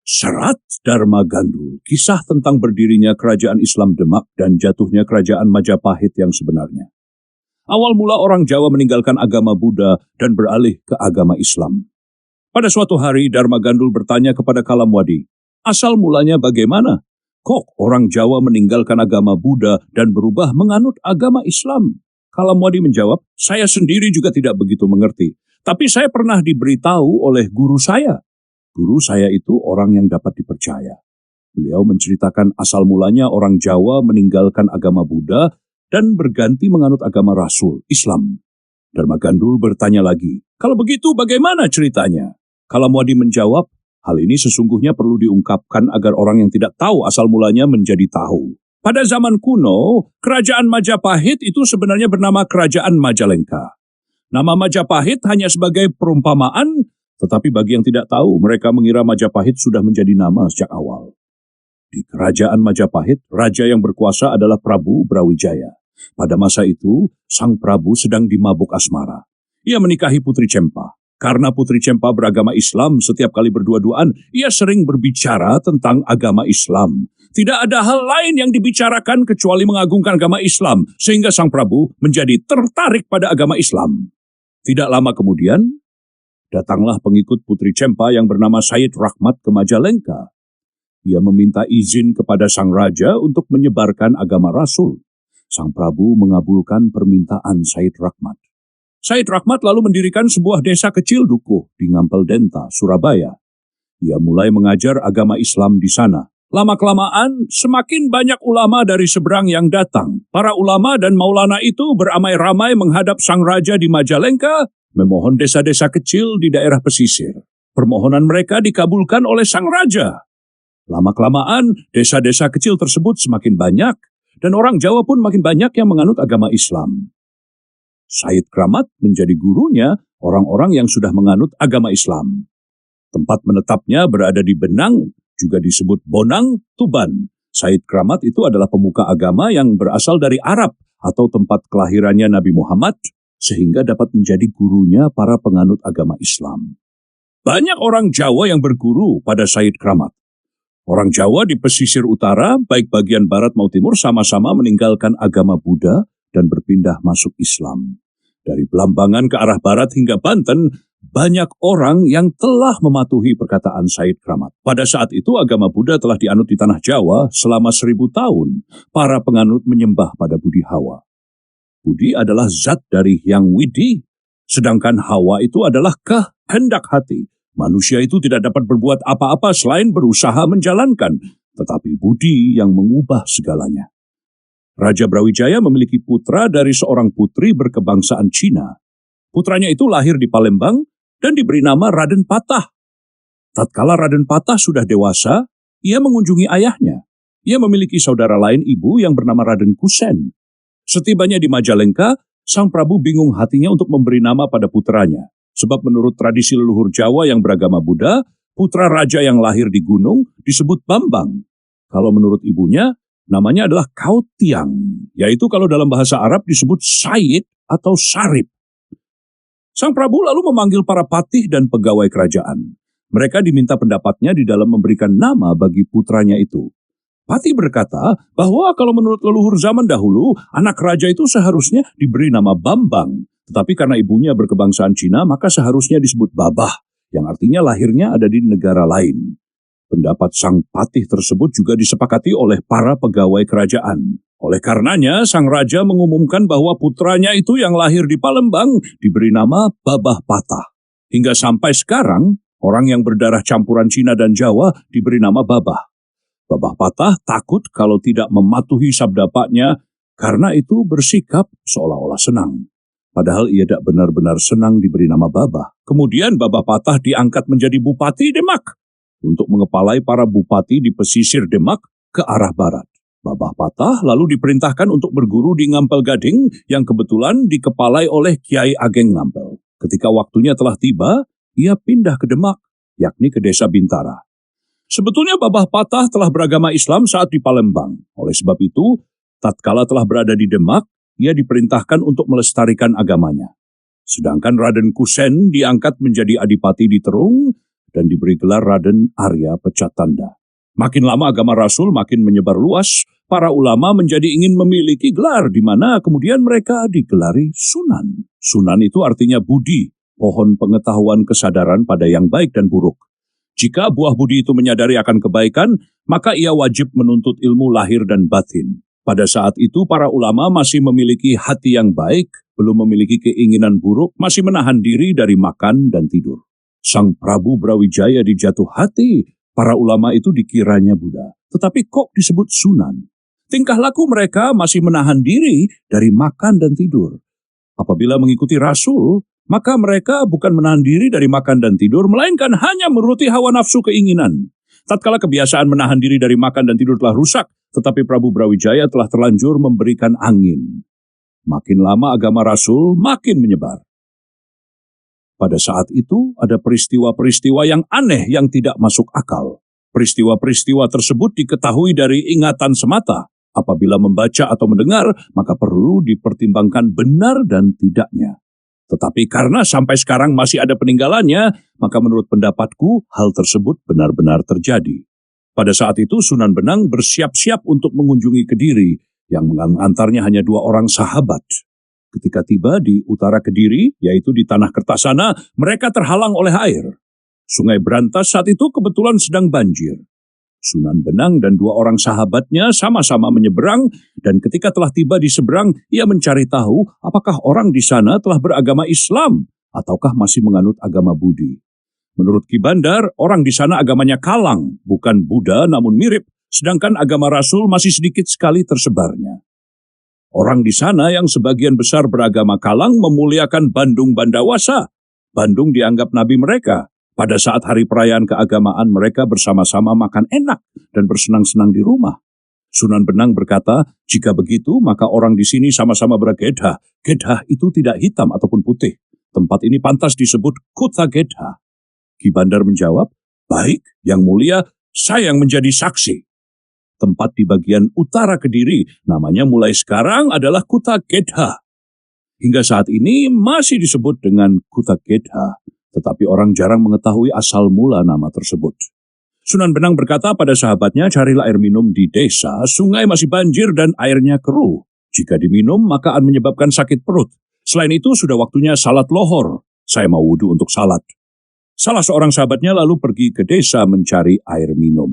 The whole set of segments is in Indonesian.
Serat Dharma Gandul, kisah tentang berdirinya kerajaan Islam Demak dan jatuhnya kerajaan Majapahit yang sebenarnya. Awal mula orang Jawa meninggalkan agama Buddha dan beralih ke agama Islam. Pada suatu hari Dharma Gandul bertanya kepada Kalamwadi, asal mulanya bagaimana? Kok orang Jawa meninggalkan agama Buddha dan berubah menganut agama Islam? Kalamwadi menjawab, saya sendiri juga tidak begitu mengerti, tapi saya pernah diberitahu oleh guru saya. Guru saya itu orang yang dapat dipercaya. Beliau menceritakan asal mulanya orang Jawa meninggalkan agama Buddha dan berganti menganut agama Rasul, Islam. Dharma Gandul bertanya lagi, kalau begitu bagaimana ceritanya? Kalamwadi menjawab, hal ini sesungguhnya perlu diungkapkan agar orang yang tidak tahu asal mulanya menjadi tahu. Pada zaman kuno, kerajaan Majapahit itu sebenarnya bernama Kerajaan Majalengka. Nama Majapahit hanya sebagai perumpamaan, tetapi bagi yang tidak tahu, mereka mengira Majapahit sudah menjadi nama sejak awal. Di kerajaan Majapahit, raja yang berkuasa adalah Prabu Brawijaya. Pada masa itu, sang Prabu sedang dimabuk asmara. Ia menikahi Putri Cempa. Karena Putri Cempa beragama Islam, setiap kali berdua-duaan, ia sering berbicara tentang agama Islam. Tidak ada hal lain yang dibicarakan kecuali mengagungkan agama Islam, sehingga sang Prabu menjadi tertarik pada agama Islam. Tidak lama kemudian, datanglah pengikut Putri Cempa yang bernama Said Rahmat ke Majalengka. Ia meminta izin kepada sang raja untuk menyebarkan agama Rasul. Sang Prabu mengabulkan permintaan Said Rahmat. Said Rahmat lalu mendirikan sebuah desa kecil dukuh di Ngampel Denta, Surabaya. Ia mulai mengajar agama Islam di sana. Lama-kelamaan, semakin banyak ulama dari seberang yang datang. Para ulama dan maulana itu beramai-ramai menghadap sang raja di Majalengka, memohon desa-desa kecil di daerah pesisir. Permohonan mereka dikabulkan oleh sang raja. Lama-kelamaan, desa-desa kecil tersebut semakin banyak, dan orang Jawa pun makin banyak yang menganut agama Islam. Said Kramat menjadi gurunya orang-orang yang sudah menganut agama Islam. Tempat menetapnya berada di Benang, juga disebut Bonang, Tuban. Said Kramat itu adalah pemuka agama yang berasal dari Arab atau tempat kelahirannya Nabi Muhammad, sehingga dapat menjadi gurunya para penganut agama Islam. Banyak orang Jawa yang berguru pada Said Kramat. Orang Jawa di pesisir utara, baik bagian barat maupun timur, sama-sama meninggalkan agama Buddha dan berpindah masuk Islam. Dari Belambangan ke arah barat hingga Banten, banyak orang yang telah mematuhi perkataan Said Kramat. Pada saat itu agama Buddha telah dianut di tanah Jawa selama 1000 tahun. Para penganut menyembah pada Budi Hawa. Budi adalah zat dari Yang Widi, sedangkan Hawa itu adalah kehendak hati. Manusia itu tidak dapat berbuat apa-apa selain berusaha menjalankan, tetapi budi yang mengubah segalanya. Raja Brawijaya memiliki putra dari seorang putri berkebangsaan Cina. Putranya itu lahir di Palembang dan diberi nama Raden Patah. Tatkala Raden Patah sudah dewasa, ia mengunjungi ayahnya. Ia memiliki saudara lain ibu yang bernama Raden Kusen. Setibanya di Majalengka, sang Prabu bingung hatinya untuk memberi nama pada putranya. Sebab menurut tradisi leluhur Jawa yang beragama Buddha, putra raja yang lahir di gunung disebut Bambang. Kalau menurut ibunya, namanya adalah Kautiang, yaitu kalau dalam bahasa Arab disebut Said atau Sarip. Sang Prabu lalu memanggil para patih dan pegawai kerajaan. Mereka diminta pendapatnya di dalam memberikan nama bagi putranya itu. Patih berkata bahwa kalau menurut leluhur zaman dahulu, anak raja itu seharusnya diberi nama Bambang. Tetapi karena ibunya berkebangsaan Cina, maka seharusnya disebut Babah, yang artinya lahirnya ada di negara lain. Pendapat sang patih tersebut juga disepakati oleh para pegawai kerajaan. Oleh karenanya, sang raja mengumumkan bahwa putranya itu yang lahir di Palembang diberi nama Babah Patah. Hingga sampai sekarang, orang yang berdarah campuran Cina dan Jawa diberi nama Babah. Babah Patah takut kalau tidak mematuhi sabda paknya, karena itu bersikap seolah-olah senang. Padahal ia tidak benar-benar senang diberi nama Babah. Kemudian Babah Patah diangkat menjadi Bupati Demak untuk mengepalai para bupati di pesisir Demak ke arah barat. Babah Patah lalu diperintahkan untuk berguru di Ngampel Gading yang kebetulan dikepalai oleh Kiai Ageng Ngampel. Ketika waktunya telah tiba, ia pindah ke Demak, yakni ke desa Bintara. Sebetulnya Babah Patah telah beragama Islam saat di Palembang. Oleh sebab itu, tatkala telah berada di Demak, ia diperintahkan untuk melestarikan agamanya. Sedangkan Raden Kusen diangkat menjadi adipati di Terung, dan diberi gelar Raden Arya Pecatanda. Makin lama agama Rasul makin menyebar luas, para ulama menjadi ingin memiliki gelar di mana kemudian mereka digelari Sunan. Sunan itu artinya budi, pohon pengetahuan kesadaran pada yang baik dan buruk. Jika buah budi itu menyadari akan kebaikan, maka ia wajib menuntut ilmu lahir dan batin. Pada saat itu para ulama masih memiliki hati yang baik, belum memiliki keinginan buruk, masih menahan diri dari makan dan tidur. Sang Prabu Brawijaya dijatuh hati, para ulama itu dikiranya Buddha, tetapi kok disebut Sunan? Tingkah laku mereka masih menahan diri dari makan dan tidur. Apabila mengikuti Rasul, maka mereka bukan menahan diri dari makan dan tidur, melainkan hanya menuruti hawa nafsu keinginan. Tatkala kebiasaan menahan diri dari makan dan tidur telah rusak, tetapi Prabu Brawijaya telah terlanjur memberikan angin. Makin lama agama Rasul makin menyebar. Pada saat itu ada peristiwa-peristiwa yang aneh yang tidak masuk akal. Peristiwa-peristiwa tersebut diketahui dari ingatan semata. Apabila membaca atau mendengar, maka perlu dipertimbangkan benar dan tidaknya. Tetapi karena sampai sekarang masih ada peninggalannya, maka menurut pendapatku hal tersebut benar-benar terjadi. Pada saat itu Sunan Benang bersiap-siap untuk mengunjungi Kediri, yang mengantarnya hanya 2 orang sahabat. Ketika tiba di utara Kediri, yaitu di Tanah Kertasana, mereka terhalang oleh air. Sungai Brantas saat itu kebetulan sedang banjir. Sunan Benang dan 2 orang sahabatnya sama-sama menyeberang, dan ketika telah tiba di seberang, ia mencari tahu apakah orang di sana telah beragama Islam, ataukah masih menganut agama Budi. Menurut Ki Bandar, orang di sana agamanya Kalang, bukan Buddha namun mirip, sedangkan agama Rasul masih sedikit sekali tersebarnya. Orang di sana yang sebagian besar beragama Kalang memuliakan Bandung Bandawasa. Bandung dianggap nabi mereka. Pada saat hari perayaan keagamaan mereka bersama-sama makan enak dan bersenang-senang di rumah. Sunan Benang berkata, jika begitu maka orang di sini sama-sama bergedha. Gedha itu tidak hitam ataupun putih. Tempat ini pantas disebut Kuta Gedha. Ki Bandar menjawab, baik, yang mulia, saya yang menjadi saksi. Tempat di bagian utara Kediri, namanya mulai sekarang adalah Kuta Gedha. Hingga saat ini masih disebut dengan Kuta Gedha, tetapi orang jarang mengetahui asal mula nama tersebut. Sunan Benang berkata pada sahabatnya, carilah air minum di desa, sungai masih banjir dan airnya keruh. Jika diminum, maka akan menyebabkan sakit perut. Selain itu, sudah waktunya salat lohor. Saya mau wudhu untuk salat. Salah seorang sahabatnya lalu pergi ke desa mencari air minum.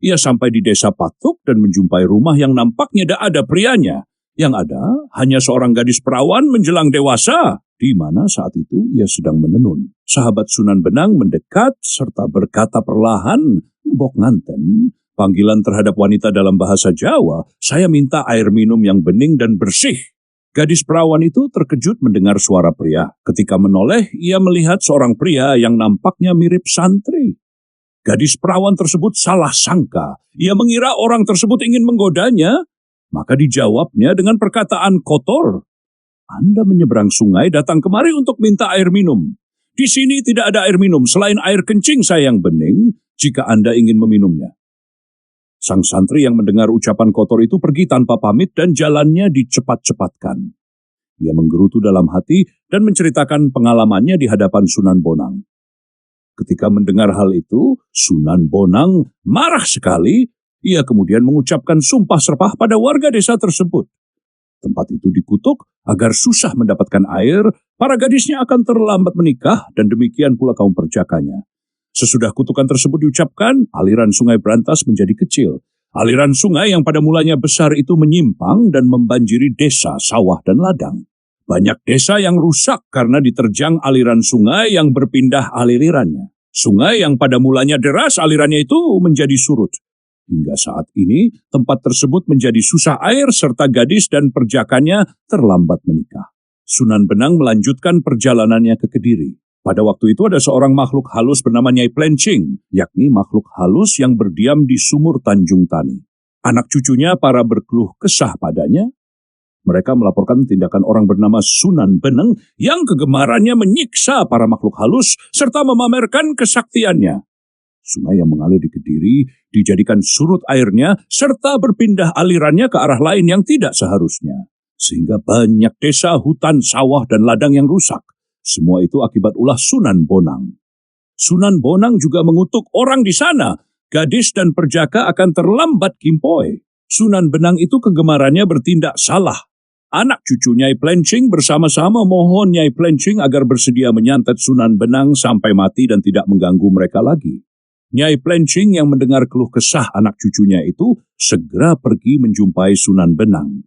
Ia sampai di desa Patuk dan menjumpai rumah yang nampaknya tidak ada prianya. Yang ada hanya seorang gadis perawan menjelang dewasa, di mana saat itu ia sedang menenun. Sahabat Sunan Benang mendekat serta berkata perlahan, "Mbok nganten," panggilan terhadap wanita dalam bahasa Jawa, "saya minta air minum yang bening dan bersih." Gadis perawan itu terkejut mendengar suara pria. Ketika menoleh, ia melihat seorang pria yang nampaknya mirip santri. Gadis perawan tersebut salah sangka. Ia mengira orang tersebut ingin menggodanya, maka dijawabnya dengan perkataan kotor. "Anda menyeberang sungai datang kemari untuk minta air minum. Di sini tidak ada air minum selain air kencing saya yang bening jika Anda ingin meminumnya." Sang santri yang mendengar ucapan kotor itu pergi tanpa pamit dan jalannya dicepat-cepatkan. Ia menggerutu dalam hati dan menceritakan pengalamannya di hadapan Sunan Bonang. Ketika mendengar hal itu, Sunan Bonang marah sekali. Ia kemudian mengucapkan sumpah serapah pada warga desa tersebut. Tempat itu dikutuk agar susah mendapatkan air, para gadisnya akan terlambat menikah, dan demikian pula kaum perjakanya. Sesudah kutukan tersebut diucapkan, aliran sungai Brantas menjadi kecil. Aliran sungai yang pada mulanya besar itu menyimpang dan membanjiri desa, sawah, dan ladang. Banyak desa yang rusak karena diterjang aliran sungai yang berpindah alirannya. Sungai yang pada mulanya deras alirannya itu menjadi surut. Hingga saat ini, tempat tersebut menjadi susah air serta gadis dan perjakannya terlambat menikah. Sunan Benang melanjutkan perjalanannya ke Kediri. Pada waktu itu ada seorang makhluk halus bernama Nyai Plencing, yakni makhluk halus yang berdiam di sumur Tanjung Tani. Anak cucunya para berkeluh kesah padanya. Mereka melaporkan tindakan orang bernama Sunan Benang yang kegemarannya menyiksa para makhluk halus serta memamerkan kesaktiannya. Sungai yang mengalir di Kediri dijadikan surut airnya serta berpindah alirannya ke arah lain yang tidak seharusnya. Sehingga banyak desa, hutan, sawah, dan ladang yang rusak. Semua itu akibat ulah Sunan Bonang. Sunan Bonang juga mengutuk orang di sana. Gadis dan perjaka akan terlambat kimpoi. Sunan Benang itu kegemarannya bertindak salah. Anak cucu Nyai Plencing bersama-sama mohon Nyai Plencing agar bersedia menyantet Sunan Benang sampai mati dan tidak mengganggu mereka lagi. Nyai Plencing yang mendengar keluh kesah anak cucunya itu segera pergi menjumpai Sunan Benang.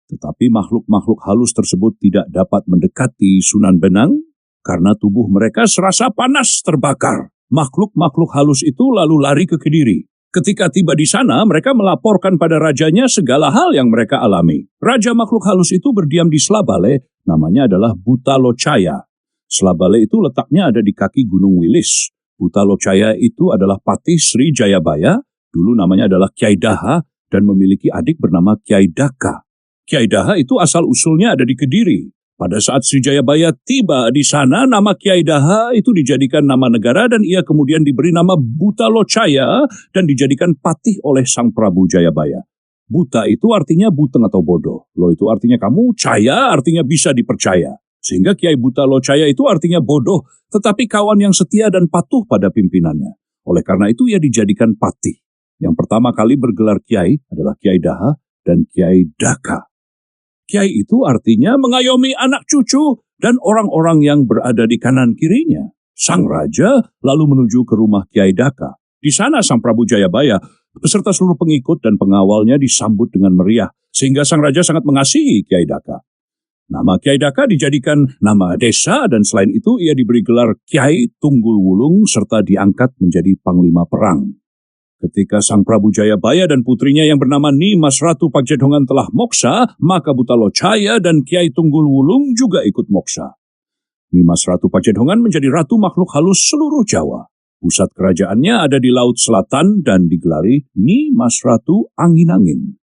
Tetapi makhluk-makhluk halus tersebut tidak dapat mendekati Sunan Benang karena tubuh mereka serasa panas terbakar. Makhluk-makhluk halus itu lalu lari ke Kediri. Ketika tiba di sana, mereka melaporkan pada rajanya segala hal yang mereka alami. Raja makhluk halus itu berdiam di Slabale, namanya adalah Butalocaya. Slabale itu letaknya ada di kaki Gunung Wilis. Butalocaya itu adalah patih Sri Jayabaya, dulu namanya adalah Kyai Daha, dan memiliki adik bernama Kyai Daka. Kyai Daha itu asal-usulnya ada di Kediri. Pada saat Sri Jayabaya tiba di sana, nama Kyai Daha itu dijadikan nama negara dan ia kemudian diberi nama Butalocaya dan dijadikan patih oleh Sang Prabu Jayabaya. Buta itu artinya buteng atau bodoh. Lo itu artinya kamu, Caya artinya bisa dipercaya. Sehingga Kyai Butalocaya itu artinya bodoh, tetapi kawan yang setia dan patuh pada pimpinannya. Oleh karena itu ia dijadikan patih. Yang pertama kali bergelar Kyai adalah Kyai Daha dan Kyai Daka. Kyai itu artinya mengayomi anak cucu dan orang-orang yang berada di kanan kirinya. Sang raja lalu menuju ke rumah Kyai Daka. Di sana Sang Prabu Jayabaya beserta seluruh pengikut dan pengawalnya disambut dengan meriah, sehingga sang raja sangat mengasihi Kyai Daka. Nama Kyai Daka dijadikan nama desa dan selain itu ia diberi gelar Kyai Tunggul Wulung serta diangkat menjadi panglima perang. Ketika Sang Prabu Jayabaya dan putrinya yang bernama Nimas Ratu Pagjedongan telah moksa, maka Butalocaya dan Kyai Tunggul Wulung juga ikut moksa. Nimas Ratu Pagjedongan menjadi ratu makhluk halus seluruh Jawa. Pusat kerajaannya ada di Laut Selatan dan digelari Nimas Ratu Angin-Angin.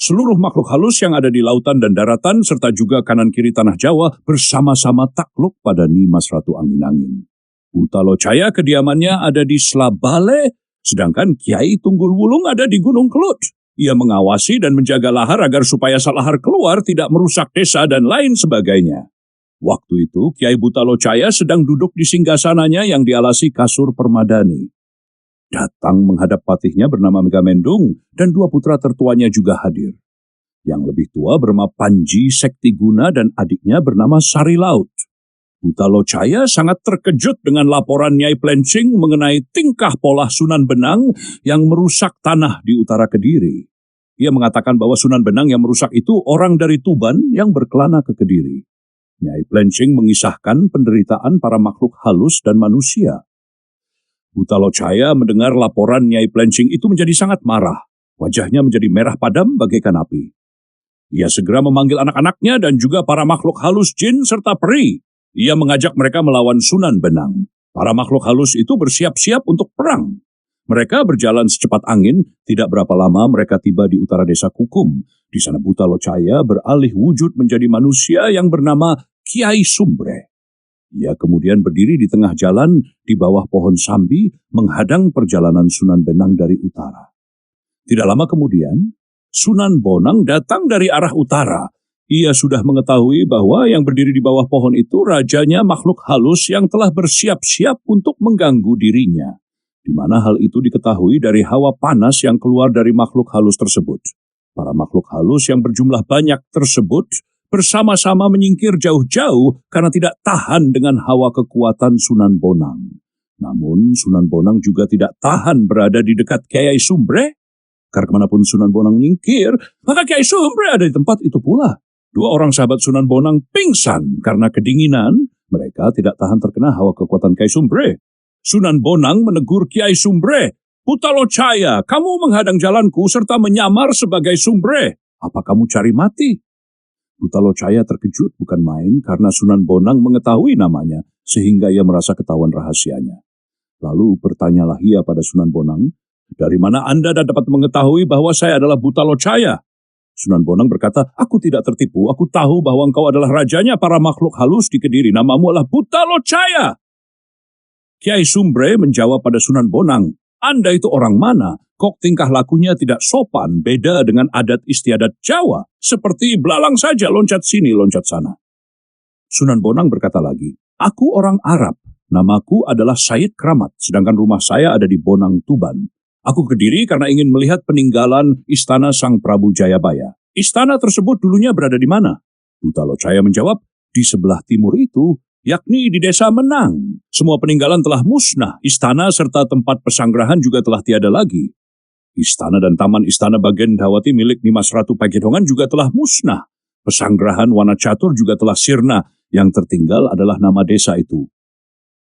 Seluruh makhluk halus yang ada di lautan dan daratan serta juga kanan kiri tanah Jawa bersama-sama takluk pada Nimas Ratu Angin-Angin. Butalocaya kediamannya ada di Slabale, sedangkan Kyai Tunggul Wulung ada di Gunung Kelut. Ia mengawasi dan menjaga lahar agar supaya lahar keluar tidak merusak desa dan lain sebagainya. Waktu itu Kyai Butalocaya sedang duduk di singgasananya yang dialasi kasur permadani. Datang menghadap patihnya bernama Megamendung dan dua putra tertuanya juga hadir. Yang lebih tua bernama Panji Sektiguna dan adiknya bernama Sari Laut. Butalocaya sangat terkejut dengan laporan Nyai Plencing mengenai tingkah pola Sunan Benang yang merusak tanah di utara Kediri. Ia mengatakan bahwa Sunan Benang yang merusak itu orang dari Tuban yang berkelana ke Kediri. Nyai Plencing mengisahkan penderitaan para makhluk halus dan manusia. Butalocaya mendengar laporan Nyai Plencing itu menjadi sangat marah. Wajahnya menjadi merah padam bagaikan api. Ia segera memanggil anak-anaknya dan juga para makhluk halus jin serta peri. Ia mengajak mereka melawan Sunan Benang. Para makhluk halus itu bersiap-siap untuk perang. Mereka berjalan secepat angin, tidak berapa lama mereka tiba di utara desa Kukum. Di sana Butalocaya beralih wujud menjadi manusia yang bernama Kyai Sumbre. Ia kemudian berdiri di tengah jalan di bawah pohon sambi menghadang perjalanan Sunan Benang dari utara. Tidak lama kemudian, Sunan Bonang datang dari arah utara. Ia sudah mengetahui bahwa yang berdiri di bawah pohon itu rajanya makhluk halus yang telah bersiap-siap untuk mengganggu dirinya. Di mana hal itu diketahui dari hawa panas yang keluar dari makhluk halus tersebut. Para makhluk halus yang berjumlah banyak tersebut bersama-sama menyingkir jauh-jauh karena tidak tahan dengan hawa kekuatan Sunan Bonang. Namun Sunan Bonang juga tidak tahan berada di dekat Kyai Sumbre. Karena kemanapun Sunan Bonang menyingkir, maka Kyai Sumbre ada di tempat itu pula. Dua orang sahabat Sunan Bonang pingsan karena kedinginan. Mereka tidak tahan terkena hawa kekuatan Kyai Sumbre. Sunan Bonang menegur Kyai Sumbre. Butalocaya, kamu menghadang jalanku serta menyamar sebagai Sumbre. Apa kamu cari mati? Butalocaya terkejut bukan main karena Sunan Bonang mengetahui namanya sehingga ia merasa ketahuan rahasianya. Lalu bertanyalah ia pada Sunan Bonang, dari mana Anda dapat mengetahui bahwa saya adalah Butalocaya? Sunan Bonang berkata, aku tidak tertipu, aku tahu bahwa engkau adalah rajanya para makhluk halus di Kediri, namamu adalah Butalocaya. Kyai Sumbre menjawab pada Sunan Bonang, Anda itu orang mana? Kok tingkah lakunya tidak sopan, beda dengan adat istiadat Jawa, seperti belalang saja loncat sini, loncat sana. Sunan Bonang berkata lagi, aku orang Arab, Namaku adalah Said Kramat, sedangkan rumah saya ada di Bonang, Tuban. Aku ke Kediri karena ingin melihat peninggalan istana Sang Prabu Jayabaya. Istana tersebut dulunya berada di mana? Butalocaya menjawab, di sebelah timur itu, yakni di desa Menang. Semua peninggalan telah musnah, istana serta tempat pesanggerahan juga telah tiada lagi. Istana dan taman istana bagian Dawati milik Nimas Ratu Pagedongan juga telah musnah. Pesanggerahan Wanacatur juga telah sirna, yang tertinggal adalah nama desa itu.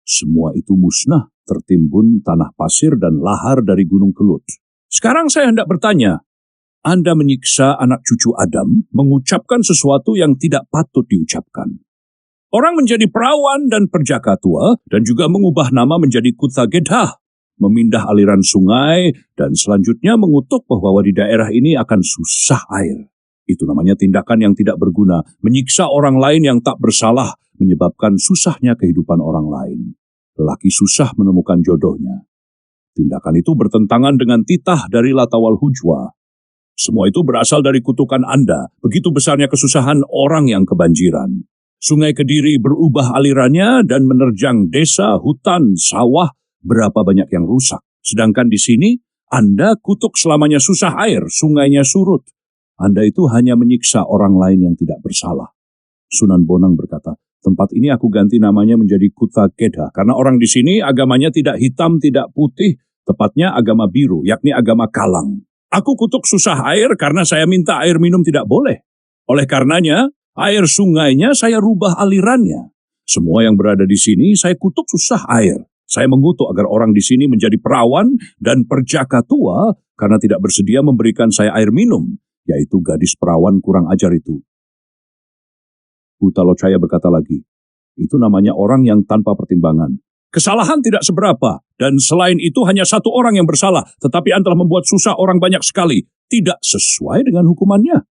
Semua itu musnah, tertimbun tanah pasir dan lahar dari Gunung Kelut. Sekarang saya hendak bertanya, Anda menyiksa anak cucu Adam, mengucapkan sesuatu yang tidak patut diucapkan. Orang menjadi perawan dan perjaka tua, dan juga mengubah nama menjadi Kutha Gedha, memindah aliran sungai, dan selanjutnya mengutuk bahwa di daerah ini akan susah air. Itu namanya tindakan yang tidak berguna, menyiksa orang lain yang tak bersalah, menyebabkan susahnya kehidupan orang lain. Lelaki susah menemukan jodohnya. Tindakan itu bertentangan dengan titah dari Latawal Hujwa. Semua itu berasal dari kutukan Anda, begitu besarnya kesusahan orang yang kebanjiran. Sungai Kediri berubah alirannya dan menerjang desa, hutan, sawah, berapa banyak yang rusak. Sedangkan di sini, Anda kutuk selamanya susah air, sungainya surut. Anda itu hanya menyiksa orang lain yang tidak bersalah. Sunan Bonang berkata, tempat ini aku ganti namanya menjadi Kutha Gedha, karena orang di sini agamanya tidak hitam, tidak putih, tepatnya agama biru, yakni agama Kalang. Aku kutuk susah air karena saya minta air minum tidak boleh. Oleh karenanya, air sungainya saya rubah alirannya. Semua yang berada di sini saya kutuk susah air. Saya mengutuk agar orang di sini menjadi perawan dan perjaka tua karena tidak bersedia memberikan saya air minum, yaitu gadis perawan kurang ajar itu. Butalocaya berkata lagi, itu namanya orang yang tanpa pertimbangan. Kesalahan tidak seberapa, dan selain itu hanya satu orang yang bersalah, tetapi Anda telah membuat susah orang banyak sekali, tidak sesuai dengan hukumannya.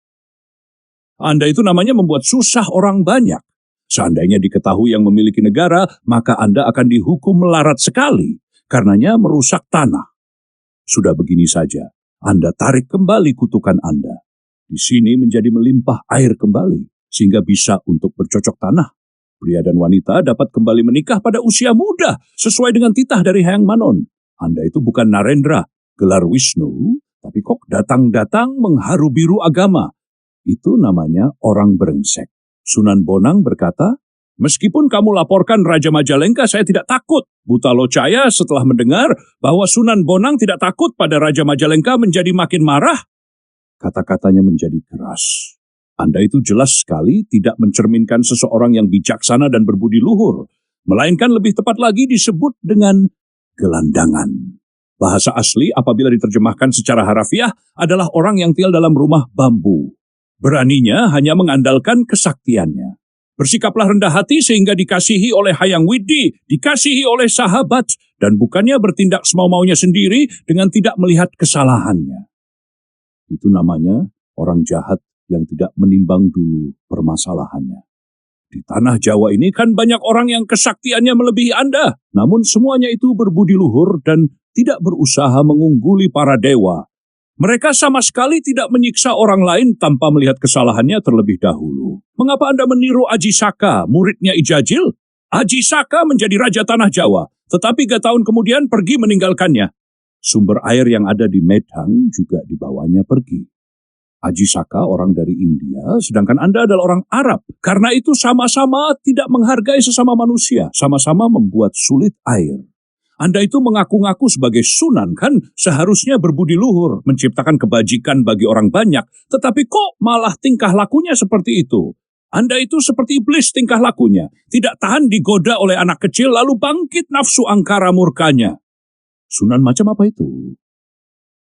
Anda itu namanya membuat susah orang banyak. Seandainya diketahui yang memiliki negara, maka Anda akan dihukum melarat sekali, karenanya merusak tanah. Sudah begini saja, Anda tarik kembali kutukan Anda. Di sini menjadi melimpah air kembali, sehingga bisa untuk bercocok tanah. Pria dan wanita dapat kembali menikah pada usia muda, sesuai dengan titah dari Hayang Manon. Anda itu bukan Narendra, gelar Wisnu, tapi kok datang-datang mengharu biru agama. Itu namanya orang brengsek. Sunan Bonang berkata, meskipun kamu laporkan Raja Majalengka, saya tidak takut. Butalocaya setelah mendengar bahwa Sunan Bonang tidak takut pada Raja Majalengka menjadi makin marah. Kata-katanya menjadi keras. Anda itu jelas sekali tidak mencerminkan seseorang yang bijaksana dan berbudi luhur, melainkan lebih tepat lagi disebut dengan gelandangan. Bahasa asli apabila diterjemahkan secara harafiah adalah orang yang tinggal dalam rumah bambu. Beraninya hanya mengandalkan kesaktiannya. Bersikaplah rendah hati sehingga dikasihi oleh Hayang Widi, dikasihi oleh sahabat, dan bukannya bertindak semau-maunya sendiri dengan tidak melihat kesalahannya. Itu namanya orang jahat yang tidak menimbang dulu permasalahannya. Di tanah Jawa ini kan banyak orang yang kesaktiannya melebihi Anda, namun semuanya itu berbudi luhur dan tidak berusaha mengungguli para dewa. Mereka sama sekali tidak menyiksa orang lain tanpa melihat kesalahannya terlebih dahulu. Mengapa Anda meniru Aji Saka, muridnya Ijajil? Aji Saka menjadi raja tanah Jawa, tetapi 3 tahun kemudian pergi meninggalkannya. Sumber air yang ada di Medang juga dibawanya pergi. Aji Saka orang dari India, sedangkan Anda adalah orang Arab. Karena itu sama-sama tidak menghargai sesama manusia, sama-sama membuat sulit air. Anda itu mengaku-ngaku sebagai sunan kan, seharusnya berbudi luhur, menciptakan kebajikan bagi orang banyak, tetapi kok malah tingkah lakunya seperti itu? Anda itu seperti iblis tingkah lakunya, tidak tahan digoda oleh anak kecil lalu bangkit nafsu angkara murkanya. Sunan macam apa itu?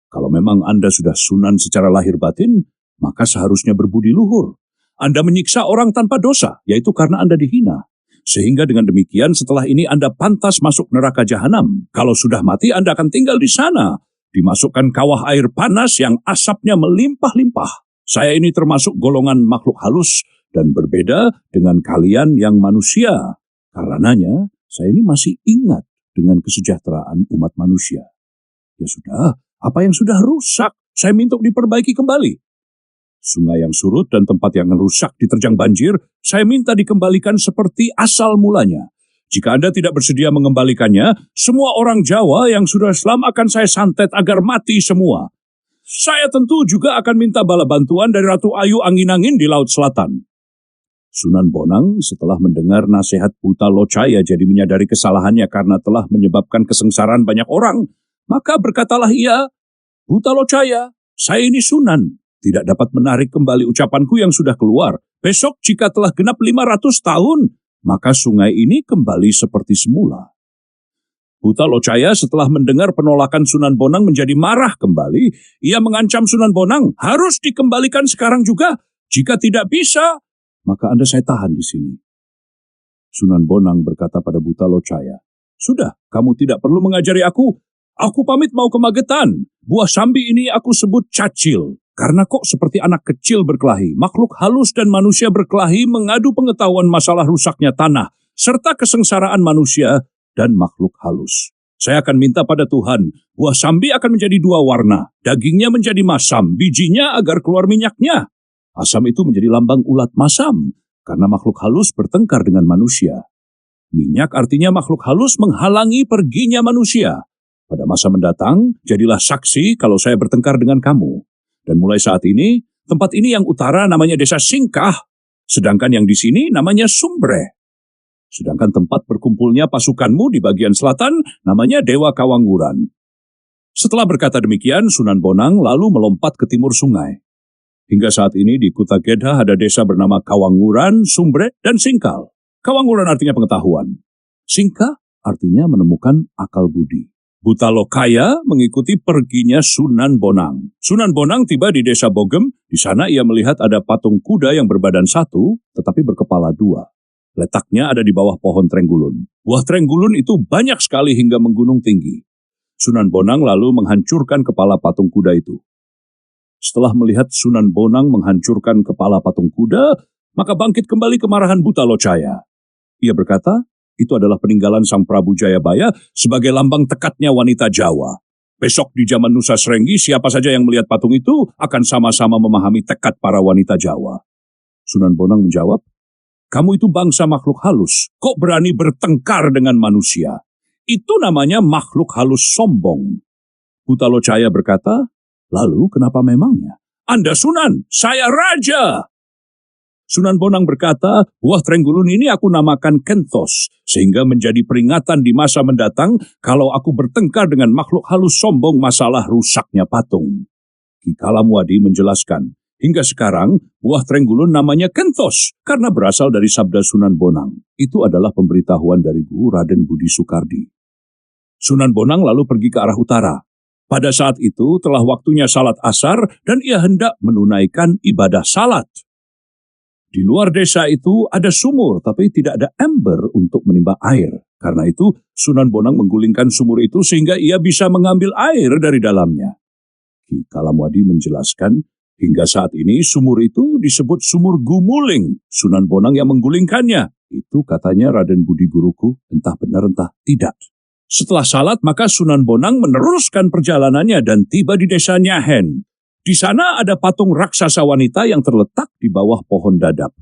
Kalau memang Anda sudah sunan secara lahir batin, maka seharusnya berbudi luhur. Anda menyiksa orang tanpa dosa, yaitu karena Anda dihina. Sehingga dengan demikian setelah ini Anda pantas masuk neraka jahanam. Kalau sudah mati Anda akan tinggal di sana. Dimasukkan kawah air panas yang asapnya melimpah-limpah. Saya ini termasuk golongan makhluk halus dan berbeda dengan kalian yang manusia. Karenanya saya ini masih ingat dengan kesejahteraan umat manusia. Ya sudah. Apa yang sudah rusak, saya minta diperbaiki kembali. Sungai yang surut dan tempat yang rusak diterjang banjir, saya minta dikembalikan seperti asal mulanya. Jika Anda tidak bersedia mengembalikannya, semua orang Jawa yang sudah Islam akan saya santet agar mati semua. Saya tentu juga akan minta bala bantuan dari Ratu Ayu Angin-Angin di Laut Selatan. Sunan Bonang setelah mendengar nasihat Buta Locaya jadi menyadari kesalahannya karena telah menyebabkan kesengsaraan banyak orang. Maka berkatalah ia, Buta Locaya, saya ini Sunan, tidak dapat menarik kembali ucapanku yang sudah keluar. Besok jika telah genap 500 tahun, maka sungai ini kembali seperti semula. Buta Locaya setelah mendengar penolakan Sunan Bonang menjadi marah kembali. Ia mengancam Sunan Bonang harus dikembalikan sekarang juga. Jika tidak bisa, maka Anda saya tahan di sini. Sunan Bonang berkata pada Buta Locaya, sudah, kamu tidak perlu mengajari aku. Aku pamit mau ke Magetan. Buah sambi ini aku sebut cacil. Karena kok seperti anak kecil berkelahi, makhluk halus dan manusia berkelahi mengadu pengetahuan masalah rusaknya tanah, serta kesengsaraan manusia dan makhluk halus. Saya akan minta pada Tuhan, buah sambi akan menjadi 2 warna, dagingnya menjadi masam, bijinya agar keluar minyaknya. Asam itu menjadi lambang ulat masam, karena makhluk halus bertengkar dengan manusia. Minyak artinya makhluk halus menghalangi perginya manusia. Pada masa mendatang, jadilah saksi kalau saya bertengkar dengan kamu. Dan mulai saat ini, tempat ini yang utara namanya Desa Singkah, sedangkan yang di sini namanya Sumbre. Sedangkan tempat berkumpulnya pasukanmu di bagian selatan namanya Dewa Kawangwuran. Setelah berkata demikian, Sunan Bonang lalu melompat ke timur sungai. Hingga saat ini di Kuta Gedha ada desa bernama Kawangwuran, Sumbre, dan Singkal. Kawangwuran artinya pengetahuan. Singkah artinya menemukan akal budi. Buta Locaya mengikuti perginya Sunan Bonang. Sunan Bonang tiba di desa Bogem. Di sana ia melihat ada patung kuda yang berbadan 1, tetapi berkepala 2. Letaknya ada di bawah pohon trenggulun. Buah trenggulun itu banyak sekali hingga menggunung tinggi. Sunan Bonang lalu menghancurkan kepala patung kuda itu. Setelah melihat Sunan Bonang menghancurkan kepala patung kuda, maka bangkit kembali kemarahan Buta Locaya. Ia berkata, itu adalah peninggalan Sang Prabu Jayabaya sebagai lambang tekadnya wanita Jawa. Besok di zaman Nusa Srenggi, siapa saja yang melihat patung itu akan sama-sama memahami tekad para wanita Jawa. Sunan Bonang menjawab, kamu itu bangsa makhluk halus, kok berani bertengkar dengan manusia? Itu namanya makhluk halus sombong. Buta Locaya berkata, lalu kenapa memangnya? Anda Sunan, saya raja. Sunan Bonang berkata, buah trenggulun ini aku namakan Kentos, sehingga menjadi peringatan di masa mendatang kalau aku bertengkar dengan makhluk halus sombong masalah rusaknya patung. Ki Kalamwadi menjelaskan, hingga sekarang buah trenggulun namanya Kentos, karena berasal dari sabda Sunan Bonang. Itu adalah pemberitahuan dari Guru Raden Budi Soekardi. Sunan Bonang lalu pergi ke arah utara. Pada saat itu telah waktunya salat asar dan ia hendak menunaikan ibadah salat. Di luar desa itu ada sumur, tapi tidak ada ember untuk menimba air. Karena itu, Sunan Bonang menggulingkan sumur itu sehingga ia bisa mengambil air dari dalamnya. Ki Kalamwadi menjelaskan, hingga saat ini sumur itu disebut sumur Gumuling. Sunan Bonang yang menggulingkannya. Itu katanya Raden Budi guruku, entah benar entah tidak. Setelah salat, maka Sunan Bonang meneruskan perjalanannya dan tiba di desa Nyahen. Di sana ada patung raksasa wanita yang terletak di bawah pohon dadap.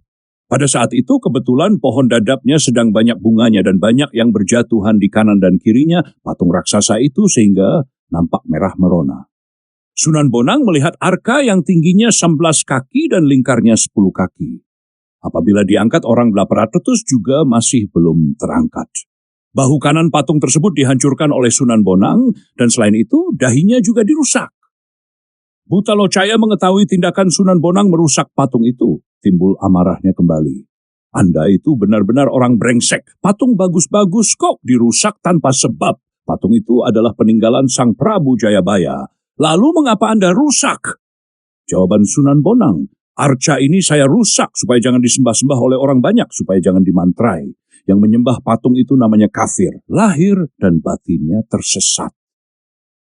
Pada saat itu kebetulan pohon dadapnya sedang banyak bunganya dan banyak yang berjatuhan di kanan dan kirinya patung raksasa itu sehingga nampak merah merona. Sunan Bonang melihat arka yang tingginya 11 kaki dan lingkarnya 10 kaki. Apabila diangkat orang 800 juga masih belum terangkat. Bahu kanan patung tersebut dihancurkan oleh Sunan Bonang dan selain itu dahinya juga dirusak. Buta Locaya mengetahui tindakan Sunan Bonang merusak patung itu. Timbul amarahnya kembali. Anda itu benar-benar orang brengsek. Patung bagus-bagus kok dirusak tanpa sebab. Patung itu adalah peninggalan Sang Prabu Jayabaya. Lalu mengapa Anda rusak? Jawaban Sunan Bonang, arca ini saya rusak supaya jangan disembah-sembah oleh orang banyak, supaya jangan dimantrai. Yang menyembah patung itu namanya kafir. Lahir dan batinnya tersesat.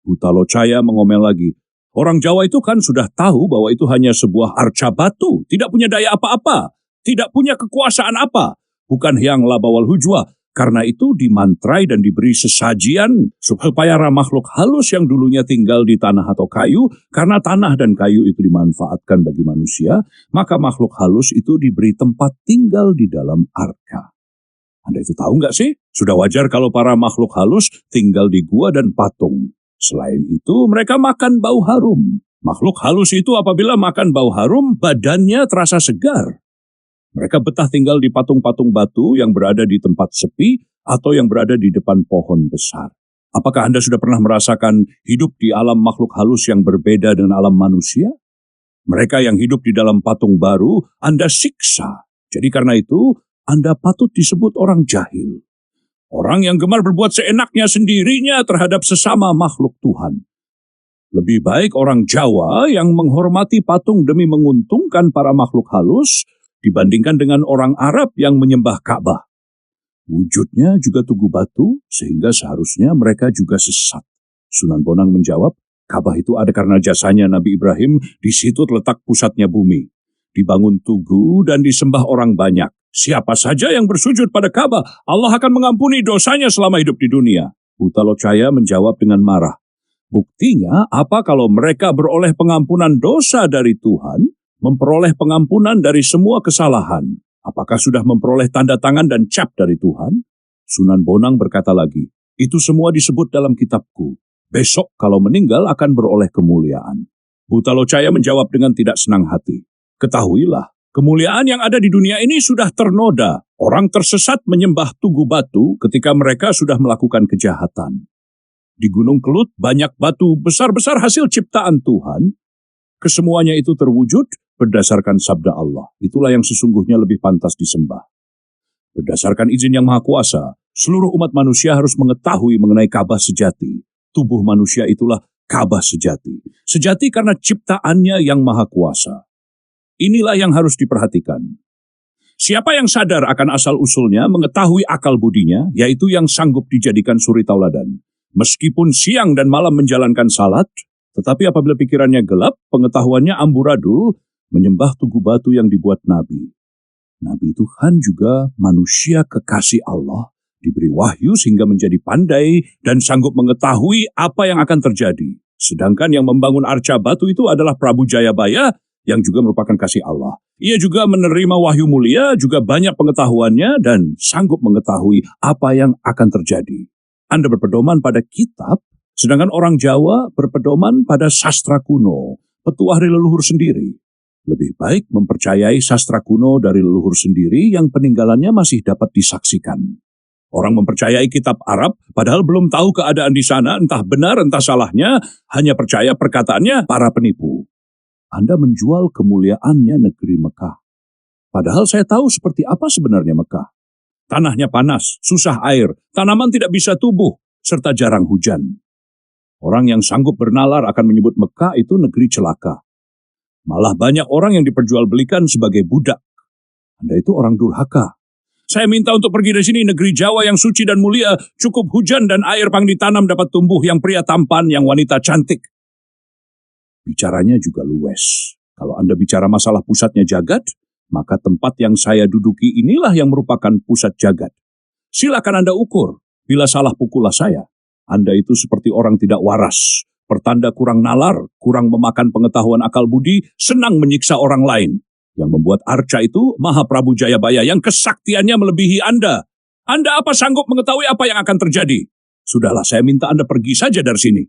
Buta Locaya mengomel lagi. Orang Jawa itu kan sudah tahu bahwa itu hanya sebuah arca batu, tidak punya daya apa-apa, tidak punya kekuasaan apa, bukan Hyang Labawal Hujwa. Karena itu dimantrai dan diberi sesajian supaya makhluk halus yang dulunya tinggal di tanah atau kayu, karena tanah dan kayu itu dimanfaatkan bagi manusia, maka makhluk halus itu diberi tempat tinggal di dalam arca. Anda itu tahu nggak sih? Sudah wajar kalau para makhluk halus tinggal di gua dan patung. Selain itu, mereka makan bau harum. Makhluk halus itu apabila makan bau harum, badannya terasa segar. Mereka betah tinggal di patung-patung batu yang berada di tempat sepi atau yang berada di depan pohon besar. Apakah Anda sudah pernah merasakan hidup di alam makhluk halus yang berbeda dengan alam manusia? Mereka yang hidup di dalam patung baru, Anda siksa. Jadi karena itu, Anda patut disebut orang jahil. Orang yang gemar berbuat seenaknya sendirinya terhadap sesama makhluk Tuhan. Lebih baik orang Jawa yang menghormati patung demi menguntungkan para makhluk halus dibandingkan dengan orang Arab yang menyembah Ka'bah. Wujudnya juga tugu batu sehingga seharusnya mereka juga sesat. Sunan Bonang menjawab, Ka'bah itu ada karena jasanya Nabi Ibrahim, di situ terletak pusatnya bumi. Dibangun tugu dan disembah orang banyak. Siapa saja yang bersujud pada Ka'bah, Allah akan mengampuni dosanya selama hidup di dunia. Buta Locaya menjawab dengan marah. Buktinya, apa kalau mereka beroleh pengampunan dosa dari Tuhan, memperoleh pengampunan dari semua kesalahan? Apakah sudah memperoleh tanda tangan dan cap dari Tuhan? Sunan Bonang berkata lagi, itu semua disebut dalam kitabku. Besok kalau meninggal akan beroleh kemuliaan. Buta Locaya menjawab dengan tidak senang hati. Ketahuilah, kemuliaan yang ada di dunia ini sudah ternoda. Orang tersesat menyembah tugu batu ketika mereka sudah melakukan kejahatan. Di Gunung Kelut banyak batu besar-besar hasil ciptaan Tuhan. Kesemuanya itu terwujud berdasarkan sabda Allah. Itulah yang sesungguhnya lebih pantas disembah. Berdasarkan izin yang Maha Kuasa, seluruh umat manusia harus mengetahui mengenai Ka'bah sejati. Tubuh manusia itulah Ka'bah sejati. Sejati karena ciptaannya yang Maha Kuasa. Inilah yang harus diperhatikan. Siapa yang sadar akan asal-usulnya, mengetahui akal budinya, yaitu yang sanggup dijadikan suri tauladan. Meskipun siang dan malam menjalankan salat, tetapi apabila pikirannya gelap, pengetahuannya amburadul, menyembah tugu batu yang dibuat Nabi. Nabi Tuhan juga manusia kekasih Allah, diberi wahyu sehingga menjadi pandai dan sanggup mengetahui apa yang akan terjadi. Sedangkan yang membangun arca batu itu adalah Prabu Jayabaya, yang juga merupakan kasih Allah. Ia juga menerima wahyu mulia, juga banyak pengetahuannya dan sanggup mengetahui apa yang akan terjadi. Anda berpedoman pada kitab, sedangkan orang Jawa berpedoman pada sastra kuno, petuah dari leluhur sendiri. Lebih baik mempercayai sastra kuno dari leluhur sendiri yang peninggalannya masih dapat disaksikan. Orang mempercayai kitab Arab, padahal belum tahu keadaan di sana, entah benar entah salahnya, hanya percaya perkataannya para penipu. Anda menjual kemuliaannya negeri Mekah. Padahal saya tahu seperti apa sebenarnya Mekah. Tanahnya panas, susah air, tanaman tidak bisa tumbuh, serta jarang hujan. Orang yang sanggup bernalar akan menyebut Mekah itu negeri celaka. Malah banyak orang yang diperjualbelikan sebagai budak. Anda itu orang durhaka. Saya minta untuk pergi dari sini, negeri Jawa yang suci dan mulia, cukup hujan dan air pang ditanam dapat tumbuh yang pria tampan, yang wanita cantik. Bicaranya juga luwes. Kalau Anda bicara masalah pusatnya jagat, maka tempat yang saya duduki inilah yang merupakan pusat jagat. Silakan Anda ukur, bila salah pukullah saya. Anda itu seperti orang tidak waras, pertanda kurang nalar, kurang memakan pengetahuan akal budi, senang menyiksa orang lain. Yang membuat arca itu Maha Prabu Jayabaya yang kesaktiannya melebihi Anda. Anda apa sanggup mengetahui apa yang akan terjadi? Sudahlah, saya minta Anda pergi saja dari sini.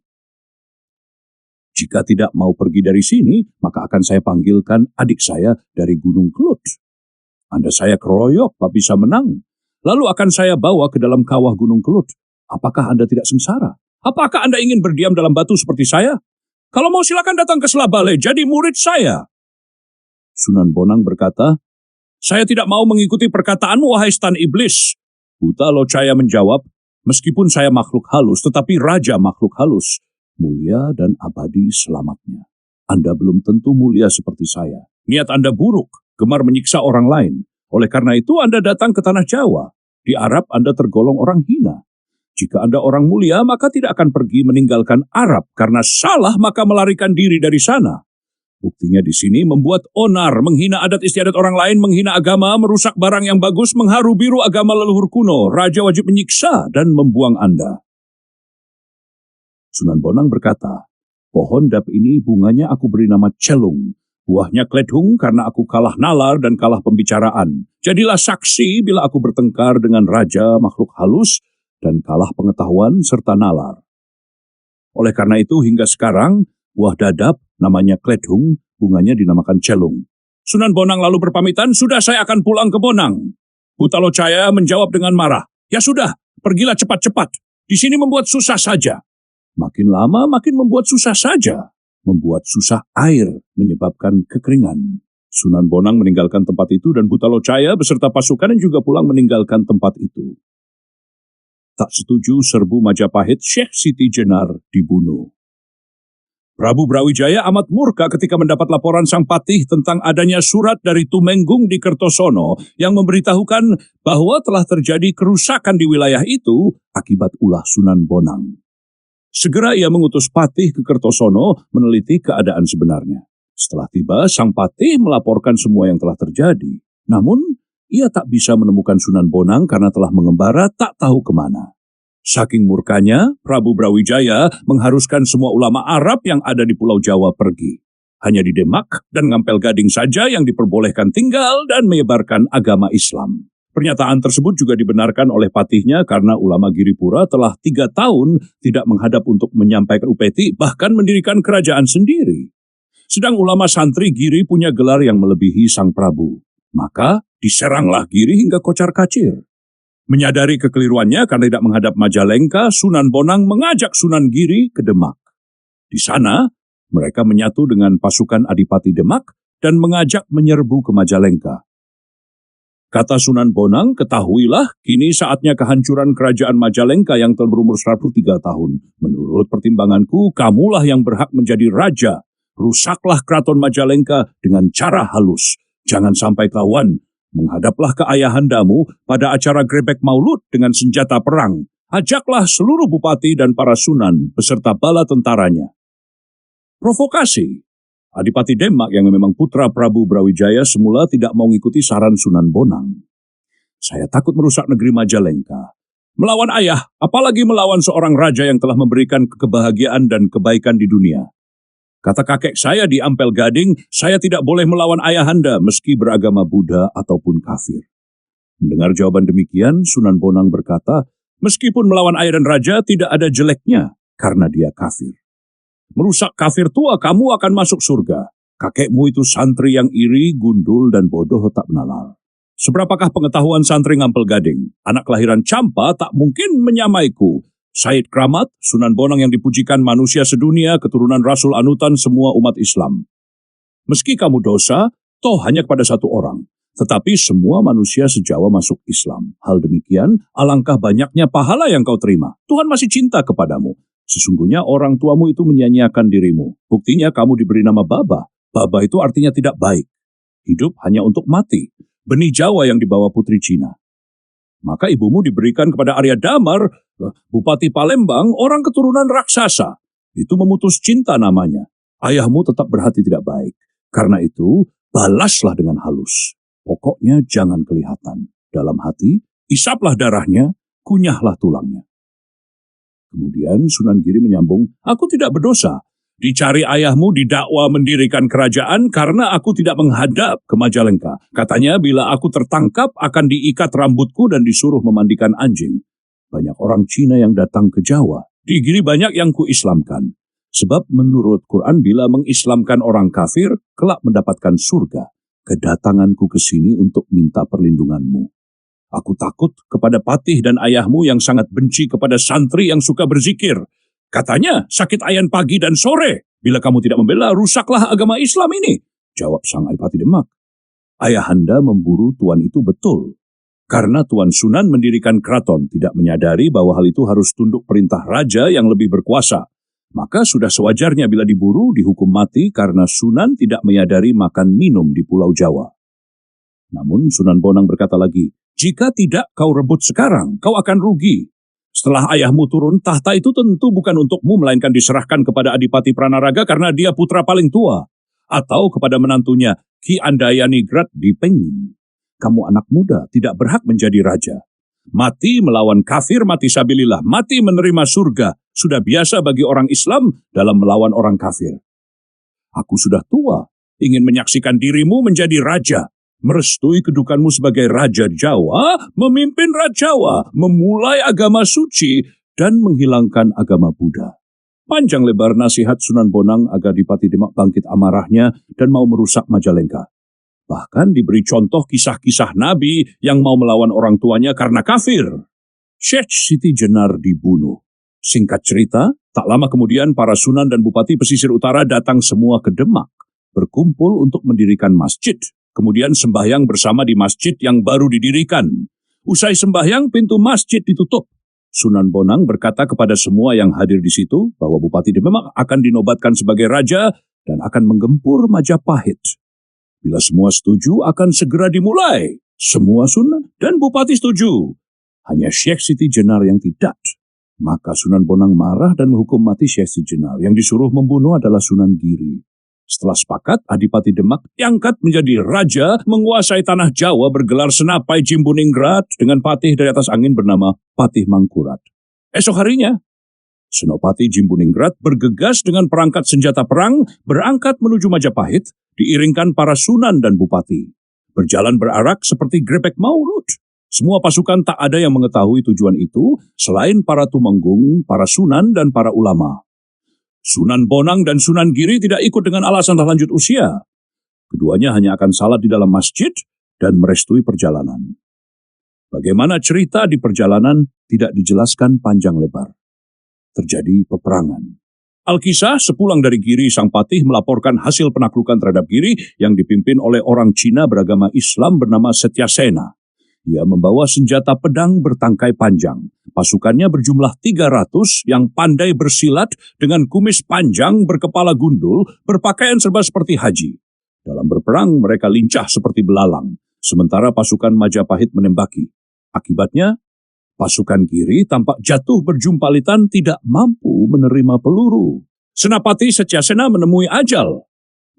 Jika tidak mau pergi dari sini, maka akan saya panggilkan adik saya dari Gunung Kelut. Anda saya keroyok, tak bisa menang. Lalu akan saya bawa ke dalam kawah Gunung Kelut. Apakah Anda tidak sengsara? Apakah Anda ingin berdiam dalam batu seperti saya? Kalau mau silakan datang ke Selabale, jadi murid saya. Sunan Bonang berkata, saya tidak mau mengikuti perkataanmu, wahai stan iblis. Buta Locaya menjawab, meskipun saya makhluk halus, tetapi raja makhluk halus. Mulia dan abadi selamatnya. Anda belum tentu mulia seperti saya. Niat Anda buruk, gemar menyiksa orang lain. Oleh karena itu Anda datang ke tanah Jawa. Di Arab Anda tergolong orang hina. Jika Anda orang mulia, maka tidak akan pergi meninggalkan Arab. Karena salah, maka melarikan diri dari sana. Buktinya di sini membuat onar, menghina adat istiadat orang lain, menghina agama, merusak barang yang bagus, mengharu biru agama leluhur kuno. Raja wajib menyiksa dan membuang Anda. Sunan Bonang berkata, pohon dap ini bunganya aku beri nama celung. Buahnya kledhung karena aku kalah nalar dan kalah pembicaraan. Jadilah saksi bila aku bertengkar dengan raja makhluk halus dan kalah pengetahuan serta nalar. Oleh karena itu hingga sekarang, buah dadap namanya kledung, bunganya dinamakan celung. Sunan Bonang lalu berpamitan, sudah saya akan pulang ke Bonang. Butalocaya menjawab dengan marah, ya sudah, pergilah cepat-cepat. Di sini membuat susah saja. Makin lama makin membuat susah saja. Membuat susah air, menyebabkan kekeringan. Sunan Bonang meninggalkan tempat itu dan Butalocaya beserta pasukan juga pulang meninggalkan tempat itu. Tak setuju serbu Majapahit, Syekh Siti Jenar dibunuh. Prabu Brawijaya amat murka ketika mendapat laporan sang patih tentang adanya surat dari Tumenggung di Kertosono yang memberitahukan bahwa telah terjadi kerusakan di wilayah itu akibat ulah Sunan Bonang. Segera ia mengutus patih ke Kertosono meneliti keadaan sebenarnya. Setelah tiba, sang patih melaporkan semua yang telah terjadi. Namun, ia tak bisa menemukan Sunan Bonang karena telah mengembara tak tahu kemana. Saking murkanya, Prabu Brawijaya mengharuskan semua ulama Arab yang ada di Pulau Jawa pergi. Hanya di Demak dan Ngampel Gading saja yang diperbolehkan tinggal dan menyebarkan agama Islam. Pernyataan tersebut juga dibenarkan oleh patihnya karena ulama Giripura telah 3 tahun tidak menghadap untuk menyampaikan upeti, bahkan mendirikan kerajaan sendiri. Sedang ulama santri Giri punya gelar yang melebihi sang Prabu. Maka diseranglah Giri hingga kocar-kacir. Menyadari kekeliruannya karena tidak menghadap Majalengka, Sunan Bonang mengajak Sunan Giri ke Demak. Di sana, mereka menyatu dengan pasukan Adipati Demak dan mengajak menyerbu ke Majalengka. Kata Sunan Bonang, ketahuilah kini saatnya kehancuran kerajaan Majalengka yang telah berumur 103 tahun. Menurut pertimbanganku, kamulah yang berhak menjadi raja. Rusaklah keraton Majalengka dengan cara halus. Jangan sampai kawan. Menghadaplah ke ayahandamu pada acara grebek maulud dengan senjata perang. Ajaklah seluruh bupati dan para sunan beserta bala tentaranya. Provokasi. Adipati Demak yang memang putra Prabu Brawijaya semula tidak mau mengikuti saran Sunan Bonang. Saya takut merusak negeri Majalengka. Melawan ayah, apalagi melawan seorang raja yang telah memberikan kebahagiaan dan kebaikan di dunia. Kata kakek saya di Ampel Gading, saya tidak boleh melawan ayahanda meski beragama Buddha ataupun kafir. Mendengar jawaban demikian, Sunan Bonang berkata, meskipun melawan ayah dan raja tidak ada jeleknya karena dia kafir. Merusak kafir tua, kamu akan masuk surga. Kakekmu itu santri yang iri, gundul, dan bodoh tak menalar. Seberapakah pengetahuan santri Ngampel Gading? Anak kelahiran Campa tak mungkin menyamaiku. Said Kramat, Sunan Bonang yang dipujikan manusia sedunia, keturunan Rasul Anutan semua umat Islam. Meski kamu dosa, toh hanya kepada satu orang. Tetapi semua manusia sejawa masuk Islam. Hal demikian, alangkah banyaknya pahala yang kau terima. Tuhan masih cinta kepadamu. Sesungguhnya orang tuamu itu menyia-nyiakan dirimu. Buktinya kamu diberi nama Baba. Baba itu artinya tidak baik. Hidup hanya untuk mati. Benih Jawa yang dibawa putri Cina. Maka ibumu diberikan kepada Arya Damar, Bupati Palembang, orang keturunan raksasa. Itu memutus cinta namanya. Ayahmu tetap berhati tidak baik. Karena itu, balaslah dengan halus. Pokoknya jangan kelihatan. Dalam hati, isaplah darahnya, kunyahlah tulangnya. Kemudian Sunan Giri menyambung, aku tidak berdosa. Dicari ayahmu didakwa mendirikan kerajaan karena aku tidak menghadap ke Majalengka. Katanya bila aku tertangkap akan diikat rambutku dan disuruh memandikan anjing. Banyak orang Cina yang datang ke Jawa. Di Giri banyak yang kuislamkan. Sebab menurut Quran bila mengislamkan orang kafir, kelak mendapatkan surga. Kedatanganku ke sini untuk minta perlindunganmu. Aku takut kepada patih dan ayahmu yang sangat benci kepada santri yang suka berzikir. Katanya, sakit ayan pagi dan sore. Bila kamu tidak membela, rusaklah agama Islam ini. Jawab sang Adipati Demak. Ayahanda memburu tuan itu betul. Karena Tuan Sunan mendirikan keraton, tidak menyadari bahwa hal itu harus tunduk perintah raja yang lebih berkuasa. Maka sudah sewajarnya bila diburu, dihukum mati karena Sunan tidak menyadari makan minum di Pulau Jawa. Namun Sunan Bonang berkata lagi, jika tidak kau rebut sekarang, kau akan rugi. Setelah ayahmu turun, tahta itu tentu bukan untukmu, melainkan diserahkan kepada Adipati Pranaraga karena dia putra paling tua. Atau kepada menantunya, Ki Andayanigrat Dipeng. Kamu anak muda, tidak berhak menjadi raja. Mati melawan kafir, mati sabilillah, mati menerima surga. Sudah biasa bagi orang Islam dalam melawan orang kafir. Aku sudah tua, ingin menyaksikan dirimu menjadi raja. merestui kedudukanmu sebagai Raja Jawa, memimpin Raja Jawa, memulai agama suci, dan menghilangkan agama Buddha. Panjang lebar nasihat Sunan Bonang agar Adipati Demak bangkit amarahnya dan mau merusak Majalengka. Bahkan diberi contoh kisah-kisah Nabi yang mau melawan orang tuanya karena kafir. Syekh Siti Jenar dibunuh. Singkat cerita, tak lama kemudian para sunan dan bupati pesisir utara datang semua ke Demak, berkumpul untuk mendirikan masjid. Kemudian sembahyang bersama di masjid yang baru didirikan. Usai sembahyang, pintu masjid ditutup. Sunan Bonang berkata kepada semua yang hadir di situ bahwa Bupati Demak akan dinobatkan sebagai raja dan akan menggempur Majapahit. Bila semua setuju, akan segera dimulai. Semua sunan dan bupati setuju. Hanya Syekh Siti Jenar yang tidak. Maka Sunan Bonang marah dan menghukum mati Syekh Siti Jenar. Yang disuruh membunuh adalah Sunan Giri. Setelah sepakat, Adipati Demak diangkat menjadi raja, menguasai tanah Jawa, bergelar Senapai Jimbuningrat dengan patih dari atas angin bernama Patih Mangkurat. Esok harinya, Senopati Jimbuningrat bergegas dengan perangkat senjata perang, berangkat menuju Majapahit, diiringkan para sunan dan bupati. Berjalan berarak seperti grebek maulud. Semua pasukan tak ada yang mengetahui tujuan itu, selain para tumenggung, para sunan, dan para ulama. Sunan Bonang dan Sunan Giri tidak ikut dengan alasan lanjut usia. Keduanya hanya akan salat di dalam masjid dan merestui perjalanan. Bagaimana cerita di perjalanan tidak dijelaskan panjang lebar. Terjadi peperangan. Alkisah sepulang dari Giri, sang patih melaporkan hasil penaklukan terhadap Giri yang dipimpin oleh orang Cina beragama Islam bernama Setyasena. Ia membawa senjata pedang bertangkai panjang. Pasukannya berjumlah 300 yang pandai bersilat dengan kumis panjang berkepala gundul, berpakaian serba seperti haji. Dalam berperang mereka lincah seperti belalang, sementara pasukan Majapahit menembaki. Akibatnya, pasukan Giri tampak jatuh berjumpalitan tidak mampu menerima peluru. Senapati Setyasena menemui ajal.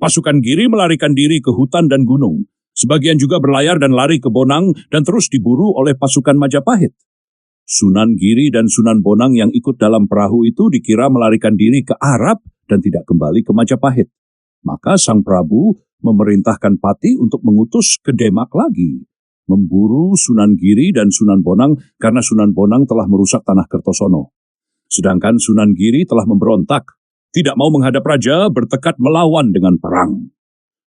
Pasukan Giri melarikan diri ke hutan dan gunung. Sebagian juga berlayar dan lari ke Bonang dan terus diburu oleh pasukan Majapahit. Sunan Giri dan Sunan Bonang yang ikut dalam perahu itu dikira melarikan diri ke Arab dan tidak kembali ke Majapahit. Maka Sang Prabu memerintahkan Pati untuk mengutus ke Demak lagi, memburu Sunan Giri dan Sunan Bonang karena Sunan Bonang telah merusak tanah Kertosono. Sedangkan Sunan Giri telah memberontak, tidak mau menghadap raja, bertekad melawan dengan perang.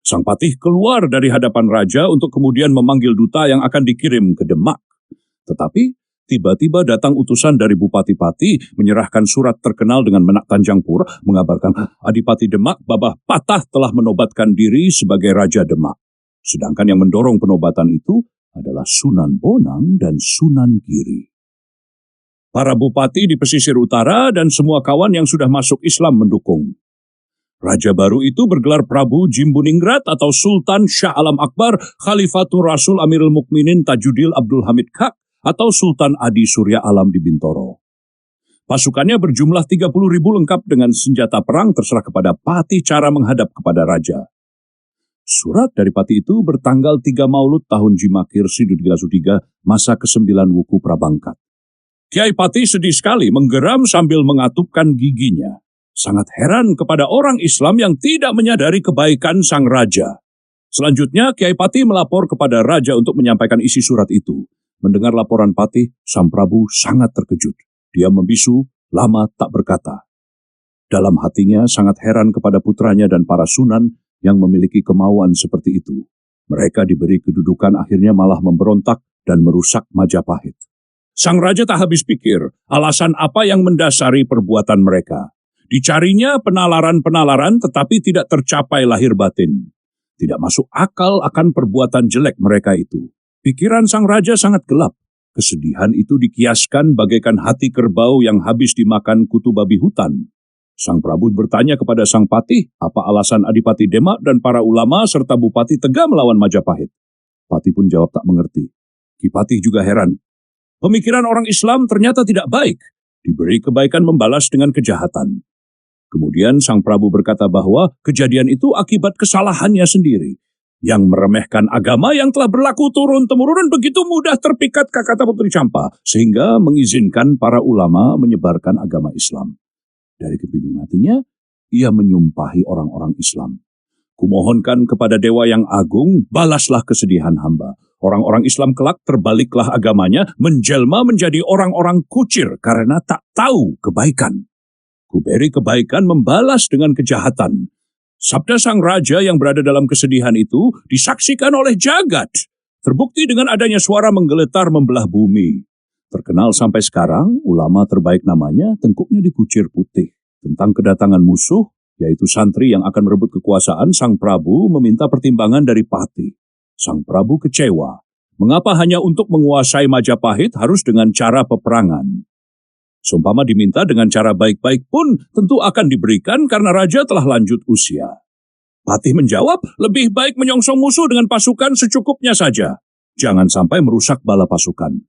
Sang Patih keluar dari hadapan raja untuk kemudian memanggil duta yang akan dikirim ke Demak. Tetapi tiba-tiba datang utusan dari Bupati Pati menyerahkan surat terkenal dengan Menak Tanjangpur mengabarkan Adipati Demak Babah Patah telah menobatkan diri sebagai Raja Demak. Sedangkan yang mendorong penobatan itu adalah Sunan Bonang dan Sunan Giri. Para bupati di pesisir utara dan semua kawan yang sudah masuk Islam mendukung. Raja baru itu bergelar Prabu Jimbuningrat atau Sultan Shah Alam Akbar Khalifatul Rasul Amirul Mukminin Tajudil Abdul Hamid Kak atau Sultan Adi Surya Alam di Bintoro. Pasukannya berjumlah 30.000 lengkap dengan senjata perang, terserah kepada Pati cara menghadap kepada raja. Surat dari Pati itu bertanggal 3 Maulud tahun Jimakir Sidudgilasu III masa ke-9 Wuku Prabangkat. Kiai Pati sedih sekali menggeram sambil mengatupkan giginya. Sangat heran kepada orang Islam yang tidak menyadari kebaikan sang raja. Selanjutnya, Kiai Pati melapor kepada raja untuk menyampaikan isi surat itu. Mendengar laporan Pati, Sang Prabu sangat terkejut. Dia membisu, lama tak berkata. Dalam hatinya sangat heran kepada putranya dan para sunan yang memiliki kemauan seperti itu. Mereka diberi kedudukan akhirnya malah memberontak dan merusak Majapahit. Sang raja tak habis pikir alasan apa yang mendasari perbuatan mereka. Dicarinya penalaran-penalaran tetapi tidak tercapai lahir batin. Tidak masuk akal akan perbuatan jelek mereka itu. Pikiran sang raja sangat gelap. Kesedihan itu dikiaskan bagaikan hati kerbau yang habis dimakan kutu babi hutan. Sang Prabu bertanya kepada Sang Patih apa alasan Adipati Demak dan para ulama serta Bupati tega melawan Majapahit. Patih pun jawab tak mengerti. Ki Patih juga heran. Pemikiran orang Islam ternyata tidak baik. Diberi kebaikan membalas dengan kejahatan. Kemudian Sang Prabu berkata bahwa kejadian itu akibat kesalahannya sendiri. Yang meremehkan agama yang telah berlaku turun-temurun begitu mudah terpikat kata Putri Campa. Sehingga mengizinkan para ulama menyebarkan agama Islam. Dari kebingungan hatinya, ia menyumpahi orang-orang Islam. Kumohonkan kepada Dewa yang agung, balaslah kesedihan hamba. Orang-orang Islam kelak terbaliklah agamanya, menjelma menjadi orang-orang kucir karena tak tahu kebaikan. Kuberi kebaikan membalas dengan kejahatan. Sabda sang raja yang berada dalam kesedihan itu disaksikan oleh jagat. Terbukti dengan adanya suara menggeletar membelah bumi. Terkenal sampai sekarang, ulama terbaik namanya tengkuknya dikucir putih. Tentang kedatangan musuh, yaitu santri yang akan merebut kekuasaan, Sang Prabu meminta pertimbangan dari Pati. Sang Prabu kecewa. Mengapa hanya untuk menguasai Majapahit harus dengan cara peperangan? Seumpama diminta dengan cara baik-baik pun tentu akan diberikan karena raja telah lanjut usia. Patih menjawab, lebih baik menyongsong musuh dengan pasukan secukupnya saja. Jangan sampai merusak bala pasukan.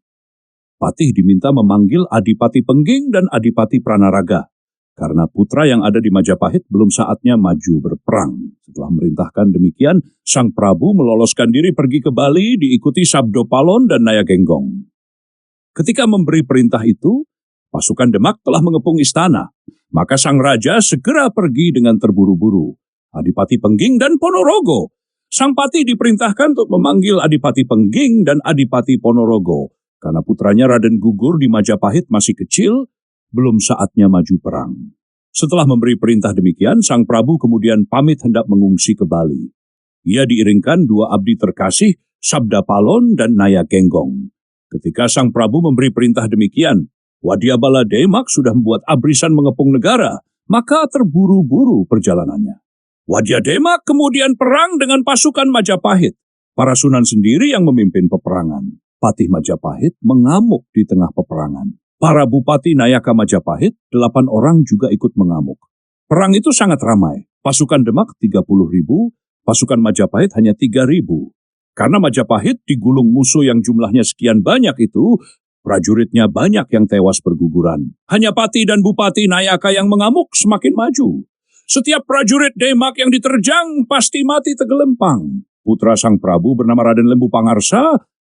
Patih diminta memanggil Adipati Pengging dan Adipati Pranaraga, karena putra yang ada di Majapahit belum saatnya maju berperang. Setelah merintahkan demikian, Sang Prabu meloloskan diri pergi ke Bali diikuti Sabdo Palon dan Nayagenggong. Ketika memberi perintah itu, pasukan Demak telah mengepung istana. Maka sang raja segera pergi dengan terburu-buru. Adipati Pengging dan Ponorogo. Sang Patih diperintahkan untuk memanggil Adipati Pengging dan Adipati Ponorogo. Karena putranya Raden Gugur di Majapahit masih kecil, belum saatnya maju perang. Setelah memberi perintah demikian, Sang Prabu kemudian pamit hendak mengungsi ke Bali. Ia diiringkan dua abdi terkasih, Sabda Palon dan Nayagenggong. Ketika Sang Prabu memberi perintah demikian, Wadyabala Demak sudah membuat abrisan mengepung negara, maka terburu-buru perjalanannya. Wadya Demak kemudian perang dengan pasukan Majapahit. Para Sunan sendiri yang memimpin peperangan. Patih Majapahit mengamuk di tengah peperangan. Para bupati Nayaka Majapahit, 8 orang juga ikut mengamuk. Perang itu sangat ramai. Pasukan Demak 30.000, pasukan Majapahit hanya 3.000. Karena Majapahit digulung musuh yang jumlahnya sekian banyak itu, prajuritnya banyak yang tewas berguguran. Hanya Patih dan Bupati Nayaka yang mengamuk semakin maju. Setiap prajurit Demak yang diterjang pasti mati tenggelam. Putra Sang Prabu bernama Raden Lembu Pangarsa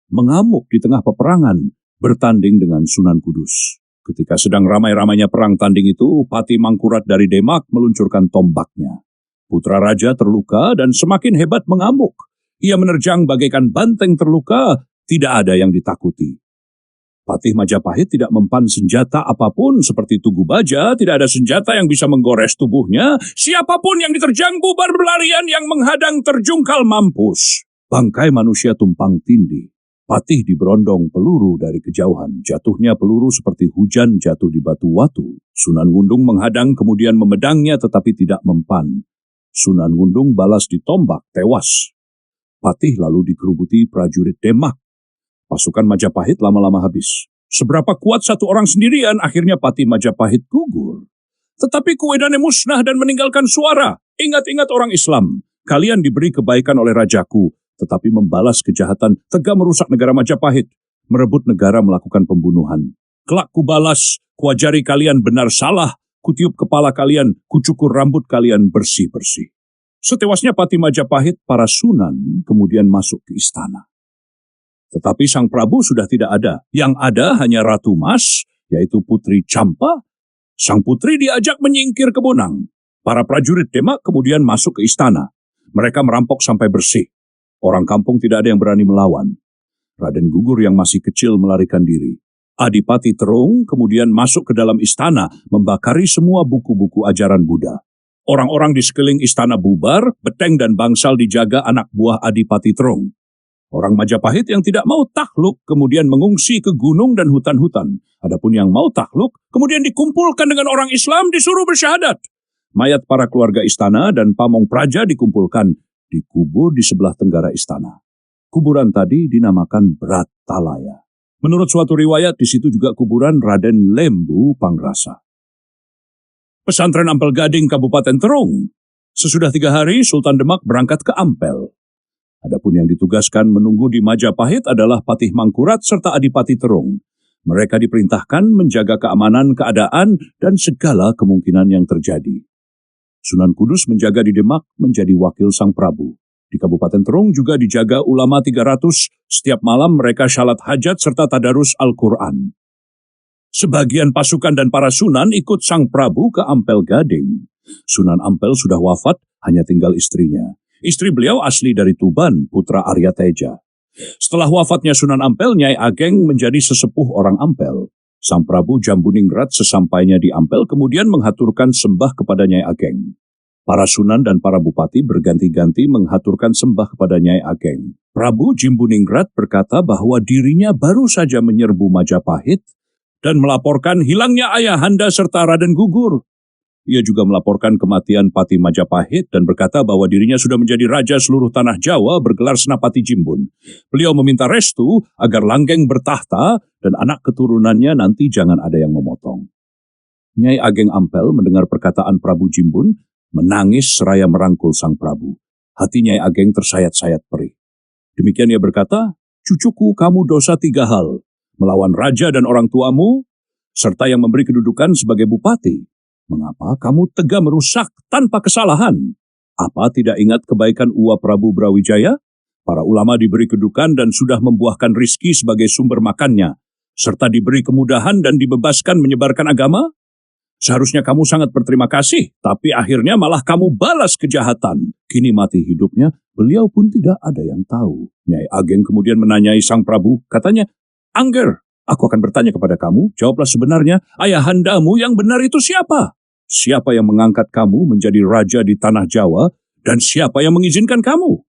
mengamuk di tengah peperangan, bertanding dengan Sunan Kudus. Ketika sedang ramai-ramainya perang tanding itu, Patih Mangkurat dari Demak meluncurkan tombaknya. Putra raja terluka dan semakin hebat mengamuk. Ia menerjang bagaikan banteng terluka, tidak ada yang ditakuti. Patih Majapahit tidak mempan senjata apapun seperti Tugu Baja, tidak ada senjata yang bisa menggores tubuhnya. Siapapun yang diterjang bubar berlarian, yang menghadang terjungkal mampus. Bangkai manusia tumpang tindih. Patih diberondong peluru dari kejauhan. Jatuhnya peluru seperti hujan jatuh di batu watu. Sunan Ngundung menghadang kemudian memedangnya tetapi tidak mempan. Sunan Ngundung balas ditombak, tewas. Patih lalu dikerubuti prajurit Demak. Pasukan Majapahit lama-lama habis. Seberapa kuat satu orang sendirian, akhirnya Patih Majapahit gugur. Tetapi Kuwedane musnah dan meninggalkan suara. Ingat-ingat orang Islam. Kalian diberi kebaikan oleh rajaku, tetapi membalas kejahatan, tega merusak negara Majapahit, merebut negara melakukan pembunuhan. Kelak kubalas, kuajari kalian benar salah, kutiup kepala kalian, kucukur rambut kalian bersih-bersih. Setewasnya Patih Majapahit, para Sunan kemudian masuk ke istana. Tetapi Sang Prabu sudah tidak ada. Yang ada hanya Ratu Mas, yaitu Putri Campa. Sang putri diajak menyingkir ke Bonang. Para prajurit Demak kemudian masuk ke istana. Mereka merampok sampai bersih. Orang kampung tidak ada yang berani melawan. Raden Gugur yang masih kecil melarikan diri. Adipati Terung kemudian masuk ke dalam istana, membakari semua buku-buku ajaran Buddha. Orang-orang di sekeliling istana bubar, beteng dan bangsal dijaga anak buah Adipati Terung. Orang Majapahit yang tidak mau takluk kemudian mengungsi ke gunung dan hutan-hutan. Adapun yang mau takluk kemudian dikumpulkan dengan orang Islam disuruh bersyahadat. Mayat para keluarga istana dan pamong praja dikumpulkan, dikubur di sebelah tenggara istana. Kuburan tadi dinamakan Bratalaya. Menurut suatu riwayat di situ juga kuburan Raden Lembu Pangrasa. Pesantren Ampel Gading Kabupaten Terung. Sesudah 3 hari Sultan Demak berangkat ke Ampel. Adapun yang ditugaskan menunggu di Majapahit adalah Patih Mangkurat serta Adipati Terung. Mereka diperintahkan menjaga keamanan keadaan dan segala kemungkinan yang terjadi. Sunan Kudus menjaga di Demak menjadi wakil Sang Prabu. Di Kabupaten Terung juga dijaga ulama 300, setiap malam mereka syalat hajat serta tadarus Al-Quran. Sebagian pasukan dan para Sunan ikut Sang Prabu ke Ampel Gading. Sunan Ampel sudah wafat, hanya tinggal istrinya. Istri beliau asli dari Tuban, putra Arya Teja. Setelah wafatnya Sunan Ampel, Nyai Ageng menjadi sesepuh orang Ampel. Sang Prabu Jambuningrat sesampainya di Ampel kemudian menghaturkan sembah kepada Nyai Ageng. Para sunan dan para bupati berganti-ganti menghaturkan sembah kepada Nyai Ageng. Prabu Jambuningrat berkata bahwa dirinya baru saja menyerbu Majapahit dan melaporkan hilangnya ayahanda serta Raden Gugur. Ia juga melaporkan kematian Pati Majapahit dan berkata bahwa dirinya sudah menjadi raja seluruh tanah Jawa bergelar Senapati Jimbun. Beliau meminta restu agar Langgeng bertahta dan anak keturunannya nanti jangan ada yang memotong. Nyai Ageng Ampel mendengar perkataan Prabu Jimbun, menangis seraya merangkul sang Prabu. Hati Nyai Ageng tersayat-sayat perih. Demikian ia berkata, "Cucuku, kamu dosa 3 hal. Melawan raja dan orang tuamu, serta yang memberi kedudukan sebagai bupati. Mengapa kamu tega merusak tanpa kesalahan? Apa tidak ingat kebaikan Uwa Prabu Brawijaya? Para ulama diberi kedudukan dan sudah membuahkan rizki sebagai sumber makannya, serta diberi kemudahan dan dibebaskan menyebarkan agama? Seharusnya kamu sangat berterima kasih, tapi akhirnya malah kamu balas kejahatan. Kini mati hidupnya, beliau pun tidak ada yang tahu." Nyai Ageng kemudian menanyai sang Prabu, katanya, "Angger, aku akan bertanya kepada kamu, jawablah sebenarnya, ayahandamu yang benar itu siapa? Siapa yang mengangkat kamu menjadi raja di tanah Jawa, dan siapa yang mengizinkan kamu?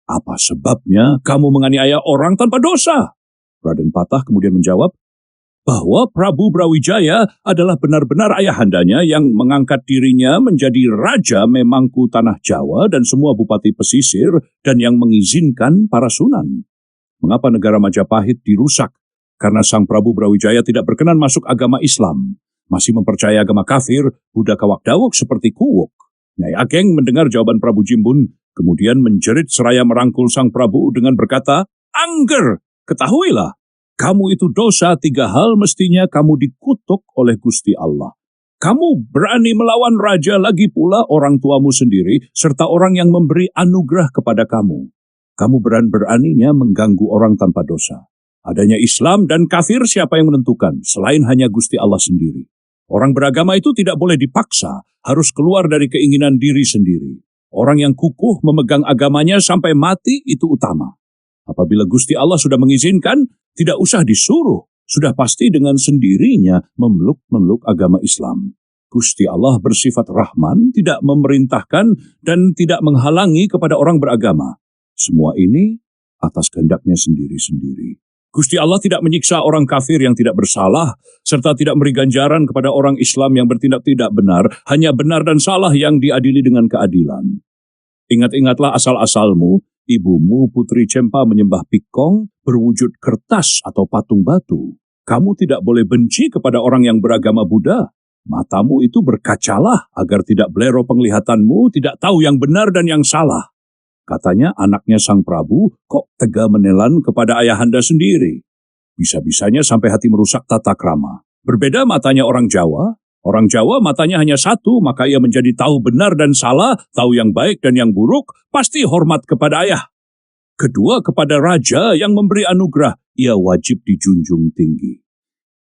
Apa sebabnya kamu menganiaya orang tanpa dosa?" Raden Patah kemudian menjawab, bahwa Prabu Brawijaya adalah benar-benar ayahandanya yang mengangkat dirinya menjadi raja memangku tanah Jawa dan semua bupati pesisir dan yang mengizinkan para sunan. Mengapa negara Majapahit dirusak? Karena sang Prabu Brawijaya tidak berkenan masuk agama Islam. Masih mempercayai agama kafir, Buddha Kawak Dawuk seperti Kuwuk. Nyai Ageng mendengar jawaban Prabu Jimbun, kemudian menjerit seraya merangkul sang Prabu dengan berkata, "Angger, ketahuilah, kamu itu dosa 3 hal mestinya kamu dikutuk oleh Gusti Allah. Kamu berani melawan raja, lagi pula orang tuamu sendiri, serta orang yang memberi anugerah kepada kamu. Kamu berani-beraninya mengganggu orang tanpa dosa. Adanya Islam dan kafir siapa yang menentukan, selain hanya Gusti Allah sendiri. Orang beragama itu tidak boleh dipaksa, harus keluar dari keinginan diri sendiri. Orang yang kukuh memegang agamanya sampai mati itu utama. Apabila Gusti Allah sudah mengizinkan, tidak usah disuruh, sudah pasti dengan sendirinya memeluk agama Islam. Gusti Allah bersifat Rahman, tidak memerintahkan dan tidak menghalangi kepada orang beragama. Semua ini atas kehendaknya sendiri-sendiri. Gusti Allah tidak menyiksa orang kafir yang tidak bersalah, serta tidak memberi ganjaran kepada orang Islam yang bertindak tidak benar, hanya benar dan salah yang diadili dengan keadilan. Ingat-ingatlah asal-asalmu, ibumu Putri Cempa menyembah pikong berwujud kertas atau patung batu. Kamu tidak boleh benci kepada orang yang beragama Buddha. Matamu itu berkacalah agar tidak belero penglihatanmu, tidak tahu yang benar dan yang salah. Katanya anaknya sang Prabu kok tega menelan kepada ayahanda sendiri. Bisa-bisanya sampai hati merusak tata krama. Berbeda matanya orang Jawa. Orang Jawa matanya hanya satu, maka ia menjadi tahu benar dan salah, tahu yang baik dan yang buruk, pasti hormat kepada ayah. Kedua, kepada raja yang memberi anugerah, ia wajib dijunjung tinggi.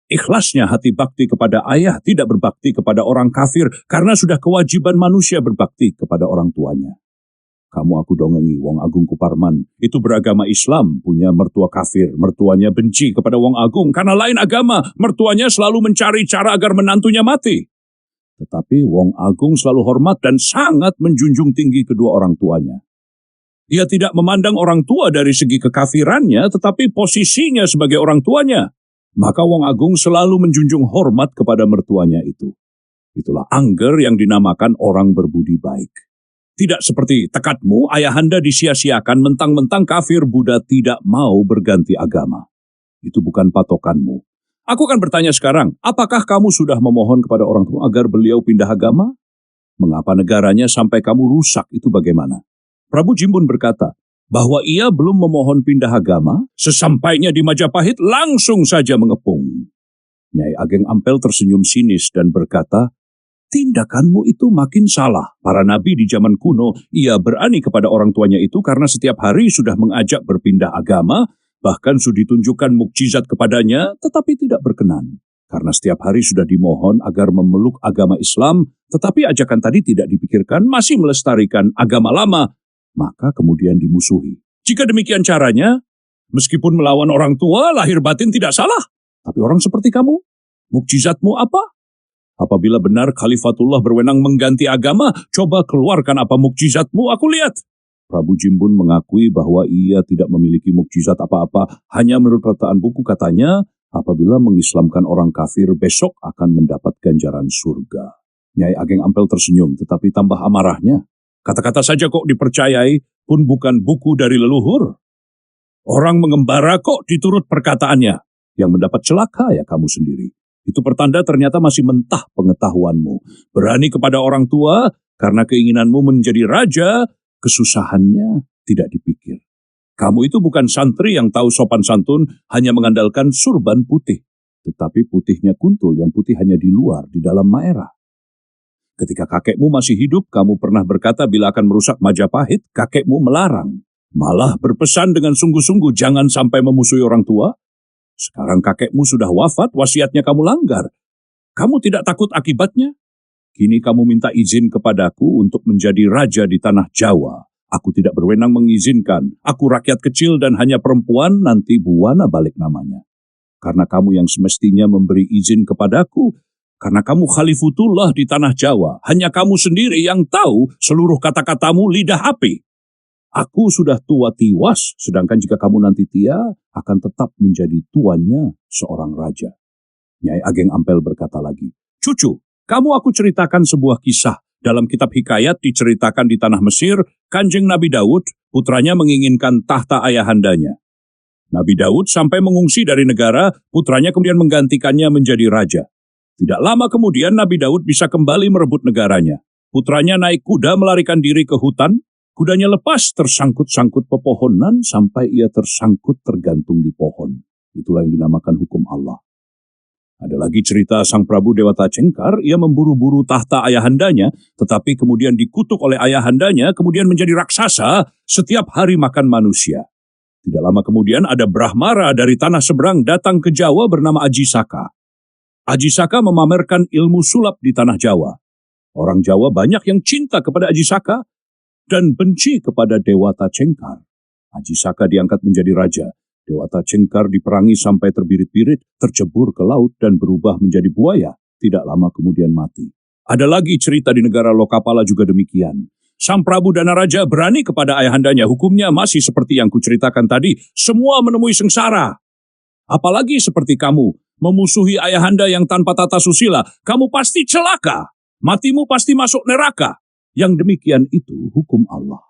Ikhlasnya hati bakti kepada ayah, tidak berbakti kepada orang kafir, karena sudah kewajiban manusia berbakti kepada orang tuanya. Kamu aku dongengi, Wong Agung Kuparman, itu beragama Islam, punya mertua kafir, mertuanya benci kepada Wong Agung, karena lain agama, mertuanya selalu mencari cara agar menantunya mati. Tetapi Wong Agung selalu hormat dan sangat menjunjung tinggi kedua orang tuanya. Ia tidak memandang orang tua dari segi kekafirannya, tetapi posisinya sebagai orang tuanya. Maka Wong Agung selalu menjunjung hormat kepada mertuanya itu. Itulah angger yang dinamakan orang berbudi baik. Tidak seperti tekadmu, ayahanda disia-siakan mentang-mentang kafir Buddha tidak mau berganti agama. Itu bukan patokanmu. Aku akan bertanya sekarang, apakah kamu sudah memohon kepada orang tua agar beliau pindah agama? Mengapa negaranya sampai kamu rusak, itu bagaimana? Prabu Jimbun berkata, bahwa ia belum memohon pindah agama, sesampainya di Majapahit langsung saja mengepung. Nyai Ageng Ampel tersenyum sinis dan berkata, tindakanmu itu makin salah. Para nabi di zaman kuno, ia berani kepada orang tuanya itu karena setiap hari sudah mengajak berpindah agama, bahkan sudah ditunjukkan mukjizat kepadanya, tetapi tidak berkenan. Karena setiap hari sudah dimohon agar memeluk agama Islam, tetapi ajakan tadi tidak dipikirkan, masih melestarikan agama lama, maka kemudian dimusuhi. Jika demikian caranya, meskipun melawan orang tua, lahir batin tidak salah. Tapi orang seperti kamu, mukjizatmu apa? Apabila benar Khalifatullah berwenang mengganti agama, coba keluarkan apa mukjizatmu, aku lihat. Prabu Jimbun mengakui bahwa ia tidak memiliki mukjizat apa-apa, hanya menurut perkataan buku katanya, apabila mengislamkan orang kafir, besok akan mendapat ganjaran surga. Nyai Ageng Ampel tersenyum, tetapi tambah amarahnya. Kata-kata saja kok dipercayai, pun bukan buku dari leluhur. Orang mengembara kok diturut perkataannya. Yang mendapat celaka ya kamu sendiri. Itu pertanda ternyata masih mentah pengetahuanmu. Berani kepada orang tua, karena keinginanmu menjadi raja, kesusahannya tidak dipikir. Kamu itu bukan santri yang tahu sopan santun, hanya mengandalkan surban putih. Tetapi putihnya kuntul, yang putih hanya di luar, di dalam Maerah. Ketika kakekmu masih hidup, kamu pernah berkata bila akan merusak Majapahit, kakekmu melarang. Malah berpesan dengan sungguh-sungguh jangan sampai memusuhi orang tua. Sekarang kakekmu sudah wafat, wasiatnya kamu langgar. Kamu tidak takut akibatnya? Kini kamu minta izin kepadaku untuk menjadi raja di tanah Jawa. Aku tidak berwenang mengizinkan. Aku rakyat kecil dan hanya perempuan, nanti Buwana balik namanya. Karena kamu yang semestinya memberi izin kepadaku, karena kamu Khalifatullah di tanah Jawa, hanya kamu sendiri yang tahu seluruh kata-katamu lidah api. Aku sudah tua tiwas, sedangkan jika kamu nanti tia, akan tetap menjadi tuannya seorang raja. Nyai Ageng Ampel berkata lagi, cucu, kamu aku ceritakan sebuah kisah. Dalam kitab hikayat diceritakan di tanah Mesir, Kanjeng Nabi Daud, putranya menginginkan tahta ayahandanya. Nabi Daud sampai mengungsi dari negara, putranya kemudian menggantikannya menjadi raja. Tidak lama kemudian Nabi Daud bisa kembali merebut negaranya. Putranya naik kuda melarikan diri ke hutan, kudanya lepas tersangkut-sangkut pepohonan sampai ia tersangkut tergantung di pohon. Itulah yang dinamakan hukum Allah. Ada lagi cerita Sang Prabu Dewata Cengkar, ia memburu-buru tahta ayahandanya, tetapi kemudian dikutuk oleh ayahandanya, kemudian menjadi raksasa, setiap hari makan manusia. Tidak lama kemudian ada Brahmara dari tanah seberang datang ke Jawa bernama Aji Saka. Aji Saka memamerkan ilmu sulap di tanah Jawa. Orang Jawa banyak yang cinta kepada Aji Saka, dan benci kepada Dewata Cengkar. Aji Saka diangkat menjadi raja. Dewata Cengkar diperangi sampai terbirit-birit, tercebur ke laut dan berubah menjadi buaya. Tidak lama kemudian mati. Ada lagi cerita di negara Lokapala juga demikian. Sang Prabu Danaraja berani kepada ayahandanya. Hukumnya masih seperti yang kuceritakan tadi. Semua menemui sengsara. Apalagi seperti kamu, memusuhi ayahanda yang tanpa tata susila. Kamu pasti celaka. Matimu pasti masuk neraka. Yang demikian itu hukum Allah.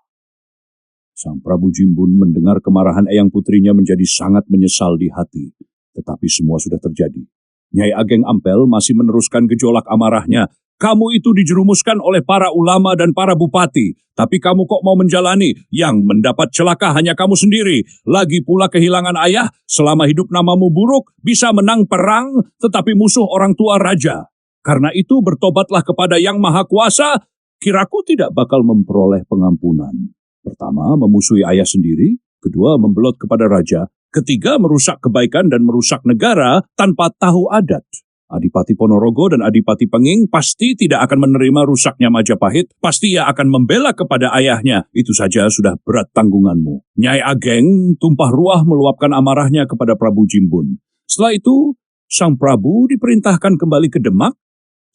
Sang Prabu Jimbun mendengar kemarahan eyang putrinya menjadi sangat menyesal di hati. Tetapi semua sudah terjadi. Nyai Ageng Ampel masih meneruskan gejolak amarahnya. Kamu itu dijerumuskan oleh para ulama dan para bupati. Tapi kamu kok mau menjalani? Yang mendapat celaka hanya kamu sendiri. Lagi pula kehilangan ayah, selama hidup namamu buruk, bisa menang perang, tetapi musuh orang tua raja. Karena itu bertobatlah kepada Yang Maha Kuasa. Kiraku tidak bakal memperoleh pengampunan. Pertama, memusuhi ayah sendiri. Kedua, membelot kepada raja. Ketiga, merusak kebaikan dan merusak negara tanpa tahu adat. Adipati Ponorogo dan Adipati Penging pasti tidak akan menerima rusaknya Majapahit. Pasti ia akan membela kepada ayahnya. Itu saja sudah berat tanggunganmu. Nyai Ageng tumpah ruah meluapkan amarahnya kepada Prabu Jimbun. Setelah itu, Sang Prabu diperintahkan kembali ke Demak,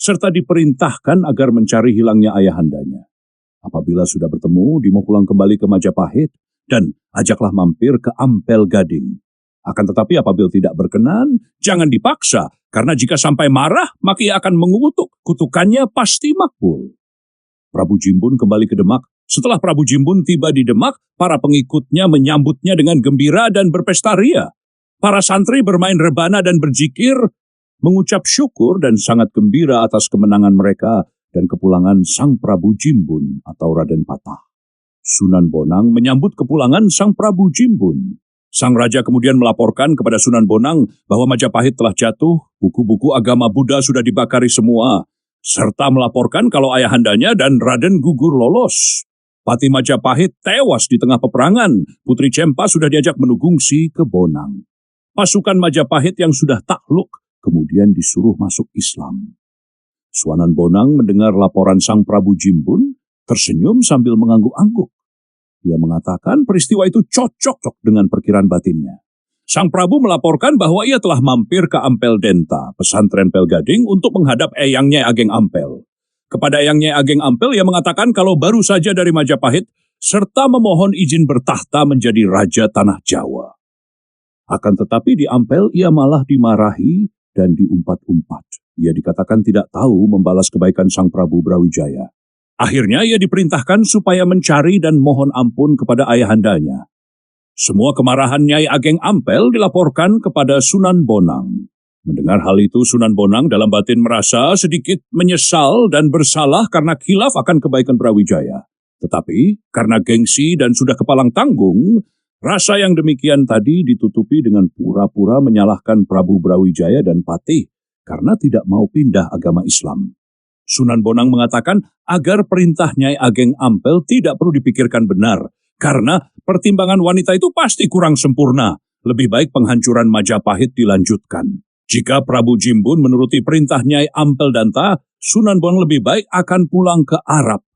serta diperintahkan agar mencari hilangnya ayahandanya. Apabila sudah bertemu, dia mau pulang kembali ke Majapahit, dan ajaklah mampir ke Ampel Gading. Akan tetapi apabila tidak berkenan, jangan dipaksa, karena jika sampai marah, maka ia akan mengutuk. Kutukannya pasti makbul. Prabu Jimbun kembali ke Demak. Setelah Prabu Jimbun tiba di Demak, para pengikutnya menyambutnya dengan gembira dan berpesta ria. Para santri bermain rebana dan berzikir, mengucap syukur dan sangat gembira atas kemenangan mereka dan kepulangan Sang Prabu Jimbun atau Raden Patah. Sunan Bonang menyambut kepulangan Sang Prabu Jimbun. Sang Raja kemudian melaporkan kepada Sunan Bonang bahwa Majapahit telah jatuh, buku-buku agama Buddha sudah dibakari semua, serta melaporkan kalau ayahandanya dan Raden gugur lolos. Pati Majapahit tewas di tengah peperangan, Putri Cempa sudah diajak menugungsi ke Bonang. Pasukan Majapahit yang sudah takluk kemudian disuruh masuk Islam. Suanan Bonang mendengar laporan Sang Prabu Jimbun, tersenyum sambil mengangguk-angguk. Dia mengatakan peristiwa itu cocok dengan perkiraan batinnya. Sang Prabu melaporkan bahwa ia telah mampir ke Ampel Denta, pesantren Pelgading, untuk menghadap Eyang Nyai Ageng Ampel. Kepada Eyang Nyai Ageng Ampel, ia mengatakan kalau baru saja dari Majapahit, serta memohon izin bertahta menjadi Raja Tanah Jawa. Akan tetapi di Ampel, ia malah dimarahi dan diumpat-umpat. Ia dikatakan tidak tahu membalas kebaikan Sang Prabu Brawijaya. Akhirnya ia diperintahkan supaya mencari dan mohon ampun kepada ayahandanya. Semua kemarahan Nyai Ageng Ampel dilaporkan kepada Sunan Bonang. Mendengar hal itu, Sunan Bonang dalam batin merasa sedikit menyesal dan bersalah karena khilaf akan kebaikan Brawijaya. Tetapi karena gengsi dan sudah kepalang tanggung, rasa yang demikian tadi ditutupi dengan pura-pura menyalahkan Prabu Brawijaya dan Patih karena tidak mau pindah agama Islam. Sunan Bonang mengatakan agar perintah Nyai Ageng Ampel tidak perlu dipikirkan benar, karena pertimbangan wanita itu pasti kurang sempurna. Lebih baik penghancuran Majapahit dilanjutkan. Jika Prabu Jimbun menuruti perintah Nyai Ampel Danta, Sunan Bonang lebih baik akan pulang ke Arab.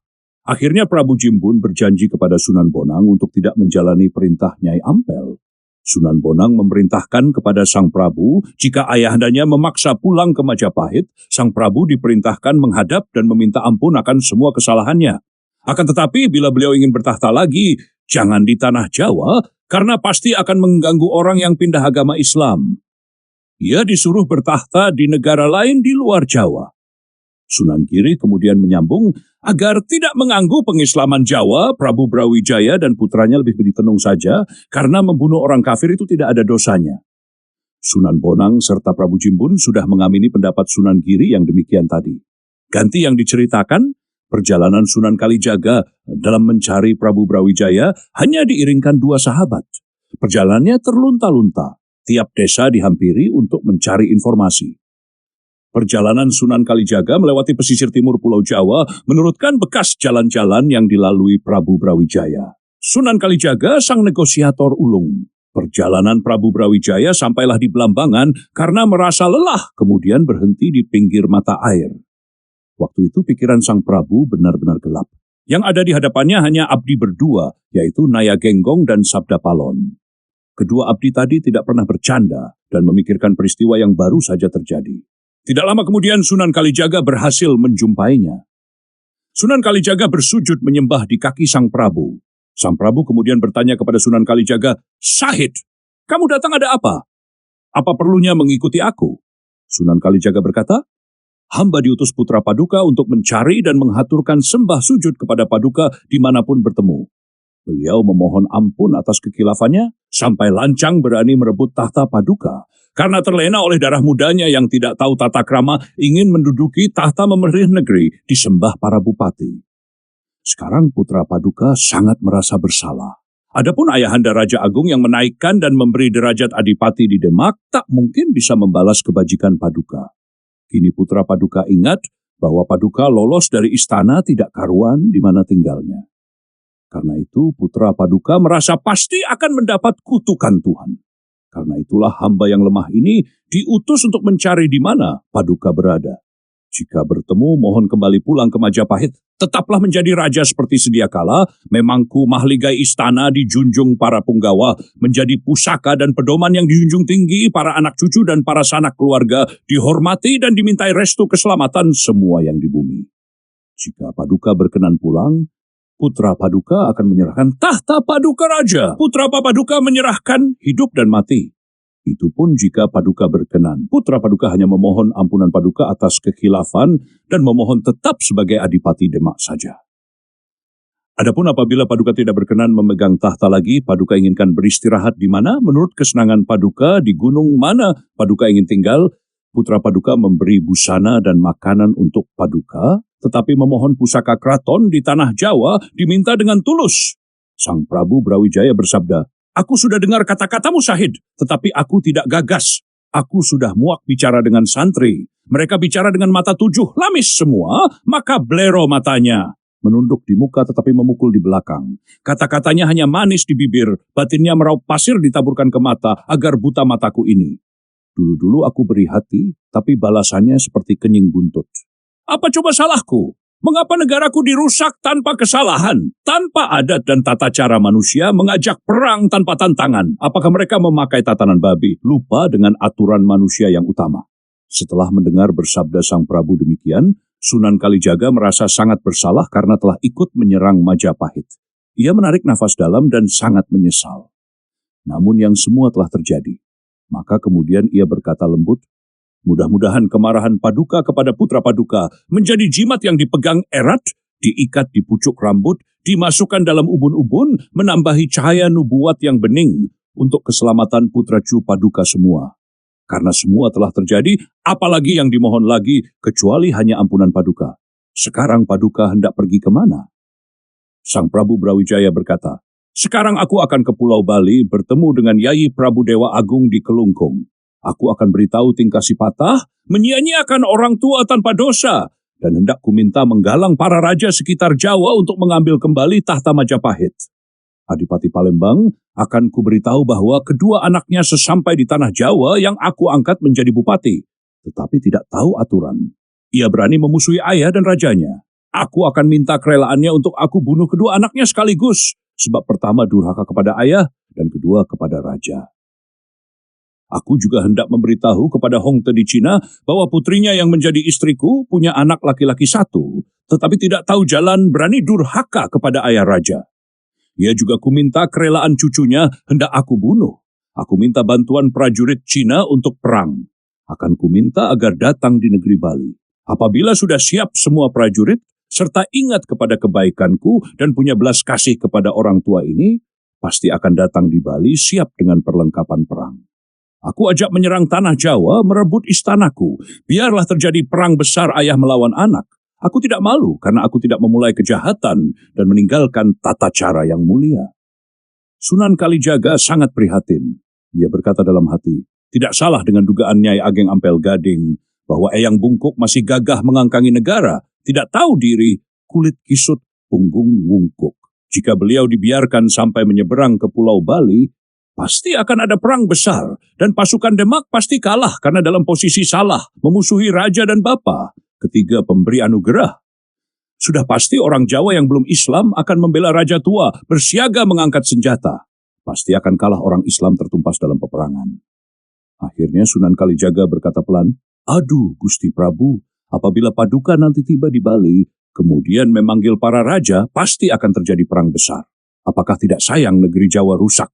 Akhirnya Prabu Jimbun berjanji kepada Sunan Bonang untuk tidak menjalani perintah Nyai Ampel. Sunan Bonang memerintahkan kepada Sang Prabu, jika ayahandanya memaksa pulang ke Majapahit, Sang Prabu diperintahkan menghadap dan meminta ampun akan semua kesalahannya. Akan tetapi bila beliau ingin bertahta lagi, jangan di tanah Jawa, karena pasti akan mengganggu orang yang pindah agama Islam. Ia disuruh bertahta di negara lain di luar Jawa. Sunan Giri kemudian menyambung agar tidak mengganggu pengislaman Jawa, Prabu Brawijaya dan putranya lebih ditenung saja, karena membunuh orang kafir itu tidak ada dosanya. Sunan Bonang serta Prabu Jimbun sudah mengamini pendapat Sunan Giri yang demikian tadi. Ganti yang diceritakan, perjalanan Sunan Kalijaga dalam mencari Prabu Brawijaya hanya diiringkan 2 sahabat. Perjalanannya terlunta-lunta, tiap desa dihampiri untuk mencari informasi. Perjalanan Sunan Kalijaga melewati pesisir timur Pulau Jawa menurutkan bekas jalan-jalan yang dilalui Prabu Brawijaya. Sunan Kalijaga sang negosiator ulung. Perjalanan Prabu Brawijaya sampailah di Belambangan karena merasa lelah, kemudian berhenti di pinggir mata air. Waktu itu pikiran sang Prabu benar-benar gelap. Yang ada di hadapannya hanya abdi berdua, yaitu Naya Genggong dan Sabda Palon. Kedua abdi tadi tidak pernah bercanda dan memikirkan peristiwa yang baru saja terjadi. Tidak lama kemudian Sunan Kalijaga berhasil menjumpainya. Sunan Kalijaga bersujud menyembah di kaki Sang Prabu. Sang Prabu kemudian bertanya kepada Sunan Kalijaga, "Sahid, kamu datang ada apa? Apa perlunya mengikuti aku?" Sunan Kalijaga berkata, "Hamba diutus putra Paduka untuk mencari dan menghaturkan sembah sujud kepada Paduka dimanapun bertemu. Beliau memohon ampun atas kekilafannya sampai lancang berani merebut tahta Paduka. Karena terlena oleh darah mudanya yang tidak tahu tata krama, ingin menduduki tahta memerintah negeri, disembah para bupati. Sekarang putra Paduka sangat merasa bersalah. Adapun ayahanda Raja Agung yang menaikkan dan memberi derajat adipati di Demak, tak mungkin bisa membalas kebajikan Paduka. Kini putra Paduka ingat bahwa Paduka lolos dari istana tidak karuan di mana tinggalnya. Karena itu putra Paduka merasa pasti akan mendapat kutukan Tuhan. Karena itulah hamba yang lemah ini diutus untuk mencari di mana Paduka berada. Jika bertemu, mohon kembali pulang ke Majapahit. Tetaplah menjadi raja seperti sedia kala. Memangku mahligai istana dijunjung para punggawa, menjadi pusaka dan pedoman yang dijunjung tinggi para anak cucu dan para sanak keluarga, dihormati dan dimintai restu keselamatan semua yang di bumi. Jika Paduka berkenan pulang, putra Paduka akan menyerahkan tahta Paduka Raja. Putra Paduka menyerahkan hidup dan mati. Itu pun jika Paduka berkenan. Putra Paduka hanya memohon ampunan Paduka atas kekhilafan dan memohon tetap sebagai adipati Demak saja. Adapun apabila Paduka tidak berkenan memegang tahta lagi, Paduka inginkan beristirahat di mana menurut kesenangan Paduka, di gunung mana Paduka ingin tinggal, putra Paduka memberi busana dan makanan untuk Paduka, tetapi memohon pusaka keraton di tanah Jawa diminta dengan tulus. Sang Prabu Brawijaya bersabda, "Aku sudah dengar kata-katamu, Sahid, tetapi aku tidak gagas. Aku sudah muak bicara dengan santri. Mereka bicara dengan mata 7, lamis semua, maka blero matanya." Menunduk di muka tetapi memukul di belakang. Kata-katanya hanya manis di bibir, batinnya meraup pasir ditaburkan ke mata agar buta mataku ini. Dulu-dulu aku beri hati, tapi balasannya seperti kenying buntut. Apa coba salahku? Mengapa negaraku dirusak tanpa kesalahan? Tanpa adat dan tata cara manusia mengajak perang tanpa tantangan. Apakah mereka memakai tatanan babi? Lupa dengan aturan manusia yang utama. Setelah mendengar bersabda Sang Prabu demikian, Sunan Kalijaga merasa sangat bersalah karena telah ikut menyerang Majapahit. Ia menarik nafas dalam dan sangat menyesal. Namun yang semua telah terjadi. Maka kemudian ia berkata lembut, mudah-mudahan kemarahan Paduka kepada putra Paduka menjadi jimat yang dipegang erat, diikat di pucuk rambut, dimasukkan dalam ubun-ubun, menambahi cahaya nubuat yang bening untuk keselamatan putra Cu Paduka semua. Karena semua telah terjadi, apalagi yang dimohon lagi, kecuali hanya ampunan Paduka. Sekarang Paduka hendak pergi kemana? Sang Prabu Brawijaya berkata, sekarang aku akan ke Pulau Bali bertemu dengan Yai Prabu Dewa Agung di Kelungkung. Aku akan beritahu tingkah si Patah, menyia-nyiakan orang tua tanpa dosa, dan hendak kuminta menggalang para raja sekitar Jawa untuk mengambil kembali tahta Majapahit. Adipati Palembang akan kuberitahu bahwa kedua anaknya sesampai di tanah Jawa yang aku angkat menjadi bupati, tetapi tidak tahu aturan. Ia berani memusuhi ayah dan rajanya. Aku akan minta kerelaannya untuk aku bunuh kedua anaknya sekaligus, sebab pertama durhaka kepada ayah dan kedua kepada raja. Aku juga hendak memberitahu kepada Hongte di Cina bahwa putrinya yang menjadi istriku punya anak laki-laki satu, tetapi tidak tahu jalan berani durhaka kepada ayah raja. Ia juga kuminta kerelaan cucunya hendak aku bunuh. Aku minta bantuan prajurit Cina untuk perang. Akan kuminta agar datang di negeri Bali. Apabila sudah siap semua prajurit, serta ingat kepada kebaikanku dan punya belas kasih kepada orang tua ini, pasti akan datang di Bali siap dengan perlengkapan perang. Aku ajak menyerang tanah Jawa, merebut istanaku. Biarlah terjadi perang besar ayah melawan anak. Aku tidak malu karena aku tidak memulai kejahatan dan meninggalkan tata cara yang mulia. Sunan Kalijaga sangat prihatin. Ia berkata dalam hati, tidak salah dengan dugaan Nyai Ageng Ampel Gading bahwa Eyang Bungkuk masih gagah mengangkangi negara, tidak tahu diri, kulit kisut, punggung wungkuk. Jika beliau dibiarkan sampai menyeberang ke Pulau Bali, pasti akan ada perang besar, dan pasukan Demak pasti kalah karena dalam posisi salah, memusuhi raja dan bapa, ketiga pemberi anugerah. Sudah pasti orang Jawa yang belum Islam akan membela raja tua, bersiaga mengangkat senjata. Pasti akan kalah orang Islam tertumpas dalam peperangan. Akhirnya Sunan Kalijaga berkata pelan, aduh Gusti Prabu, apabila Paduka nanti tiba di Bali, kemudian memanggil para raja, pasti akan terjadi perang besar. Apakah tidak sayang negeri Jawa rusak?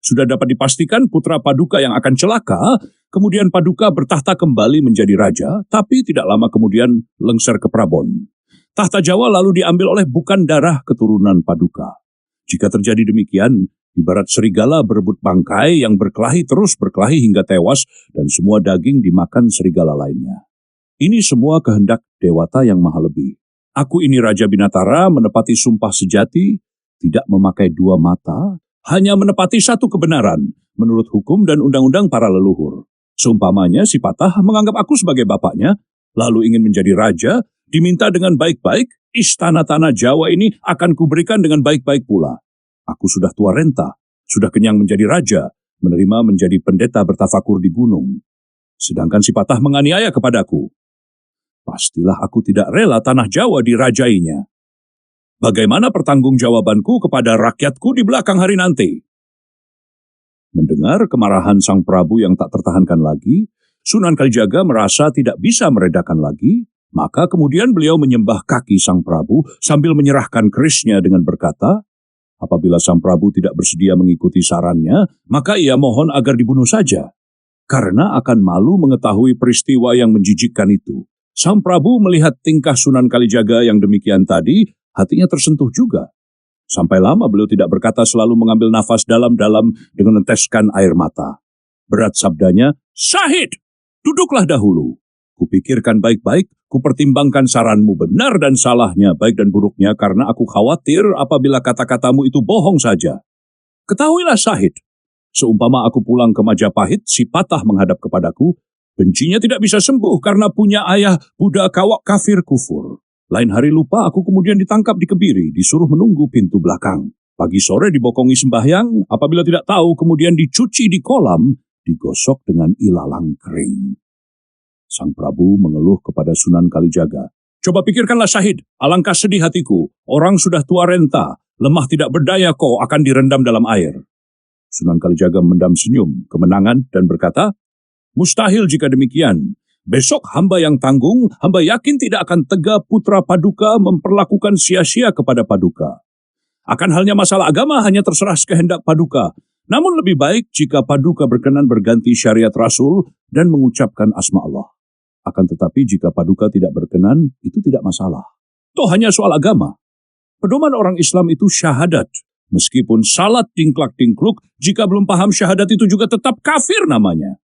Sudah dapat dipastikan putra Paduka yang akan celaka, kemudian Paduka bertahta kembali menjadi raja, tapi tidak lama kemudian lengser ke Prabon. Tahta Jawa lalu diambil oleh bukan darah keturunan Paduka. Jika terjadi demikian, ibarat serigala berebut bangkai yang berkelahi terus berkelahi hingga tewas, dan semua daging dimakan serigala lainnya. Ini semua kehendak Dewata yang Maha Lebih. Aku ini Raja Binatara menepati sumpah sejati, tidak memakai dua mata, hanya menepati satu kebenaran, menurut hukum dan undang-undang para leluhur. Seumpamanya si Patah menganggap aku sebagai bapaknya, lalu ingin menjadi raja, diminta dengan baik-baik, istana tanah Jawa ini akan kuberikan dengan baik-baik pula. Aku sudah tua renta, sudah kenyang menjadi raja, menerima menjadi pendeta bertafakur di gunung. Sedangkan si Patah menganiaya kepadaku. Pastilah aku tidak rela tanah Jawa dirajainya. Bagaimana pertanggungjawabanku kepada rakyatku di belakang hari nanti? Mendengar kemarahan Sang Prabu yang tak tertahankan lagi, Sunan Kalijaga merasa tidak bisa meredakan lagi, maka kemudian beliau menyembah kaki Sang Prabu sambil menyerahkan kerisnya dengan berkata, apabila Sang Prabu tidak bersedia mengikuti sarannya, maka ia mohon agar dibunuh saja. Karena akan malu mengetahui peristiwa yang menjijikkan itu. Sang Prabu melihat tingkah Sunan Kalijaga yang demikian tadi, hatinya tersentuh juga. Sampai lama beliau tidak berkata, selalu mengambil nafas dalam-dalam dengan meneteskan air mata. Berat sabdanya, Syahid, duduklah dahulu. Kupikirkan baik-baik, kupertimbangkan saranmu benar dan salahnya, baik dan buruknya, karena aku khawatir apabila kata-katamu itu bohong saja. Ketahuilah Syahid, seumpama aku pulang ke Majapahit, si Patah menghadap kepadaku, bencinya tidak bisa sembuh karena punya ayah budak kawak kafir kufur. Lain hari lupa aku kemudian ditangkap di Kebiri, disuruh menunggu pintu belakang. Pagi sore dibokongi sembahyang, apabila tidak tahu kemudian dicuci di kolam, digosok dengan ilalang kering. Sang Prabu mengeluh kepada Sunan Kalijaga. Coba pikirkanlah Syahid, alangkah sedih hatiku. Orang sudah tua renta, lemah tidak berdaya kau akan direndam dalam air. Sunan Kalijaga memendam senyum, kemenangan dan berkata, mustahil jika demikian. Besok hamba yang tanggung, hamba yakin tidak akan tega putra Paduka memperlakukan sia-sia kepada Paduka. Akan halnya masalah agama hanya terserah kehendak Paduka. Namun lebih baik jika Paduka berkenan berganti syariat Rasul dan mengucapkan asma Allah. Akan tetapi jika Paduka tidak berkenan, itu tidak masalah. Toh hanya soal agama. Pedoman orang Islam itu syahadat. Meskipun salat dingklak-dingkluk, jika belum paham syahadat itu juga tetap kafir namanya.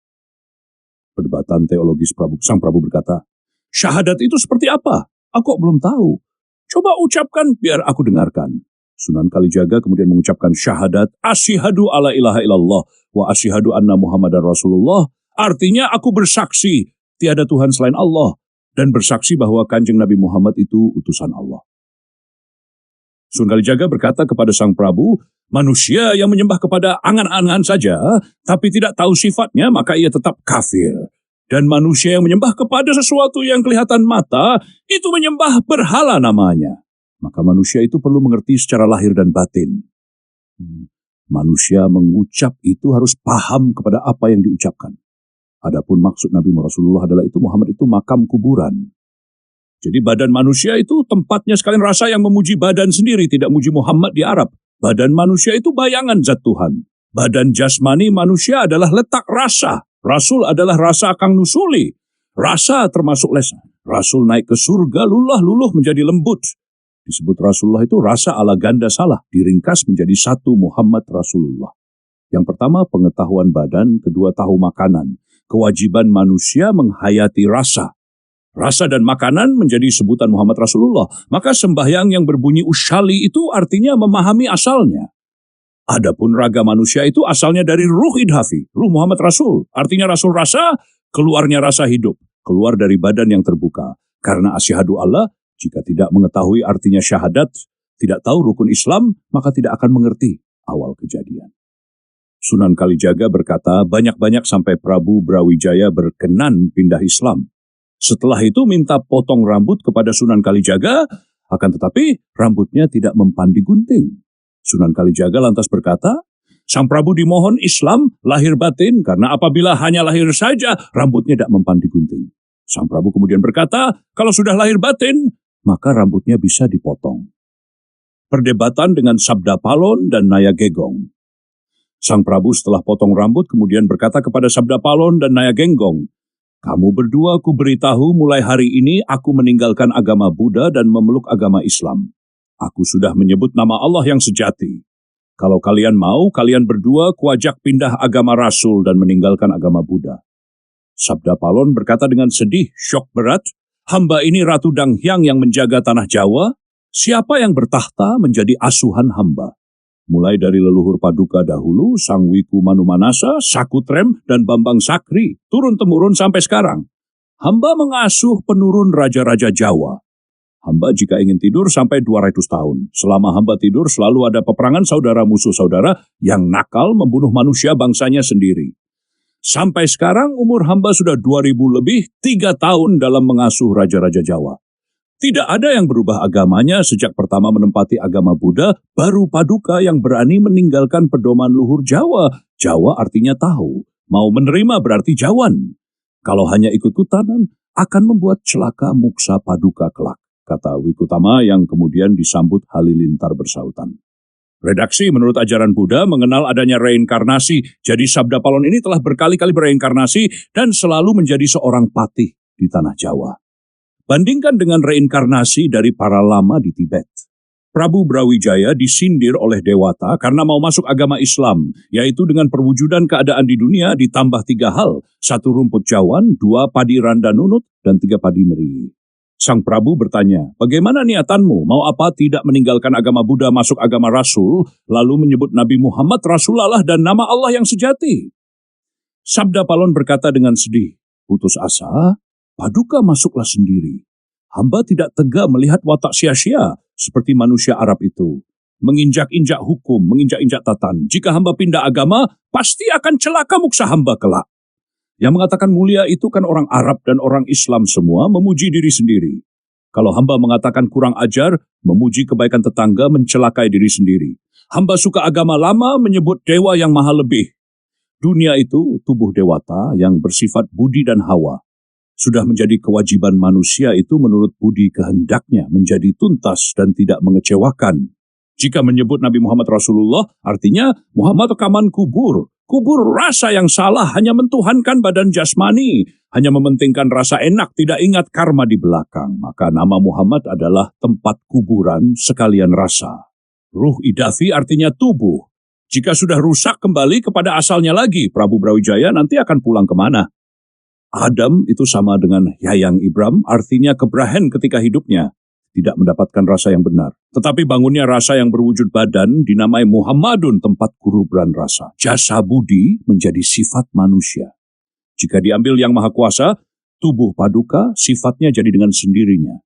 Perdebatan teologis Sang Prabu berkata, syahadat itu seperti apa? Aku belum tahu. Coba ucapkan biar aku dengarkan. Sunan Kalijaga kemudian mengucapkan syahadat, asyhadu alla ilaha illallah wa asyhadu anna Muhammadar Rasulullah. Artinya aku bersaksi, tiada Tuhan selain Allah, dan bersaksi bahwa Kanjeng Nabi Muhammad itu utusan Allah. Sunan Kalijaga berkata kepada Sang Prabu, manusia yang menyembah kepada angan-angan saja, tapi tidak tahu sifatnya, maka ia tetap kafir. Dan manusia yang menyembah kepada sesuatu yang kelihatan mata, itu menyembah berhala namanya. Maka manusia itu perlu mengerti secara lahir dan batin. Manusia mengucap itu harus paham kepada apa yang diucapkan. Adapun maksud Nabi Rasulullah adalah itu Muhammad itu makam kuburan. Jadi badan manusia itu tempatnya sekalian rasa yang memuji badan sendiri, tidak muji Muhammad di Arab. Badan manusia itu bayangan zat Tuhan. Badan jasmani manusia adalah letak rasa. Rasul adalah rasa kang nusuli. Rasa termasuk lesan. Rasul naik ke surga, luluh menjadi lembut. Disebut Rasulullah itu rasa ala ganda salah, diringkas menjadi satu Muhammad Rasulullah. Yang pertama pengetahuan badan, kedua tahu makanan. Kewajiban manusia menghayati rasa. Rasa dan makanan menjadi sebutan Muhammad Rasulullah. Maka sembahyang yang berbunyi usyali itu artinya memahami asalnya. Adapun raga manusia itu asalnya dari ruh idhafi, ruh Muhammad Rasul. Artinya Rasul rasa, keluarnya rasa hidup. Keluar dari badan yang terbuka. Karena asyhadu Allah, jika tidak mengetahui artinya syahadat, tidak tahu rukun Islam, maka tidak akan mengerti awal kejadian. Sunan Kalijaga berkata, banyak-banyak sampai Prabu Brawijaya berkenan pindah Islam. Setelah itu minta potong rambut kepada Sunan Kalijaga, akan tetapi rambutnya tidak mempan digunting. Sunan Kalijaga lantas berkata, Sang Prabu dimohon Islam lahir batin, karena apabila hanya lahir saja, rambutnya tidak mempan digunting. Sang Prabu kemudian berkata, kalau sudah lahir batin, maka rambutnya bisa dipotong. Perdebatan dengan Sabda Palon dan Naya Gegong. Sang Prabu setelah potong rambut kemudian berkata kepada Sabda Palon dan Naya Genggong, kamu berdua ku beritahu mulai hari ini aku meninggalkan agama Buddha dan memeluk agama Islam. Aku sudah menyebut nama Allah yang sejati. Kalau kalian mau, kalian berdua kuajak pindah agama Rasul dan meninggalkan agama Buddha. Sabda Palon berkata dengan sedih, syok berat, hamba ini Ratu Danghyang yang menjaga tanah Jawa, siapa yang bertahta menjadi asuhan hamba? Mulai dari leluhur Paduka dahulu, Sang Wiku Manumanasa, Sakutrem, dan Bambang Sakri, turun-temurun sampai sekarang. Hamba mengasuh penurun raja-raja Jawa. Hamba jika ingin tidur sampai 200 tahun. Selama hamba tidur selalu ada peperangan saudara musuh saudara yang nakal membunuh manusia bangsanya sendiri. Sampai sekarang umur hamba sudah 2000 lebih, 3 tahun dalam mengasuh raja-raja Jawa. Tidak ada yang berubah agamanya sejak pertama menempati agama Buddha, baru Paduka yang berani meninggalkan pedoman luhur Jawa. Jawa artinya tahu, mau menerima berarti Jawan. Kalau hanya ikut-ikutan, akan membuat celaka muksa Paduka kelak, kata Wikutama yang kemudian disambut halilintar bersautan. Redaksi menurut ajaran Buddha mengenal adanya reinkarnasi, jadi Sabda Palon ini telah berkali-kali bereinkarnasi dan selalu menjadi seorang patih di tanah Jawa. Bandingkan dengan reinkarnasi dari para lama di Tibet. Prabu Brawijaya disindir oleh Dewata karena mau masuk agama Islam, yaitu dengan perwujudan keadaan di dunia ditambah 3 hal, 1 rumput jawan, 2 padi randa nunut, dan 3 padi meri. Sang Prabu bertanya, bagaimana niatanmu? Mau apa tidak meninggalkan agama Buddha masuk agama Rasul, lalu menyebut Nabi Muhammad Rasulullah dan nama Allah yang sejati? Sabda Palon berkata dengan sedih, putus asa, Paduka masuklah sendiri. Hamba tidak tega melihat watak sia-sia seperti manusia Arab itu. menginjak-injak hukum, menginjak-injak tatan. Jika hamba pindah agama, pasti akan celaka muksa hamba kelak. Yang mengatakan mulia itu kan orang Arab dan orang Islam semua memuji diri sendiri. Kalau hamba mengatakan kurang ajar, memuji kebaikan tetangga, mencelakai diri sendiri. Hamba suka agama lama, menyebut dewa yang maha lebih. Dunia itu tubuh dewata yang bersifat budi dan hawa. Sudah menjadi kewajiban manusia itu menurut budi kehendaknya menjadi tuntas dan tidak mengecewakan. Jika menyebut Nabi Muhammad Rasulullah, artinya Muhammad rekaman kubur. Kubur rasa yang salah, hanya mentuhankan badan jasmani, hanya mementingkan rasa enak, tidak ingat karma di belakang. Maka nama Muhammad adalah tempat kuburan sekalian rasa. Ruh idafi artinya tubuh. Jika sudah rusak kembali kepada asalnya lagi, Prabu Brawijaya nanti akan pulang kemana? Adam itu sama dengan Yayang Ibram, artinya kebrahen ketika hidupnya. Tidak mendapatkan rasa yang benar. Tetapi bangunnya rasa yang berwujud badan dinamai Muhammadun, tempat kuruban rasa. Jasa budi menjadi sifat manusia. Jika diambil yang maha kuasa, tubuh paduka sifatnya jadi dengan sendirinya.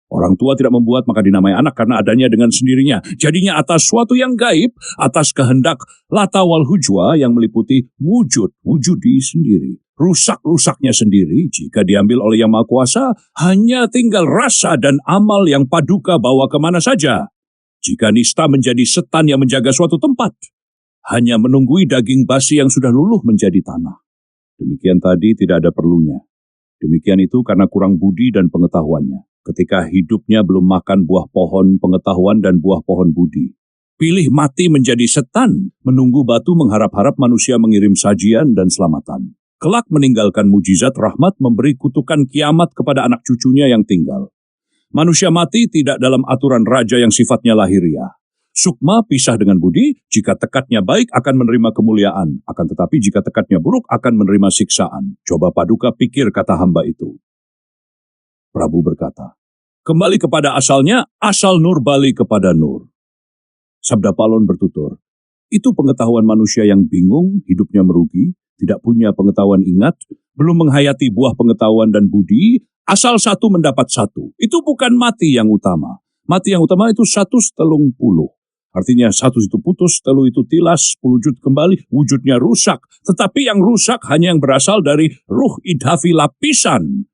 Orang tua tidak membuat maka dinamai anak karena adanya dengan sendirinya. Jadinya atas suatu yang gaib, atas kehendak lata wal hujwa yang meliputi wujudi sendiri. Rusak-rusaknya sendiri jika diambil oleh Yang Maha Kuasa, hanya tinggal rasa dan amal yang paduka bawa kemana saja. Jika nista menjadi setan yang menjaga suatu tempat, hanya menunggui daging basi yang sudah luluh menjadi tanah. Demikian tadi tidak ada perlunya. Demikian itu karena kurang budi dan pengetahuannya. Ketika hidupnya belum makan buah pohon pengetahuan dan buah pohon budi. Pilih mati menjadi setan, menunggu batu mengharap-harap manusia mengirim sajian dan selamatan. Kelak meninggalkan mujizat rahmat memberi kutukan kiamat kepada anak cucunya yang tinggal. Manusia mati tidak dalam aturan raja yang sifatnya lahiriah. Sukma pisah dengan budi, jika tekadnya baik akan menerima kemuliaan, akan tetapi jika tekadnya buruk akan menerima siksaan. Coba paduka pikir kata hamba itu. Prabu berkata, kembali kepada asalnya, asal nur balik kepada nur. Sabda Palon bertutur, itu pengetahuan manusia yang bingung, hidupnya merugi, tidak punya pengetahuan ingat, belum menghayati buah pengetahuan dan budi, asal satu mendapat satu. Itu bukan mati yang utama. Mati yang utama itu 130. Artinya 1 itu putus, 3 itu tilas, 10 wujud kembali, wujudnya rusak. Tetapi yang rusak hanya yang berasal dari ruh idhafi lapisan.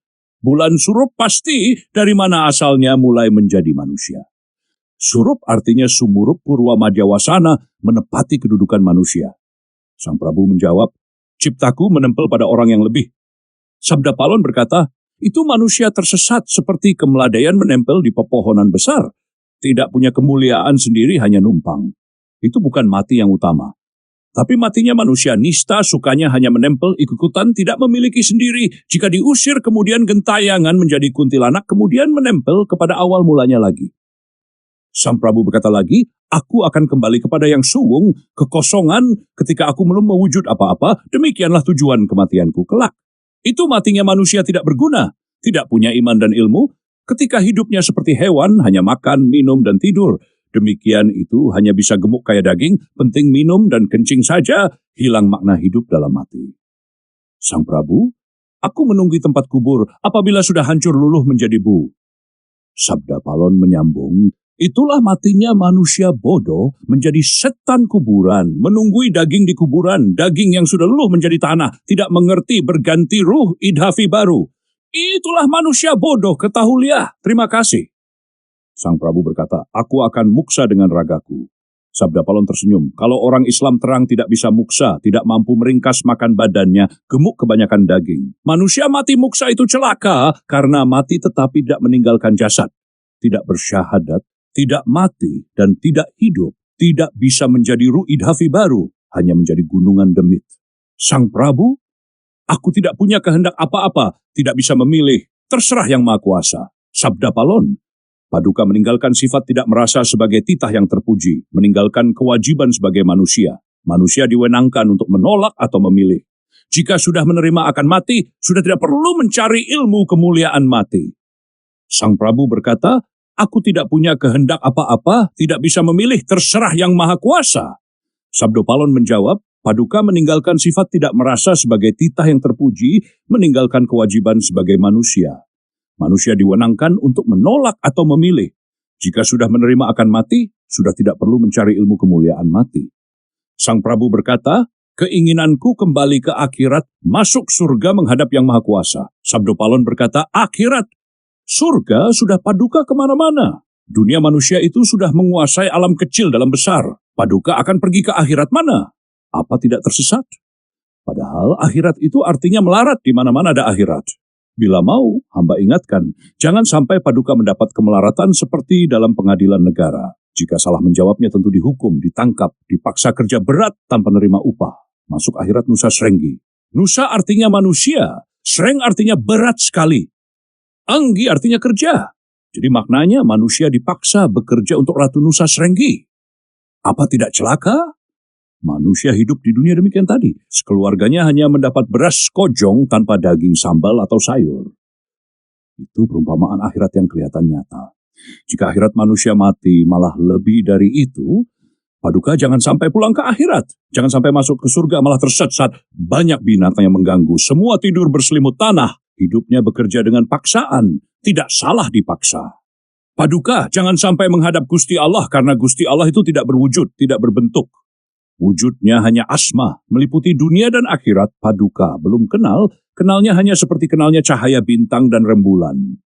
Bulan surup pasti dari mana asalnya mulai menjadi manusia. Surup artinya sumurup purwa madyawasana, menepati kedudukan manusia. Sang Prabu menjawab, ciptaku menempel pada orang yang lebih. Sabda Palon berkata, itu manusia tersesat seperti kemeladaian menempel di pepohonan besar. Tidak punya kemuliaan sendiri, hanya numpang. Itu bukan mati yang utama. Tapi matinya manusia nista, sukanya hanya menempel, ikut-ikutan, tidak memiliki sendiri. Jika diusir kemudian gentayangan menjadi kuntilanak, kemudian menempel kepada awal mulanya lagi. Sang Prabu berkata lagi, aku akan kembali kepada yang suwung, kekosongan, ketika aku belum mewujud apa-apa, demikianlah tujuan kematianku kelak. Itu matinya manusia tidak berguna, tidak punya iman dan ilmu, ketika hidupnya seperti hewan, hanya makan, minum, dan tidur. Demikian itu hanya bisa gemuk kayak daging, penting minum dan kencing saja, hilang makna hidup dalam mati. Sang Prabu, aku menunggu tempat kubur, apabila sudah hancur luluh menjadi bu. Sabda Palon menyambung, itulah matinya manusia bodoh menjadi setan kuburan, menunggui daging di kuburan, daging yang sudah luluh menjadi tanah, tidak mengerti berganti ruh idhafi baru. Itulah manusia bodoh, ketahuilah, terima kasih. Sang Prabu berkata, aku akan muksa dengan ragaku. Sabda Palon tersenyum, kalau orang Islam terang tidak bisa muksa, tidak mampu meringkas makan badannya, gemuk kebanyakan daging. Manusia mati muksa itu celaka, karena mati tetapi tidak meninggalkan jasad. Tidak bersyahadat, tidak mati, dan tidak hidup. Tidak bisa menjadi ruh idhafi baru, hanya menjadi gunungan demit. Sang Prabu, aku tidak punya kehendak apa-apa, tidak bisa memilih, terserah Yang Maha Kuasa. Sabda Palon, paduka meninggalkan sifat tidak merasa sebagai titah yang terpuji, meninggalkan kewajiban sebagai manusia. Manusia diwenangkan untuk menolak atau memilih. Jika sudah menerima akan mati, sudah tidak perlu mencari ilmu kemuliaan mati. Sang Prabu berkata, aku tidak punya kehendak apa-apa, tidak bisa memilih, terserah Yang Maha Kuasa. Sabda Palon menjawab, paduka meninggalkan sifat tidak merasa sebagai titah yang terpuji, meninggalkan kewajiban sebagai manusia. Manusia diwenangkan untuk menolak atau memilih. Jika sudah menerima akan mati, sudah tidak perlu mencari ilmu kemuliaan mati. Sang Prabu berkata, keinginanku kembali ke akhirat, masuk surga menghadap Yang Maha Kuasa. Sabdopalon berkata, akhirat, surga sudah Paduka kemana-mana. Dunia manusia itu sudah menguasai alam kecil dalam besar. Paduka akan pergi ke akhirat mana? Apa tidak tersesat? Padahal akhirat itu artinya melarat di mana-mana ada akhirat. Bila mau, hamba ingatkan, jangan sampai Paduka mendapat kemelaratan seperti dalam pengadilan negara. Jika salah menjawabnya tentu dihukum, ditangkap, dipaksa kerja berat tanpa menerima upah. Masuk akhirat Nusa Srenggi. Nusa artinya manusia, Sreng artinya berat sekali. Anggi artinya kerja. Jadi maknanya manusia dipaksa bekerja untuk Ratu Nusa Srenggi. Apa tidak celaka? Manusia hidup di dunia demikian tadi. Sekeluarganya hanya mendapat beras kojong tanpa daging sambal atau sayur. Itu perumpamaan akhirat yang kelihatan nyata. Jika akhirat manusia mati malah lebih dari itu, Paduka jangan sampai pulang ke akhirat. Jangan sampai masuk ke surga malah tersesat. Banyak binatang yang mengganggu. Semua tidur berselimut tanah. Hidupnya bekerja dengan paksaan. Tidak salah dipaksa. Paduka jangan sampai menghadap Gusti Allah karena Gusti Allah itu tidak berwujud, tidak berbentuk. Wujudnya hanya asma, meliputi dunia dan akhirat. Paduka belum kenalnya hanya seperti kenalnya cahaya bintang dan rembulan.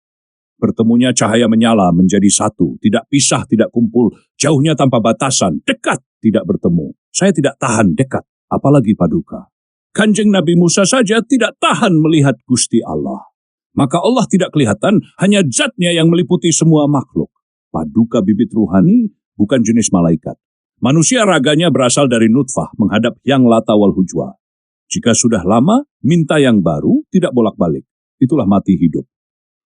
Bertemunya cahaya menyala menjadi satu, tidak pisah, tidak kumpul, jauhnya tanpa batasan, dekat, tidak bertemu. Saya tidak tahan dekat, apalagi Paduka. Kanjeng Nabi Musa saja tidak tahan melihat Gusti Allah. Maka Allah tidak kelihatan, hanya zatnya yang meliputi semua makhluk. Paduka bibit ruhani bukan jenis malaikat. Manusia raganya berasal dari nutfah menghadap yang lata wal hujwa. Jika sudah lama, minta yang baru, tidak bolak-balik. Itulah mati hidup.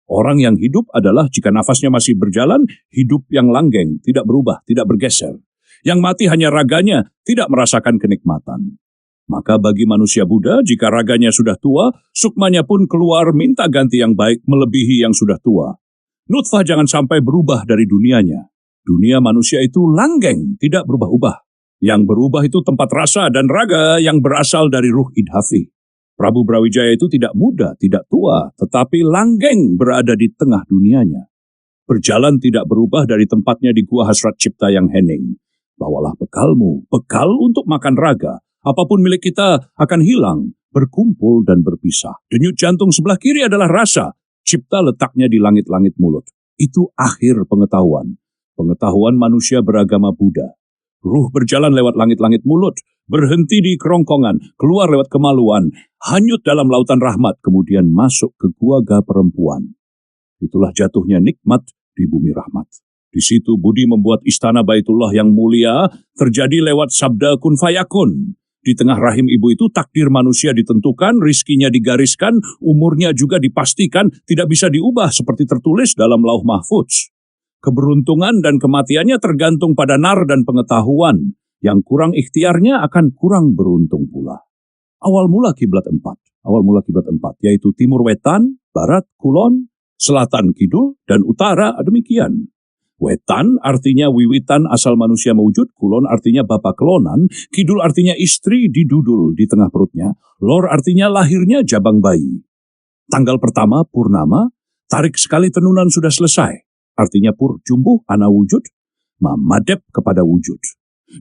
Orang yang hidup adalah jika nafasnya masih berjalan, hidup yang langgeng, tidak berubah, tidak bergeser. Yang mati hanya raganya, tidak merasakan kenikmatan. Maka bagi manusia Buddha, jika raganya sudah tua, sukmanya pun keluar minta ganti yang baik melebihi yang sudah tua. Nutfah jangan sampai berubah dari dunianya. Dunia manusia itu langgeng, tidak berubah-ubah. Yang berubah itu tempat rasa dan raga yang berasal dari ruh idhafi. Prabu Brawijaya itu tidak muda, tidak tua, tetapi langgeng berada di tengah dunianya. Berjalan tidak berubah dari tempatnya di Gua Hasrat Cipta yang hening. Bawalah bekalmu, bekal untuk makan raga. Apapun milik kita akan hilang, berkumpul dan berpisah. Denyut jantung sebelah kiri adalah rasa. Cipta letaknya di langit-langit mulut. Itu akhir pengetahuan. Pengetahuan manusia beragama Buddha. Ruh berjalan lewat langit-langit mulut, berhenti di kerongkongan, keluar lewat kemaluan, hanyut dalam lautan rahmat, kemudian masuk ke gua ga perempuan. Itulah jatuhnya nikmat di bumi rahmat. Di situ Budi membuat istana Baitullah yang mulia, terjadi lewat sabda kun fayakun. Di tengah rahim ibu itu takdir manusia ditentukan, rizkinya digariskan, umurnya juga dipastikan, tidak bisa diubah seperti tertulis dalam lauh mahfudz. Keberuntungan dan kematiannya tergantung pada nar dan pengetahuan. Yang kurang ikhtiarnya akan kurang beruntung pula. Awal mula kiblat empat, yaitu timur wetan, barat kulon, selatan kidul, dan utara demikian. Wetan artinya wiwitan asal manusia mewujud, kulon artinya bapa kelonan, kidul artinya istri didudul di tengah perutnya, lor artinya lahirnya jabang bayi. Tanggal pertama purnama, tarik sekali tenunan sudah selesai. Artinya pur jumbuh ana wujud, mamadep kepada wujud.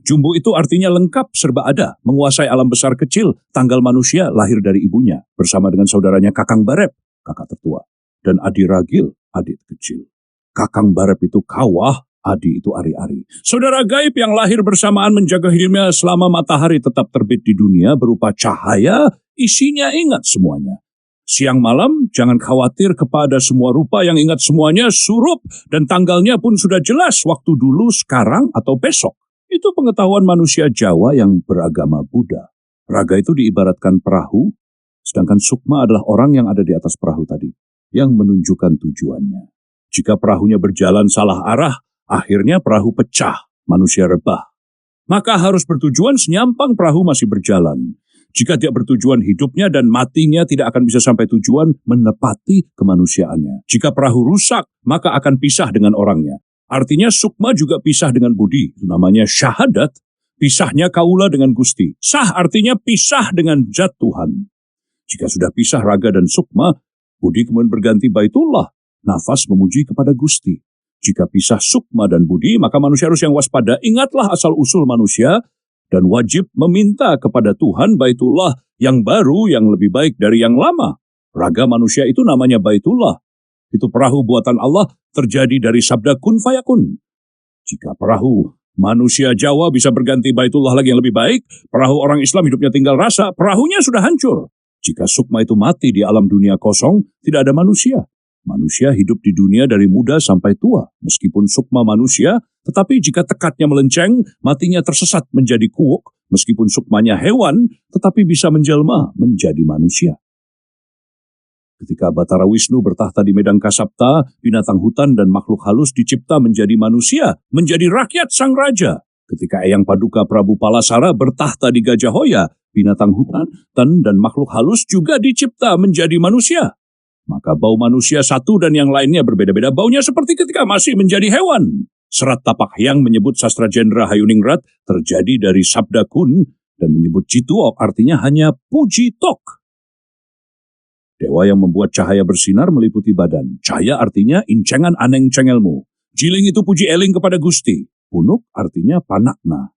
Jumbuh itu artinya lengkap serba ada, menguasai alam besar kecil, tanggal manusia lahir dari ibunya, bersama dengan saudaranya Kakang Barep, kakak tertua, dan Adi Ragil, adik kecil. Kakang Barep itu kawah, Adi itu ari-ari. Saudara gaib yang lahir bersamaan menjaga hidupnya selama matahari tetap terbit di dunia berupa cahaya, isinya ingat semuanya. Siang malam, jangan khawatir kepada semua rupa yang ingat semuanya surup dan tanggalnya pun sudah jelas waktu dulu, sekarang, atau besok. Itu pengetahuan manusia Jawa yang beragama Buddha. Raga itu diibaratkan perahu, sedangkan sukma adalah orang yang ada di atas perahu tadi, yang menunjukkan tujuannya. Jika perahunya berjalan salah arah, akhirnya perahu pecah, manusia rebah. Maka harus bertujuan senyampang perahu masih berjalan. Jika tidak bertujuan hidupnya dan matinya tidak akan bisa sampai tujuan menepati kemanusiaannya. Jika perahu rusak, maka akan pisah dengan orangnya. Artinya sukma juga pisah dengan budi. Itu namanya syahadat. Pisahnya kaula dengan Gusti. Sah artinya pisah dengan zat Tuhan. Jika sudah pisah raga dan sukma, budi kemudian berganti baitullah. Nafas memuji kepada Gusti. Jika pisah sukma dan budi, maka manusia harus yang waspada. Ingatlah asal-usul manusia dan wajib meminta kepada Tuhan Baitullah yang baru, yang lebih baik dari yang lama. Raga manusia itu namanya Baitullah. Itu perahu buatan Allah terjadi dari sabda kun fayakun. Jika perahu manusia Jawa bisa berganti Baitullah lagi yang lebih baik, perahu orang Islam hidupnya tinggal rasa, perahunya sudah hancur. Jika sukma itu mati di alam dunia kosong, tidak ada manusia. Manusia hidup di dunia dari muda sampai tua. Meskipun sukma manusia, tetapi jika tekadnya melenceng, matinya tersesat menjadi kuuk. Meskipun sukmanya hewan, tetapi bisa menjelma menjadi manusia. Ketika Batara Wisnu bertahta di Medang Kasapta, binatang hutan dan makhluk halus dicipta menjadi manusia, menjadi rakyat sang raja. Ketika Eyang Paduka Prabu Palasara bertahta di Gajahoya, binatang hutan dan makhluk halus juga dicipta menjadi manusia. Maka bau manusia satu dan yang lainnya berbeda-beda baunya seperti ketika masih menjadi hewan. Serat Tapak Hyang menyebut sastra Jendra Hayuningrat terjadi dari sabda kun dan menyebut Jituok artinya hanya puji tok. Dewa yang membuat cahaya bersinar meliputi badan. Cahaya artinya incengan aneng cengelmu. Jiling itu puji eling kepada Gusti. Punuk artinya panakna.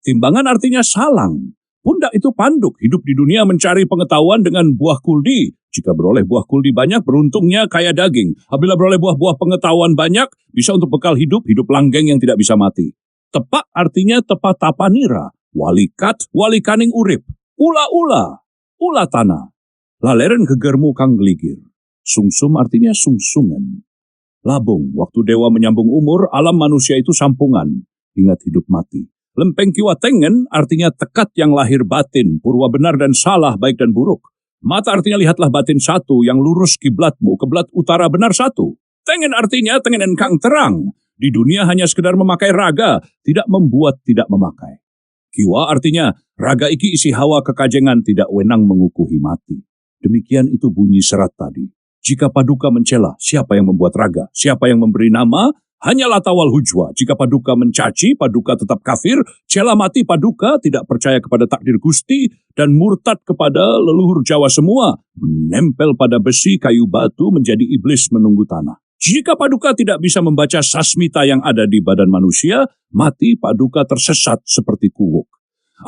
Timbangan artinya salang. Pundak itu panduk, hidup di dunia mencari pengetahuan dengan buah kuldi. Jika beroleh buah kuldi banyak, beruntungnya kaya daging. Apabila beroleh buah-buah pengetahuan banyak, bisa untuk bekal hidup langgeng yang tidak bisa mati. Tepak artinya tepat tapanira. Walikat, walikaning urip. Ula-ula, ula tanah. Laleren gegermu kang geligir. Sungsum artinya sungsungan. Labung, waktu dewa menyambung umur, alam manusia itu sampungan. Ingat hidup mati. Lempeng kiwa tengen artinya tekad yang lahir batin, purwa benar dan salah, baik dan buruk. Mata artinya lihatlah batin satu, yang lurus kiblatmu, kiblat utara benar satu. Tengen artinya tengen kang terang. Di dunia hanya sekedar memakai raga, tidak membuat tidak memakai. Kiwa artinya raga iki isi hawa kekajengan, tidak wenang mengukuhi mati. Demikian itu bunyi serat tadi. Jika Paduka mencela, siapa yang membuat raga? Siapa yang memberi nama? Hanyalah tawal hujwa. Jika Paduka mencaci, Paduka tetap kafir. Cela mati Paduka, tidak percaya kepada takdir Gusti, dan murtad kepada leluhur Jawa semua. Menempel pada besi kayu batu menjadi iblis menunggu tanah. Jika Paduka tidak bisa membaca sasmita yang ada di badan manusia, mati Paduka tersesat seperti kuwuk.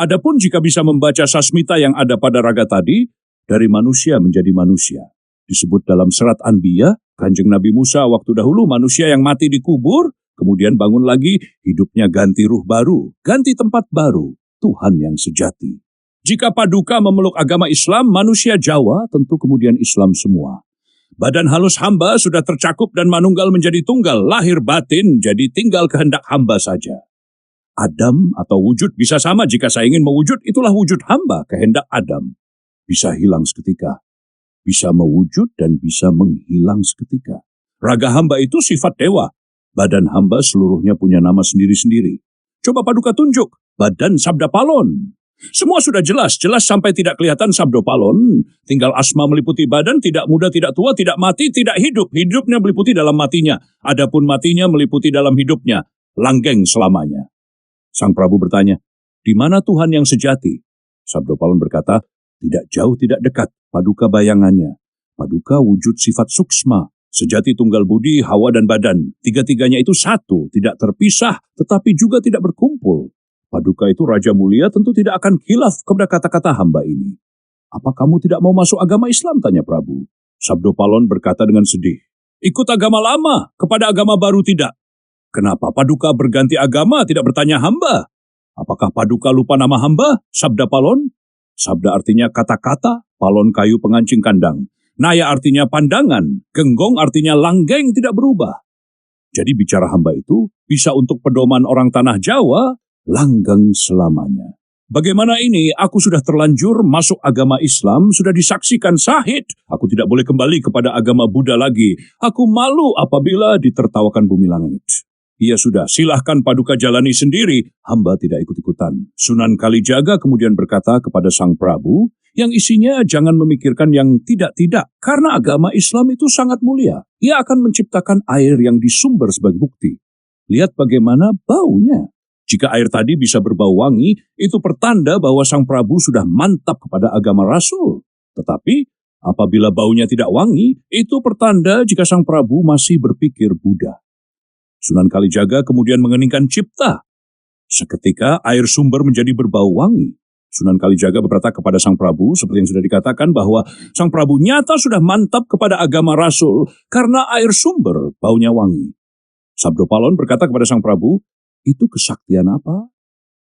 Adapun jika bisa membaca sasmita yang ada pada raga tadi, dari manusia menjadi manusia. Disebut dalam serat Anbiya, Kanjeng Nabi Musa waktu dahulu manusia yang mati dikubur, kemudian bangun lagi, hidupnya ganti ruh baru, ganti tempat baru, Tuhan yang sejati. Jika Paduka memeluk agama Islam, manusia Jawa tentu kemudian Islam semua. Badan halus hamba sudah tercakup dan manunggal menjadi tunggal, lahir batin jadi tinggal kehendak hamba saja. Adam atau wujud bisa sama, jika saya ingin mewujud, itulah wujud hamba, kehendak Adam. Bisa hilang seketika, bisa mewujud dan bisa menghilang seketika. Raga hamba itu sifat dewa, badan hamba seluruhnya punya nama sendiri-sendiri. Coba Paduka tunjuk, badan Sabda Palon. Semua sudah jelas sampai tidak kelihatan Sabda Palon. Tinggal asma meliputi badan, tidak muda, tidak tua, tidak mati, tidak hidup. Hidupnya meliputi dalam matinya, adapun matinya meliputi dalam hidupnya, langgeng selamanya. Sang Prabu bertanya, di mana Tuhan yang sejati? Sabda Palon berkata, tidak jauh, tidak dekat, Paduka bayangannya. Paduka wujud sifat suksma, sejati tunggal budi, hawa dan badan. Tiga-tiganya itu satu, tidak terpisah, tetapi juga tidak berkumpul. Paduka itu Raja Mulia tentu tidak akan khilaf kepada kata-kata hamba ini. Apa kamu tidak mau masuk agama Islam? Tanya Prabu. Sabda Palon berkata dengan sedih, ikut agama lama, kepada agama baru tidak. Kenapa Paduka berganti agama, tidak bertanya hamba? Apakah Paduka lupa nama hamba? Sabda Palon. Sabda artinya kata-kata, palon kayu pengancing kandang. Naya artinya pandangan, genggong artinya langgeng tidak berubah. Jadi bicara hamba itu bisa untuk pedoman orang tanah Jawa, langgeng selamanya. Bagaimana ini? Aku sudah terlanjur masuk agama Islam, sudah disaksikan sahid. Aku tidak boleh kembali kepada agama Buddha lagi. Aku malu apabila ditertawakan bumi langit. Ya sudah, silahkan Paduka jalani sendiri, hamba tidak ikut-ikutan. Sunan Kalijaga kemudian berkata kepada Sang Prabu, yang isinya jangan memikirkan yang tidak-tidak, karena agama Islam itu sangat mulia. Ia akan menciptakan air yang disumber sebagai bukti. Lihat bagaimana baunya. Jika air tadi bisa berbau wangi, itu pertanda bahwa Sang Prabu sudah mantap kepada agama Rasul. Tetapi, apabila baunya tidak wangi, itu pertanda jika Sang Prabu masih berpikir Buddha. Sunan Kalijaga kemudian mengeningkan cipta. Seketika air sumber menjadi berbau wangi. Sunan Kalijaga berkata kepada Sang Prabu, seperti yang sudah dikatakan bahwa Sang Prabu nyata sudah mantap kepada agama Rasul karena air sumber baunya wangi. Sabdo Palon berkata kepada Sang Prabu, itu kesaktian apa?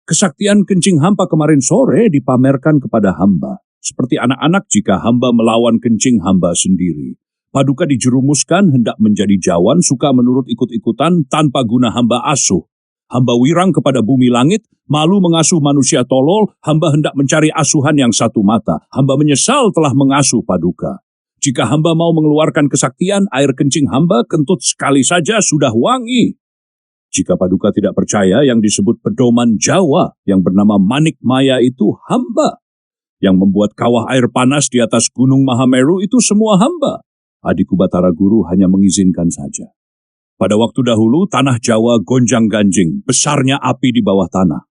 Kesaktian kencing hamba kemarin sore dipamerkan kepada hamba. Seperti anak-anak jika hamba melawan kencing hamba sendiri. Paduka dijerumuskan hendak menjadi jawan, suka menurut ikut-ikutan tanpa guna hamba asuh. Hamba wirang kepada bumi langit, malu mengasuh manusia tolol, hamba hendak mencari asuhan yang satu mata. Hamba menyesal telah mengasuh Paduka. Jika hamba mau mengeluarkan kesaktian, air kencing hamba kentut sekali saja sudah wangi. Jika Paduka tidak percaya, yang disebut pedoman Jawa yang bernama Manik Maya itu hamba. Yang membuat kawah air panas di atas Gunung Mahameru itu semua hamba. Adiku Batara Guru hanya mengizinkan saja. Pada waktu dahulu, tanah Jawa gonjang-ganjing, besarnya api di bawah tanah.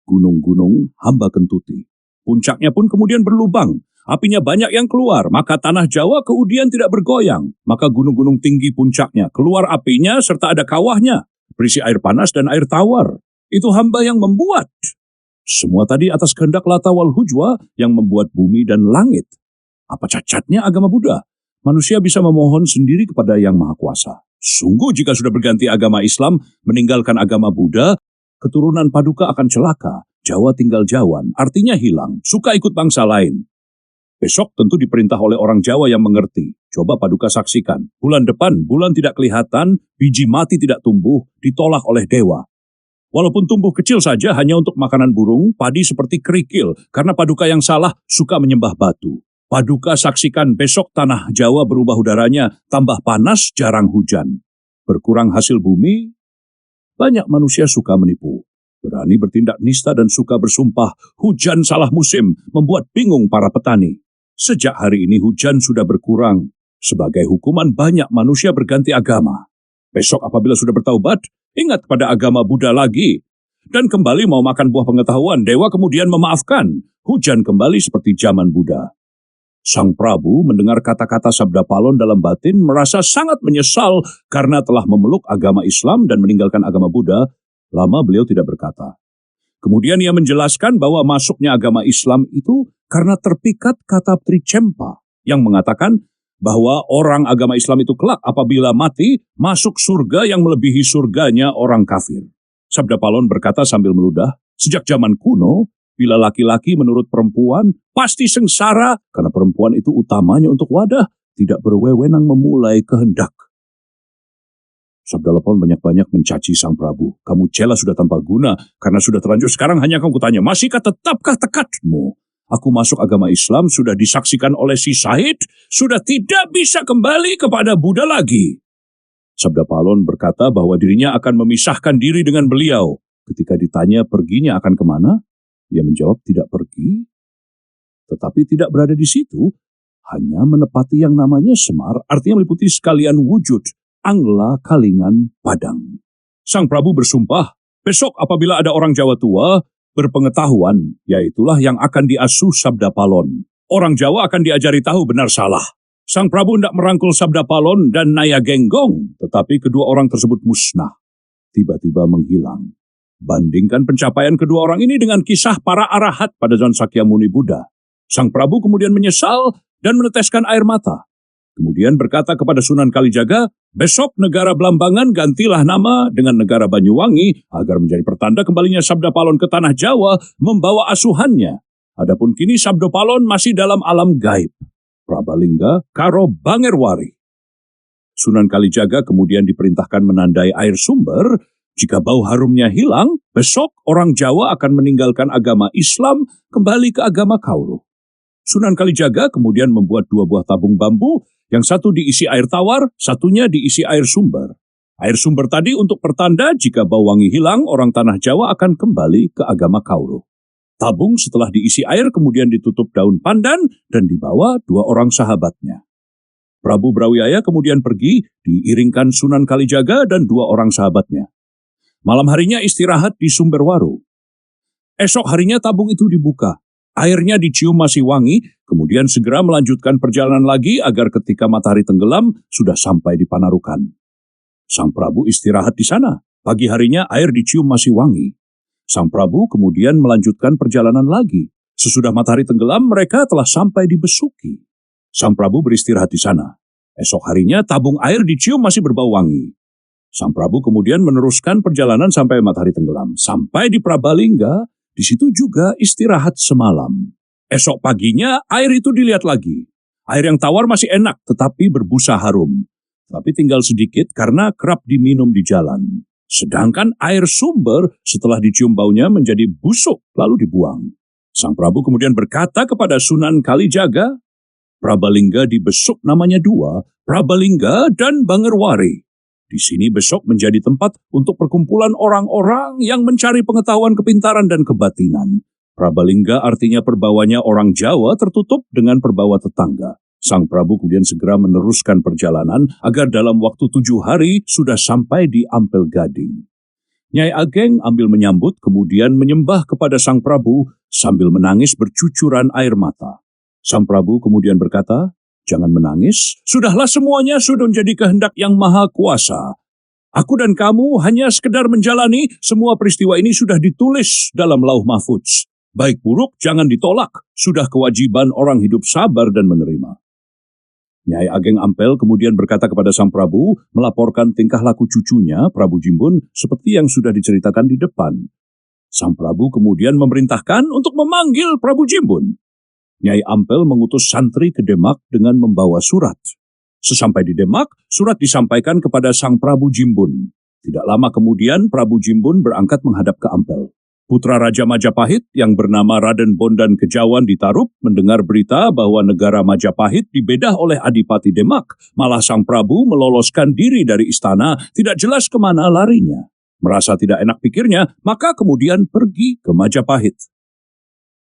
Gunung-gunung hamba kentuti. Puncaknya pun kemudian berlubang. Apinya banyak yang keluar, maka tanah Jawa kemudian tidak bergoyang. Maka gunung-gunung tinggi puncaknya, keluar apinya serta ada kawahnya. Berisi air panas dan air tawar. Itu hamba yang membuat. Semua tadi atas kehendak Lata wal Hujwa yang membuat bumi dan langit. Apa cacatnya agama Buddha? Manusia bisa memohon sendiri kepada Yang Maha Kuasa. Sungguh jika sudah berganti agama Islam, meninggalkan agama Buddha, keturunan Paduka akan celaka. Jawa tinggal Jawan, artinya hilang, suka ikut bangsa lain. Besok tentu diperintah oleh orang Jawa yang mengerti. Coba Paduka saksikan. Bulan depan, bulan tidak kelihatan, biji mati tidak tumbuh, ditolak oleh dewa. Walaupun tumbuh kecil saja hanya untuk makanan burung, padi seperti kerikil, karena Paduka yang salah suka menyembah batu. Paduka saksikan besok tanah Jawa berubah udaranya, tambah panas, jarang hujan. Berkurang hasil bumi, banyak manusia suka menipu. Berani bertindak nista dan suka bersumpah, hujan salah musim, membuat bingung para petani. Sejak hari ini hujan sudah berkurang. Sebagai hukuman banyak manusia berganti agama. Besok apabila sudah bertaubat, ingat pada agama Buddha lagi. Dan kembali mau makan buah pengetahuan, dewa kemudian memaafkan. Hujan kembali seperti zaman Buddha. Sang Prabu mendengar kata-kata Sabda Palon dalam batin merasa sangat menyesal karena telah memeluk agama Islam dan meninggalkan agama Buddha. Lama beliau tidak berkata. Kemudian ia menjelaskan bahwa masuknya agama Islam itu karena terpikat kata Tricempa yang mengatakan bahwa orang agama Islam itu kelak apabila mati masuk surga yang melebihi surganya orang kafir. Sabda Palon berkata sambil meludah, sejak zaman kuno, bila laki-laki menurut perempuan pasti sengsara karena perempuan itu utamanya untuk wadah, tidak berwewenang memulai kehendak. Sabda Palon banyak-banyak mencaci Sang Prabu. Kamu jela sudah tanpa guna karena sudah terlanjur. Sekarang hanya kamu kutanya, masihkah tetapkah tekadmu? Aku masuk agama Islam sudah disaksikan oleh si Syahid, sudah tidak bisa kembali kepada Buddha lagi. Sabda Palon berkata bahwa dirinya akan memisahkan diri dengan beliau. Ketika ditanya perginya akan kemana, ia menjawab tidak pergi, tetapi tidak berada di situ, hanya menepati yang namanya Semar, artinya meliputi sekalian wujud, Angla, Kalingan, Padang. Sang Prabu bersumpah, besok apabila ada orang Jawa tua, berpengetahuan, yaitulah yang akan diasuh Sabda Palon. Orang Jawa akan diajari tahu benar salah. Sang Prabu hendak merangkul Sabda Palon dan Naya Genggong, tetapi kedua orang tersebut musnah. Tiba-tiba menghilang. Bandingkan pencapaian kedua orang ini dengan kisah para arahat pada zaman Sakyamuni Buddha. Sang Prabu kemudian menyesal dan meneteskan air mata. Kemudian berkata kepada Sunan Kalijaga, besok negara Blambangan gantilah nama dengan negara Banyuwangi agar menjadi pertanda kembalinya Sabda Palon ke tanah Jawa membawa asuhannya. Adapun kini Sabda Palon masih dalam alam gaib. Prabalingga karo Bangerwari. Sunan Kalijaga kemudian diperintahkan menandai air sumber. Jika bau harumnya hilang, besok orang Jawa akan meninggalkan agama Islam kembali ke agama Kauruh. Sunan Kalijaga kemudian membuat 2 buah tabung bambu, yang satu diisi air tawar, satunya diisi air sumber. Air sumber tadi untuk pertanda jika bau wangi hilang, orang tanah Jawa akan kembali ke agama Kauruh. Tabung setelah diisi air kemudian ditutup daun pandan dan dibawa 2 orang sahabatnya. Prabu Brawijaya kemudian pergi, diiringkan Sunan Kalijaga dan 2 orang sahabatnya. Malam harinya istirahat di Sumberwaru. Esok harinya tabung itu dibuka. Airnya dicium masih wangi, kemudian segera melanjutkan perjalanan lagi agar ketika matahari tenggelam sudah sampai di Panarukan. Sang Prabu istirahat di sana. Pagi harinya air dicium masih wangi. Sang Prabu kemudian melanjutkan perjalanan lagi. Sesudah matahari tenggelam, mereka telah sampai di Besuki. Sang Prabu beristirahat di sana. Esok harinya tabung air dicium masih berbau wangi. Sang Prabu kemudian meneruskan perjalanan sampai matahari tenggelam. Sampai di Prabalingga, di situ juga istirahat semalam. Esok paginya air itu dilihat lagi. Air yang tawar masih enak, tetapi berbusa harum. Tapi tinggal sedikit karena kerap diminum di jalan. Sedangkan air sumber setelah dicium baunya menjadi busuk lalu dibuang. Sang Prabu kemudian berkata kepada Sunan Kalijaga, Prabalingga di Besuk namanya dua, Prabalingga dan Bangerwari. Di sini Besuk menjadi tempat untuk perkumpulan orang-orang yang mencari pengetahuan kepintaran dan kebatinan. Prabalingga artinya perbawanya orang Jawa tertutup dengan perbawa tetangga. Sang Prabu kemudian segera meneruskan perjalanan agar dalam waktu 7 hari sudah sampai di Ampel Gading. Nyai Ageng ambil menyambut kemudian menyembah kepada Sang Prabu sambil menangis bercucuran air mata. Sang Prabu kemudian berkata, "Jangan menangis, sudahlah semuanya sudah menjadi kehendak yang maha kuasa. Aku dan kamu hanya sekedar menjalani, semua peristiwa ini sudah ditulis dalam Lauh Mahfudz. Baik buruk jangan ditolak, sudah kewajiban orang hidup sabar dan menerima." Nyai Ageng Ampel kemudian berkata kepada Sang Prabu, melaporkan tingkah laku cucunya, Prabu Jimbun, seperti yang sudah diceritakan di depan. Sang Prabu kemudian memerintahkan untuk memanggil Prabu Jimbun. Nyai Ampel mengutus santri ke Demak dengan membawa surat. Sesampai di Demak, surat disampaikan kepada Sang Prabu Jimbun. Tidak lama kemudian, Prabu Jimbun berangkat menghadap ke Ampel. Putra Raja Majapahit yang bernama Raden Bondan Kejawan di Tarup mendengar berita bahwa negara Majapahit dibedah oleh Adipati Demak. Malah Sang Prabu meloloskan diri dari istana, tidak jelas kemana larinya. Merasa tidak enak pikirnya, maka kemudian pergi ke Majapahit.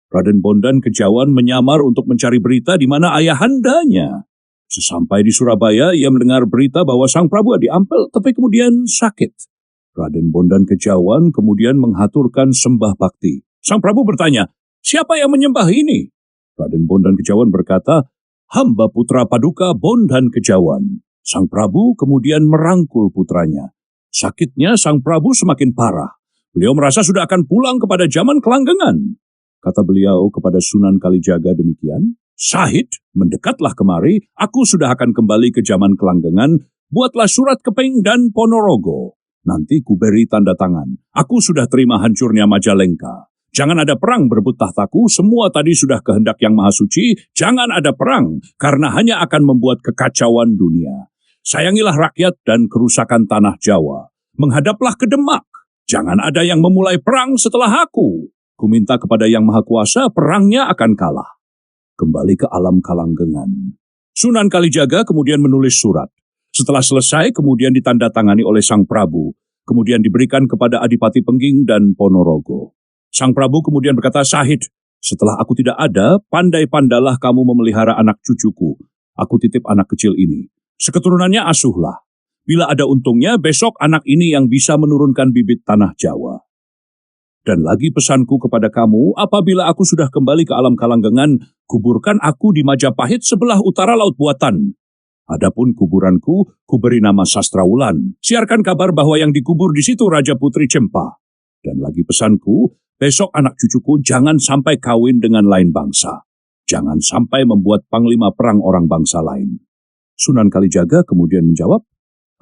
Raden Bondan Kejawan menyamar untuk mencari berita di mana ayahandanya. Sesampai di Surabaya, ia mendengar berita bahwa Sang Prabu di Ampel, tapi kemudian sakit. Raden Bondan Kejawan kemudian menghaturkan sembah bakti. Sang Prabu bertanya, "Siapa yang menyembah ini?" Raden Bondan Kejawan berkata, "Hamba putra Paduka Bondan Kejawan." Sang Prabu kemudian merangkul putranya. Sakitnya Sang Prabu semakin parah. Beliau merasa sudah akan pulang kepada zaman kelanggengan. Kata beliau kepada Sunan Kalijaga demikian, "Sahid, mendekatlah kemari, aku sudah akan kembali ke zaman kelanggengan, buatlah surat keping dan Ponorogo. Nanti kuberi tanda tangan. Aku sudah terima hancurnya Majalengka. Jangan ada perang berebut tahtaku, semua tadi sudah kehendak yang maha suci. Jangan ada perang, karena hanya akan membuat kekacauan dunia. Sayangilah rakyat dan kerusakan tanah Jawa. Menghadaplah ke Demak. Jangan ada yang memulai perang setelah aku. Kuminta kepada Yang Maha Kuasa, perangnya akan kalah." Kembali ke alam kalanggengan. Sunan Kalijaga kemudian menulis surat. Setelah selesai, kemudian ditandatangani oleh Sang Prabu, kemudian diberikan kepada Adipati Pengging dan Ponorogo. Sang Prabu kemudian berkata, "Sahid, setelah aku tidak ada, pandai-pandalah kamu memelihara anak cucuku. Aku titip anak kecil ini. Seketurunannya asuhlah. Bila ada untungnya, besok anak ini yang bisa menurunkan bibit tanah Jawa. Dan lagi pesanku kepada kamu, apabila aku sudah kembali ke alam kalanggengan, kuburkan aku di Majapahit sebelah utara Laut Buatan. Adapun kuburanku, kuberi nama Sastrawulan. Siarkan kabar bahwa yang dikubur di situ Raja Putri Cempa. Dan lagi pesanku, besok anak cucuku jangan sampai kawin dengan lain bangsa. Jangan sampai membuat panglima perang orang bangsa lain." Sunan Kalijaga kemudian menjawab,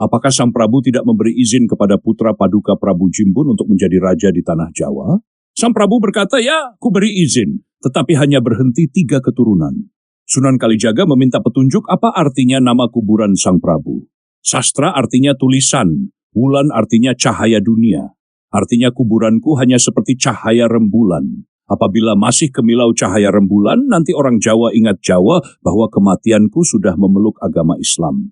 "Apakah Sang Prabu tidak memberi izin kepada putra Paduka Prabu Jimbun untuk menjadi raja di tanah Jawa?" Sang Prabu berkata, "Ya, kuberi izin, tetapi hanya berhenti 3 keturunan." Sunan Kalijaga meminta petunjuk apa artinya nama kuburan Sang Prabu. Sastra artinya tulisan, wulan artinya cahaya dunia. Artinya kuburanku hanya seperti cahaya rembulan. Apabila masih kemilau cahaya rembulan, nanti orang Jawa ingat Jawa bahwa kematianku sudah memeluk agama Islam.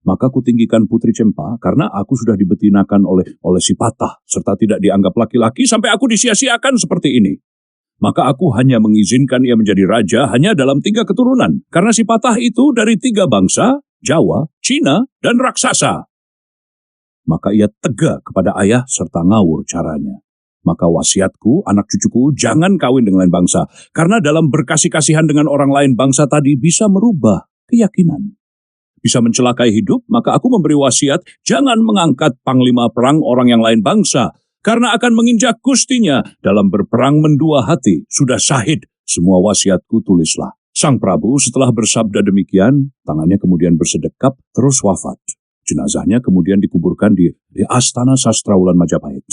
Maka kutinggikan Putri Cempa karena aku sudah dibetinakan oleh si Patah, serta tidak dianggap laki-laki sampai aku disia-siakan seperti ini. Maka aku hanya mengizinkan ia menjadi raja hanya dalam 3 keturunan. Karena si Patah itu dari 3 bangsa, Jawa, Cina, dan raksasa. Maka ia tega kepada ayah serta ngawur caranya. Maka wasiatku, anak cucuku, jangan kawin dengan lain bangsa. Karena dalam berkasih-kasihan dengan orang lain bangsa tadi bisa merubah keyakinan. bisa mencelakai hidup, maka aku memberi wasiat, jangan mengangkat panglima perang orang yang lain bangsa, karena akan menginjak gustinya dalam berperang mendua hati. Sudah syahid, semua wasiatku tulislah. Sang Prabu setelah bersabda demikian, tangannya kemudian bersedekap, terus wafat. Jenazahnya kemudian dikuburkan di Astana Sastraulan Majapahit.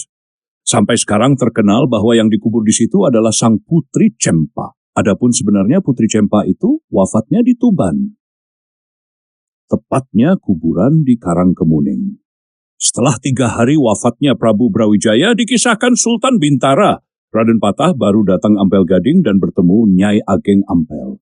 Sampai sekarang terkenal bahwa yang dikubur di situ adalah sang putri Cempa. Adapun sebenarnya putri Cempa itu wafatnya di Tuban. Tepatnya kuburan di Karangkemuning. Setelah 3 hari wafatnya Prabu Brawijaya, dikisahkan Sultan Bintara, Raden Patah baru datang Ampel Gading dan bertemu Nyai Ageng Ampel.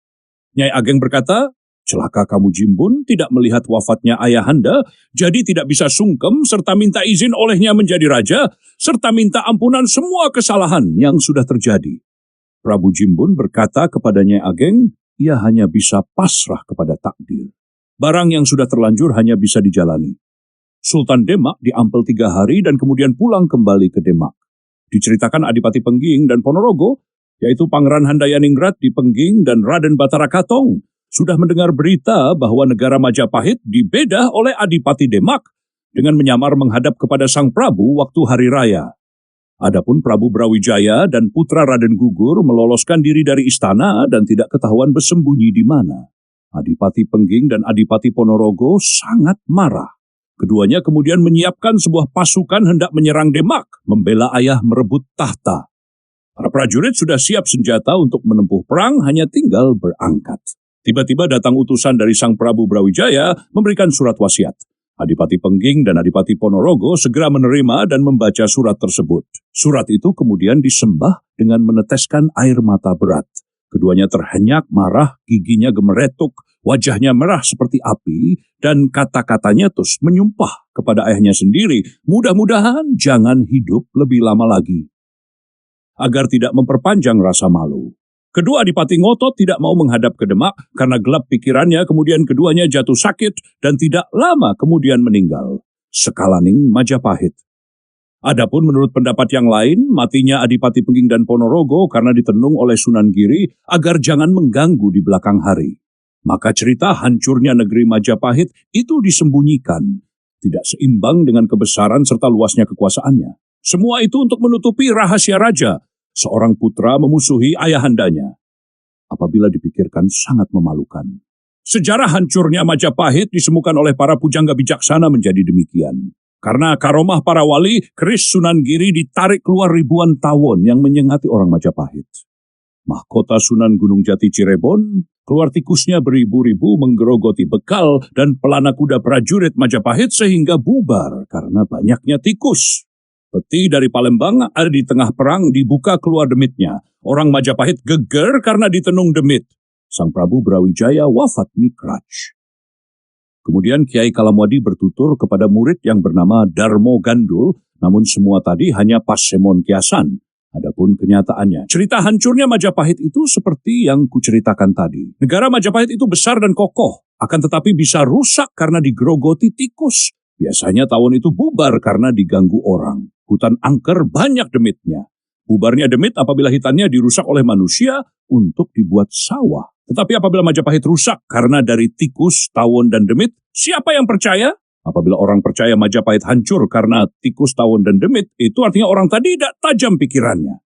Nyai Ageng berkata, celaka kamu Jimbun tidak melihat wafatnya ayahanda, jadi tidak bisa sungkem serta minta izin olehnya menjadi raja, serta minta ampunan semua kesalahan yang sudah terjadi. Prabu Jimbun berkata kepada Nyai Ageng, ia hanya bisa pasrah kepada takdir. Barang yang sudah terlanjur hanya bisa dijalani. Sultan Demak diampel 3 hari dan kemudian pulang kembali ke Demak. Diceritakan Adipati Pengging dan Ponorogo, yaitu Pangeran Handayaningrat di Pengging dan Raden Batara Katong, sudah mendengar berita bahwa negara Majapahit dibedah oleh Adipati Demak dengan menyamar menghadap kepada Sang Prabu waktu hari raya. Adapun Prabu Brawijaya dan putra Raden Gugur meloloskan diri dari istana dan tidak ketahuan bersembunyi di mana. Adipati Pengging dan Adipati Ponorogo sangat marah. Keduanya kemudian menyiapkan sebuah pasukan hendak menyerang Demak, membela ayah merebut tahta. Para prajurit sudah siap senjata untuk menempuh perang, hanya tinggal berangkat. Tiba-tiba datang utusan dari Sang Prabu Brawijaya memberikan surat wasiat. Adipati Pengging dan Adipati Ponorogo segera menerima dan membaca surat tersebut. Surat itu kemudian disembah dengan meneteskan air mata berat. Keduanya terhenyak, marah, giginya gemeretuk, wajahnya merah seperti api, dan kata-katanya terus menyumpah kepada ayahnya sendiri, mudah-mudahan jangan hidup lebih lama lagi. Agar tidak memperpanjang rasa malu. Kedua Adipati ngotot tidak mau menghadap ke Demak karena gelap pikirannya, kemudian keduanya jatuh sakit dan tidak lama kemudian meninggal. Sekalaning Majapahit. Adapun menurut pendapat yang lain, matinya Adipati Pengging dan Ponorogo karena ditenung oleh Sunan Giri agar jangan mengganggu di belakang hari. Maka cerita hancurnya negeri Majapahit itu disembunyikan, tidak seimbang dengan kebesaran serta luasnya kekuasaannya. Semua itu untuk menutupi rahasia raja. Seorang putra memusuhi ayahandanya. Apabila dipikirkan sangat memalukan. Sejarah hancurnya Majapahit disemukan oleh para pujangga bijaksana menjadi demikian. Karena karomah para wali, keris Sunan Giri ditarik keluar ribuan tawon yang menyengati orang Majapahit. Mahkota Sunan Gunung Jati Cirebon, keluar tikusnya beribu-ribu menggerogoti bekal dan pelana kuda prajurit Majapahit sehingga bubar karena banyaknya tikus. Peti dari Palembang ada di tengah perang dibuka keluar demitnya. Orang Majapahit geger karena ditenung demit. Sang Prabu Brawijaya wafat mikraj. Kemudian Kiai Kalamwadi bertutur kepada murid yang bernama Darmo Gandul, namun semua tadi hanya pasemon kiasan. Adapun kenyataannya, cerita hancurnya Majapahit itu seperti yang kuceritakan tadi. Negara Majapahit itu besar dan kokoh, akan tetapi bisa rusak karena digerogoti tikus. Biasanya tawon itu bubar karena diganggu orang. Hutan angker banyak demitnya. Bubarnya demit apabila hitannya dirusak oleh manusia untuk dibuat sawah. Tetapi apabila Majapahit rusak karena dari tikus, tawon, dan demit, siapa yang percaya? Apabila orang percaya Majapahit hancur karena tikus, tawon, dan demit, itu artinya orang tadi tidak tajam pikirannya.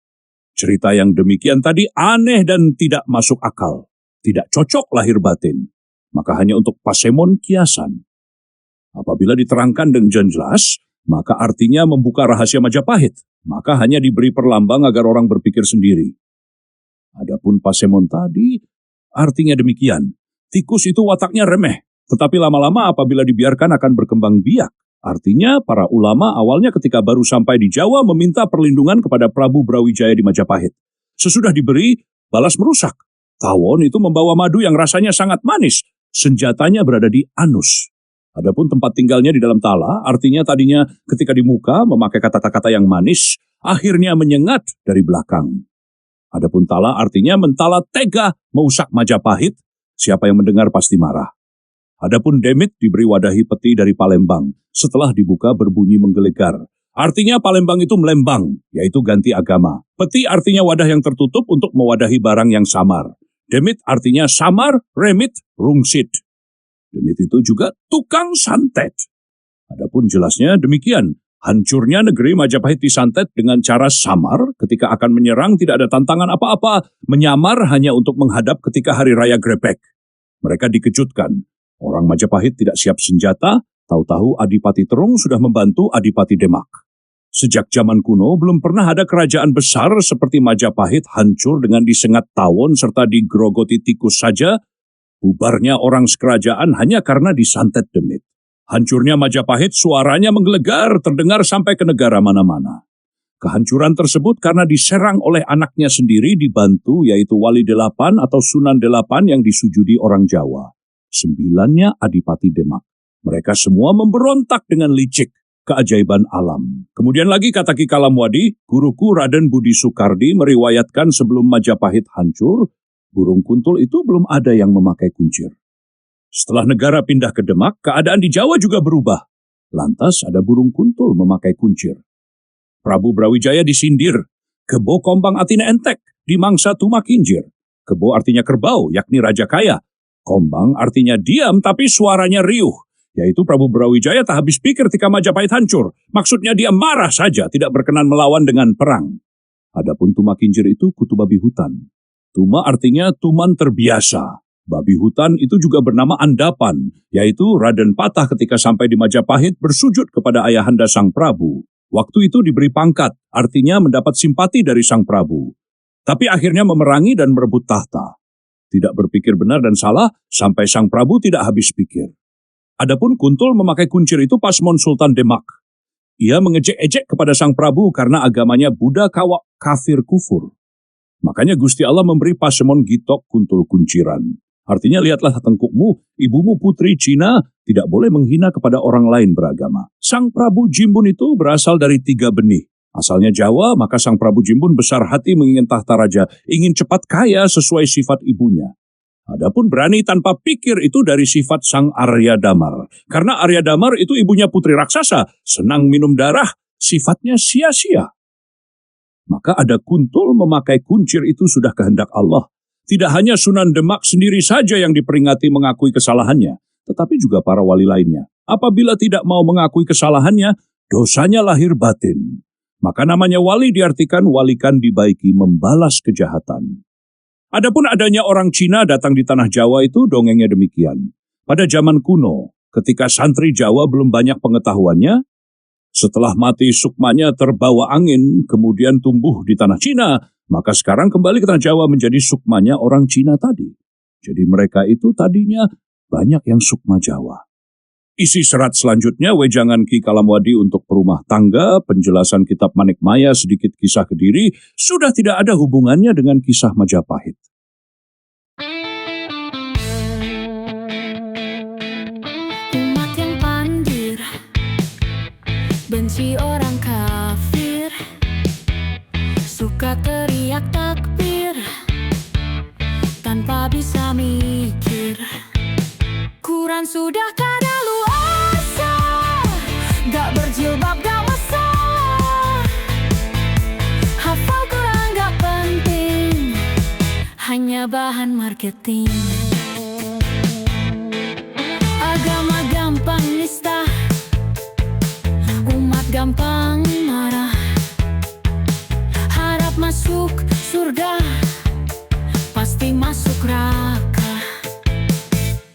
Cerita yang demikian tadi aneh dan tidak masuk akal. Tidak cocok lahir batin. Maka hanya untuk pasemon kiasan. Apabila diterangkan dengan jelas, maka artinya membuka rahasia Majapahit. Maka hanya diberi perlambang agar orang berpikir sendiri. Adapun pasemon tadi, artinya demikian. Tikus itu wataknya remeh, tetapi lama-lama apabila dibiarkan akan berkembang biak. Artinya para ulama awalnya ketika baru sampai di Jawa meminta perlindungan kepada Prabu Brawijaya di Majapahit. Sesudah diberi, balas merusak. Tawon itu membawa madu yang rasanya sangat manis. Senjatanya berada di anus. Adapun tempat tinggalnya di dalam tala, artinya tadinya ketika di muka memakai kata-kata yang manis, akhirnya menyengat dari belakang. Adapun tala artinya mentala tega meusak Majapahit, siapa yang mendengar pasti marah. Adapun demit diberi wadahi peti dari Palembang, setelah dibuka berbunyi menggelegar. Artinya Palembang itu melembang, yaitu ganti agama. Peti artinya wadah yang tertutup untuk mewadahi barang yang samar. Demit artinya samar, remit, rungsit. Demit itu juga tukang santet. Adapun jelasnya demikian, hancurnya negeri Majapahit disantet dengan cara samar ketika akan menyerang tidak ada tantangan apa-apa, menyamar hanya untuk menghadap ketika hari raya Grebek. Mereka dikejutkan, orang Majapahit tidak siap senjata, tahu-tahu Adipati Terung sudah membantu Adipati Demak. Sejak zaman kuno belum pernah ada kerajaan besar seperti Majapahit hancur dengan disengat tawon serta digerogoti tikus saja. Bubarnya orang sekerajaan hanya karena disantet demit. Hancurnya Majapahit suaranya menggelegar terdengar sampai ke negara mana-mana. Kehancuran tersebut karena diserang oleh anaknya sendiri dibantu yaitu Wali Delapan atau Sunan Delapan yang disujudi orang Jawa. 9-nya Adipati Demak. Mereka semua memberontak dengan licik. Keajaiban alam. Kemudian lagi kata Ki Kalamwadi, guruku Raden Budi Soekardi meriwayatkan sebelum Majapahit hancur, burung kuntul itu belum ada yang memakai kuncir. Setelah negara pindah ke Demak, keadaan di Jawa juga berubah. Lantas ada burung kuntul memakai kuncir. Prabu Brawijaya disindir, kebo kombang atina entek, dimangsa tumak kinjir. Kebo artinya kerbau, yakni raja kaya. Kombang artinya diam tapi suaranya riuh. Yaitu Prabu Brawijaya tak habis pikir ketika Majapahit hancur. Maksudnya dia marah saja, tidak berkenan melawan dengan perang. Adapun tumak kinjir itu kutu babi hutan. Tuma artinya tuman terbiasa. Babi hutan itu juga bernama Andapan, yaitu Raden Patah ketika sampai di Majapahit bersujud kepada ayahanda Sang Prabu. Waktu itu diberi pangkat, artinya mendapat simpati dari Sang Prabu. Tapi akhirnya memerangi dan merebut tahta. Tidak berpikir benar dan salah, sampai Sang Prabu tidak habis pikir. Adapun kuntul memakai kuncir itu Pasmon Sultan Demak. Ia mengejek-ejek kepada Sang Prabu karena agamanya Buddha kawak kafir kufur. Makanya Gusti Allah memberi Pasemon Gitok kuntul kunciran. Artinya lihatlah tengkukmu, ibumu putri Cina tidak boleh menghina kepada orang lain beragama. Sang Prabu Jimbun itu berasal dari 3 benih. Asalnya Jawa, maka Sang Prabu Jimbun besar hati menginginkan tahta raja, ingin cepat kaya sesuai sifat ibunya. Adapun berani tanpa pikir itu dari sifat Sang Arya Damar. Karena Arya Damar itu ibunya putri raksasa, senang minum darah, sifatnya sia-sia. Maka ada kuntul memakai kuncir itu sudah kehendak Allah. Tidak hanya Sunan Demak sendiri saja yang diperingati mengakui kesalahannya, tetapi juga para wali lainnya. Apabila tidak mau mengakui kesalahannya, dosanya lahir batin. Maka namanya wali diartikan walikan dibaiki membalas kejahatan. Adapun adanya orang Cina datang di tanah Jawa itu dongengnya demikian. Pada zaman kuno, ketika santri Jawa belum banyak pengetahuannya, setelah mati sukmanya terbawa angin, kemudian tumbuh di tanah Cina, maka sekarang kembali ke tanah Jawa menjadi sukmanya orang Cina tadi. Jadi mereka itu tadinya banyak yang sukma Jawa. Isi serat selanjutnya wejangan Ki Kalamwadi untuk perumah tangga, penjelasan kitab Manikmaya sedikit kisah Kediri, sudah tidak ada hubungannya dengan kisah Majapahit. Umat yang pandir, benci orang kafir, suka teriak takbir, tanpa bisa mikir. Quran sudah kadaluarsa, gak berjilbab gak masalah. Hafal Quran gak penting, hanya bahan marketing. Agama gampang nista, umat gampang marah. Harap masuk surga, pasti masuk neraka.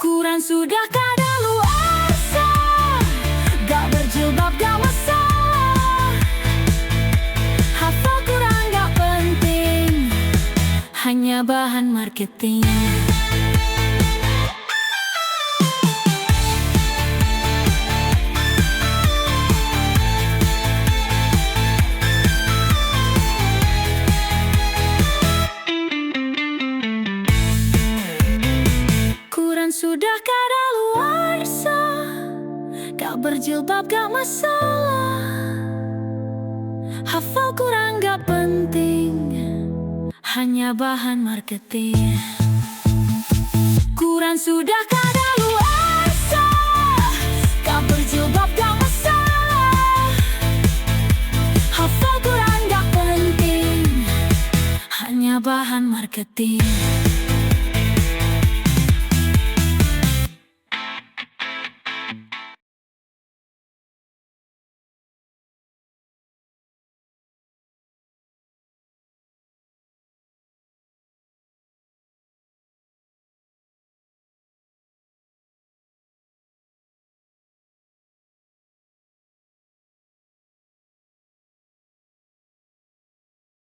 Quran sudah kadaluarsa, gak berjilbab gak masalah. Hafal Quran gak penting, hanya bahan marketing. Sudah kadaluarsa, gak berjilbab gak masalah. Hafal Quran gak penting, hanya bahan marketing. Quran sudah kadaluarsa, gak berjilbab gak masalah. Hafal Quran gak penting, hanya bahan marketing.